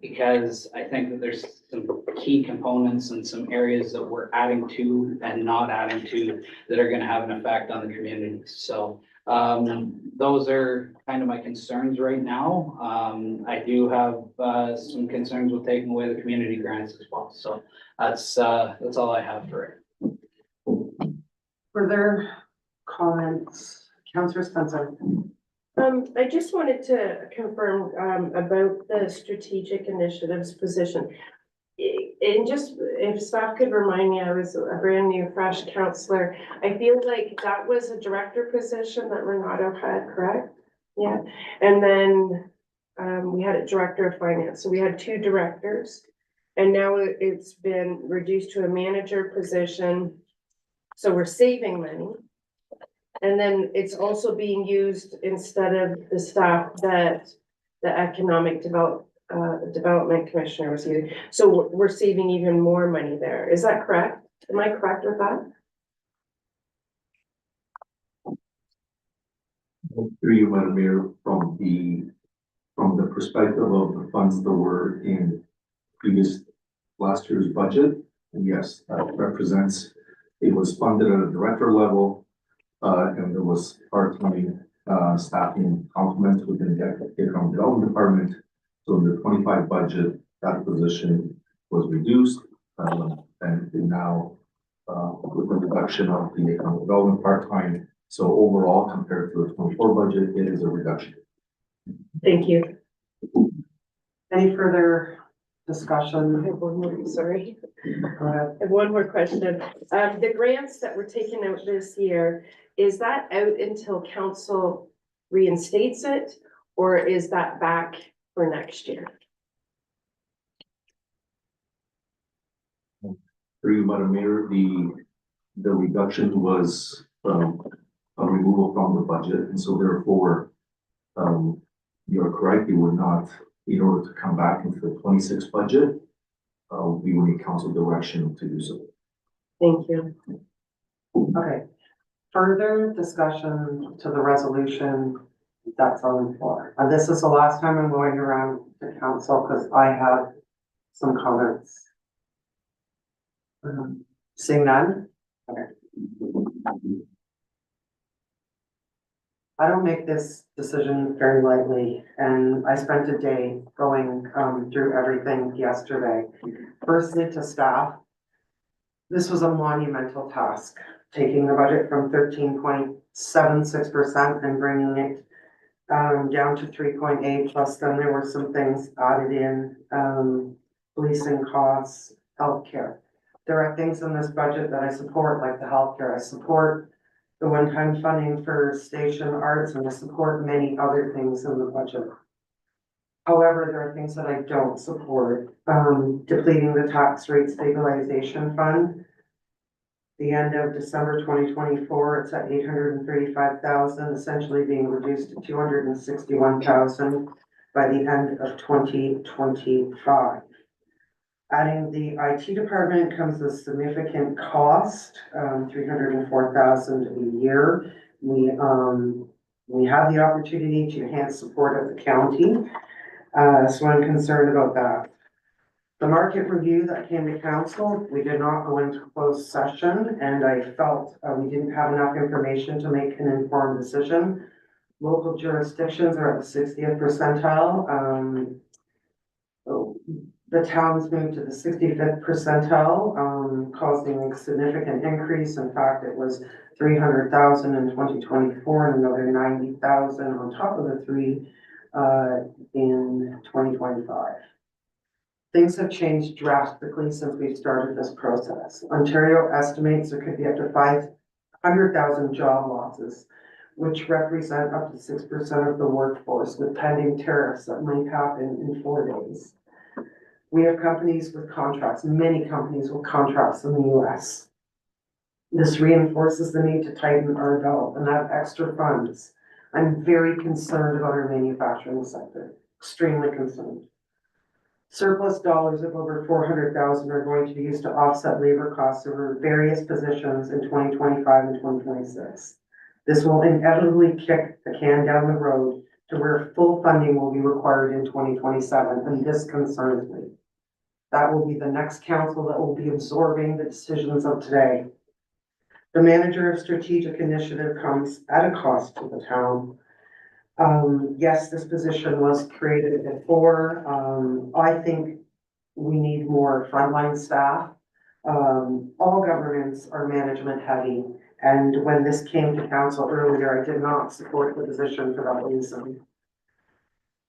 because I think that there's some key components and some areas that we're adding to and not adding to that are going to have an effect on the community. So Those are kind of my concerns right now. I do have, some concerns with taking away the community grants as well, so that's all I have for it. Further comments? Councillor Spencer? I just wanted to confirm, about the strategic initiatives position. And just, if staff could remind me, I was a brand new fresh counselor. I feel like that was a director position that Renato had, correct? Yeah, and then, we had a director of finance, so we had two directors. And now it's been reduced to a manager position, so we're saving money. And then it's also being used instead of the staff that the economic development commissioner was using. So we're saving even more money there. Is that correct? Am I correct with that? Through you, Madam Mayor, from the perspective of the funds that were in last year's budget, and yes, that represents, it was funded at a director level, and there was part-time staffing complement within the economic development department. So in the 25 budget, that position was reduced, and now with the reduction of the economic development part-time. So overall, compared to the 24 budget, it is a reduction. Thank you. Any further I discussion? have one more, sorry. Go ahead. I have one more question. The grants that were taken out this year, is that out until council reinstates it? Or is that back for next year? Through you, Madam Mayor, the reduction was a removal from the budget, and so therefore, you're correct, you would not, in order to come back into the 26 budget, we will need council direction to do so. Thank you. Okay. Further discussion to the resolution that's on the floor. And this is the last time I'm going around to council because I have some comments. Seeing none? Okay. I don't make this decision very lightly, and I spent a day going through everything yesterday. Firstly, to staff, this was a monumental task, taking the budget from 13.76% and bringing it down to 3.8, plus then there were some things added in, policing costs, healthcare. There are things in this budget that I support, like the healthcare. I support the one-time funding for station arts, and I support many other things in the budget. However, there are things that I don't support. Depleting the tax rate stabilization fund. The end of December 2024, it's at 835,000, essentially being reduced to 261,000 by the end of 2025. Adding the IT department comes with significant cost, 304,000 a year. We have the opportunity to enhance support of the county, so I'm concerned about that. The market review that came to council, we did not go into closed session, and I felt we didn't have enough information to make an informed decision. Local jurisdictions are at the 60th percentile. The town's moved to the 65th percentile, causing a significant increase. In fact, it was 300,000 in 2024 and another 90,000 on top of the three in 2025. Things have changed drastically since we started this process. Ontario estimates there could be up to 500,000 job losses, which represent up to 6% of the workforce, with pending tariffs that might happen in 4 days. We have companies with contracts, many companies with contracts in the US. This reinforces the need to tighten our belt and have extra funds. I'm very concerned about our manufacturing sector, extremely concerned. Surplus dollars of over 400,000 are going to be used to offset labor costs over various positions in 2025 and 2026. This will inevitably kick the can down the road to where full funding will be required in 2027, and this concerns me. That will be the next council that will be absorbing the decisions of today. The manager of strategic initiative comes at a cost to the town. Yes, this position was created before. I think we need more frontline staff. All governments are management heavy, and when this came to council earlier, I did not support the position for that reason.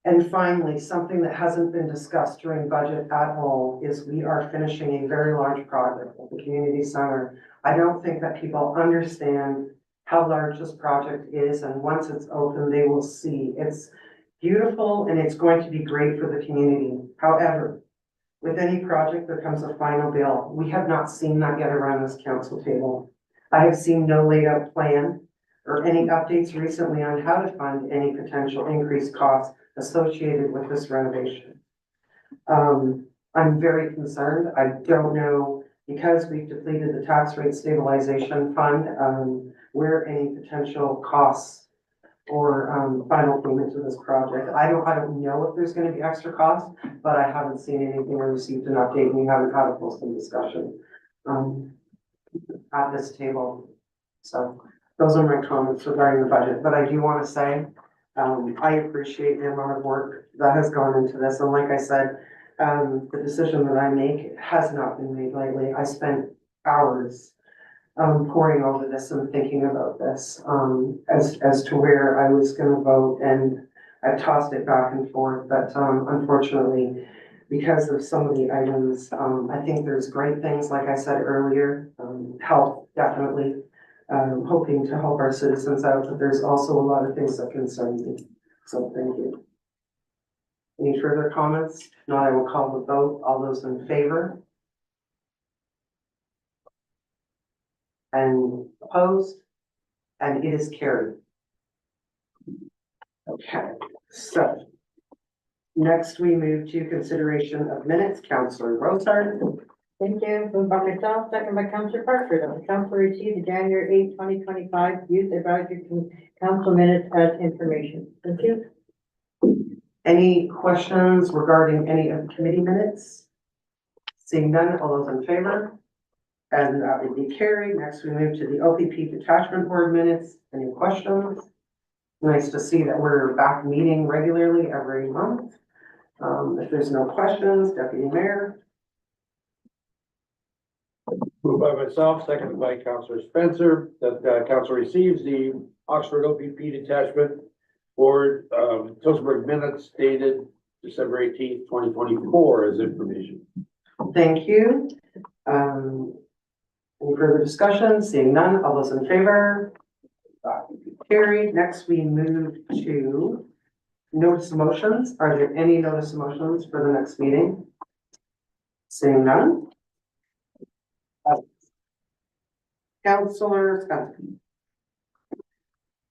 And finally, something that hasn't been discussed during budget at all is we are finishing a very large project at the community center. I don't think that people understand how large this project is, and once it's open, they will see. It's beautiful and it's going to be great for the community. However, with any project, there comes a final bill. We have not seen that yet around this council table. I have seen no laid out plan or any updates recently on how to fund any potential increased costs associated with this renovation. I'm very concerned. I don't know, because we've depleted the tax rate stabilization fund, where any potential costs or final payment to this project. I don't know if there's gonna be extra costs, but I haven't seen anything or received an update, and we haven't had a full discussion at this table. So those are my comments regarding the budget, but I do want to say, I appreciate the amount of work that has gone into this. And like I said, the decision that I make has not been made lightly. I spent hours poring over this and thinking about this, as to where I was gonna vote, and I tossed it back and forth, but, unfortunately, because of some of the items, I think there's great things, like I said earlier, health, definitely, hoping to help our citizens out, but there's also a lot of things that concern me, so thank you. Any further comments? If not, I will call the vote. All those in favor? And opposed? And it is carried. Okay, so next we move to consideration of minutes. Councillor Rosard. Thank you. Moved by myself, second by Councillor Parker, that the council receive the January 8, 2025 youth advisory council minutes as information. Thank you. Any questions regarding any of the committee minutes? Seeing none, all those in favor? And that would be carried. Next, we move to the OPP detachment board minutes. Any questions? Nice to see that we're back meeting regularly every month. If there's no questions, Deputy Mayor. Moved by myself, seconded by Councillor Spencer, that council receives the Oxford OPP detachment board, Tillsonburg minutes dated December 18th, 2024 as information. Thank you. Any further discussion? Seeing none, all those in favor? That would be carried. Next, we move to notice of motions. Are there any notice of motions for the next meeting? Seeing none. Councillor Spencer.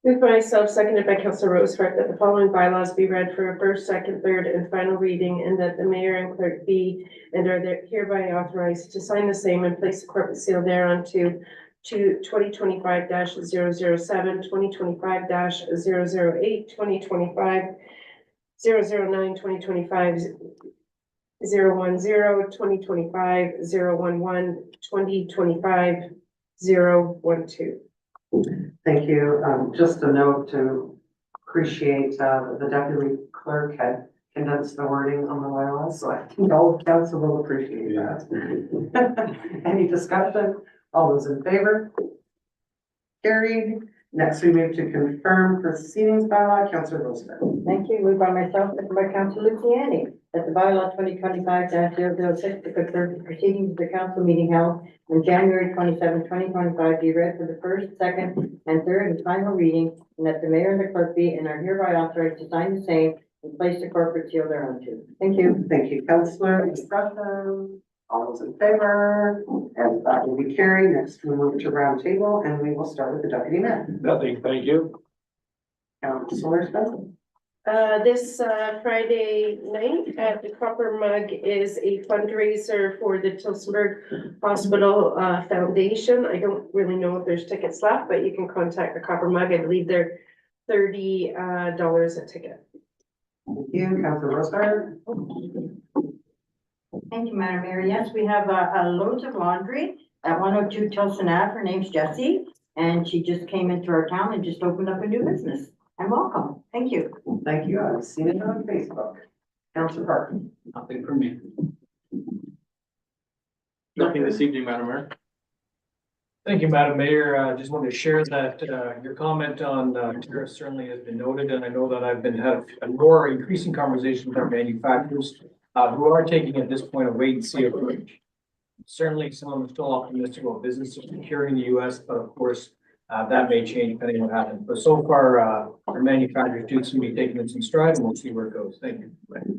Moved by myself, seconded by Councillor Rosehart, that the following bylaws be read for a first, second, third, and final reading, and that the mayor and clerk be and are hereby authorized to sign the same and place the corporate seal thereon to 2025-007, 2025-008, 2025-009, 2025-010, 2025-011, 2025-012. Thank you. Just a note to appreciate, the deputy clerk had condensed the wording on the bylaws, so I think all of council will appreciate that. Any discussion? All those in favor? Carried. Next, we move to confirm proceedings bylaw. Councillor Roosevelt. Thank you. Moved by myself, second by Councillor Luciani, that the bylaw 2025-006, to confirm the proceedings of the council meeting held on January 27, 2025, be read for the first, second, and third and final reading, and that the mayor and the clerk be and are hereby authorized to sign the same and place the corporate seal thereunto. Thank you. Thank you, Councillor. Discussion. All those in favor? And that will be carried. Next, we move to round table, and we will start with the deputy mayor. Nothing, thank you. Councillor Spencer. This Friday night at the Copper Mug is a fundraiser for the Tillsonburg Hospital Foundation. I don't really know if there's tickets left, but you can contact the Copper Mug. I believe they're $30 a ticket. Thank you, Councillor Rosehart. Thank you, Madam Mayor. Yes, we have loads of laundry at 102 Tilson Ave. Her name's Jessie, and she just came into our town and just opened up a new business. And welcome. Thank you. Thank you. I've seen it on Facebook. Councillor Park. Nothing for me. Nothing this evening, Madam Mayor. Thank you, Madam Mayor. Just wanted to share that, your comment on, tariffs certainly has been noted, and I know that I've been had a more increasing conversation with our manufacturers, who are taking at this point a wait and see approach. Certainly, some of them are still optimistic about businesses here in the US, but of course, that may change depending on what happens. But so far, our manufacturers do seem to be taking this in stride, and we'll see where it goes. Thank you.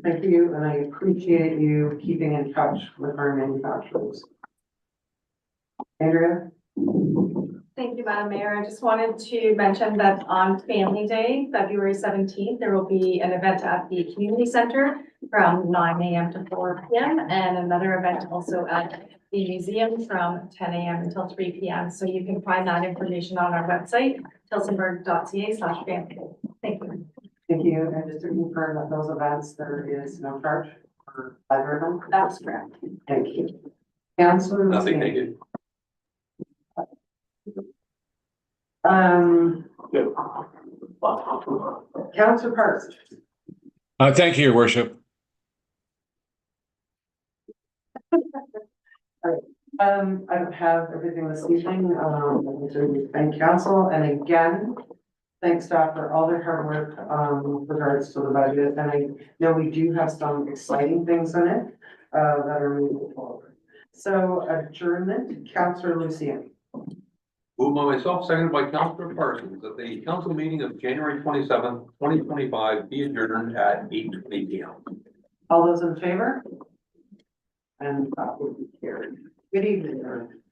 Thank you, and I appreciate you keeping in touch with our manufacturers. Andrea? Thank you, Madam Mayor. I just wanted to mention that on Family Day, February 17th, there will be an event at the community center from 9 a.m. to 4 p.m. and another event also at the museum from 10 a.m. until 3 p.m. So you can find that information on our website, tillsonburg.ca/family. Thank you. Thank you, and just to confirm that those events, there is no charge for either of them? That's correct. Thank you. Councillor Nothing, Lucien. thank you. Councillor Parks. Thank you, Your Worship. I don't have everything this evening, to thank council, and again, thanks staff for all their hard work, with regards to the budget, and I know we do have some exciting things in it, that are moving forward. So adjournment, Councillor Lucien. Moved by myself, seconded by Councilor Parsons, that the council meeting of January 27th, 2025 be adjourned at 8:20 p.m. All those in favor? And that will be carried. Good evening, everyone.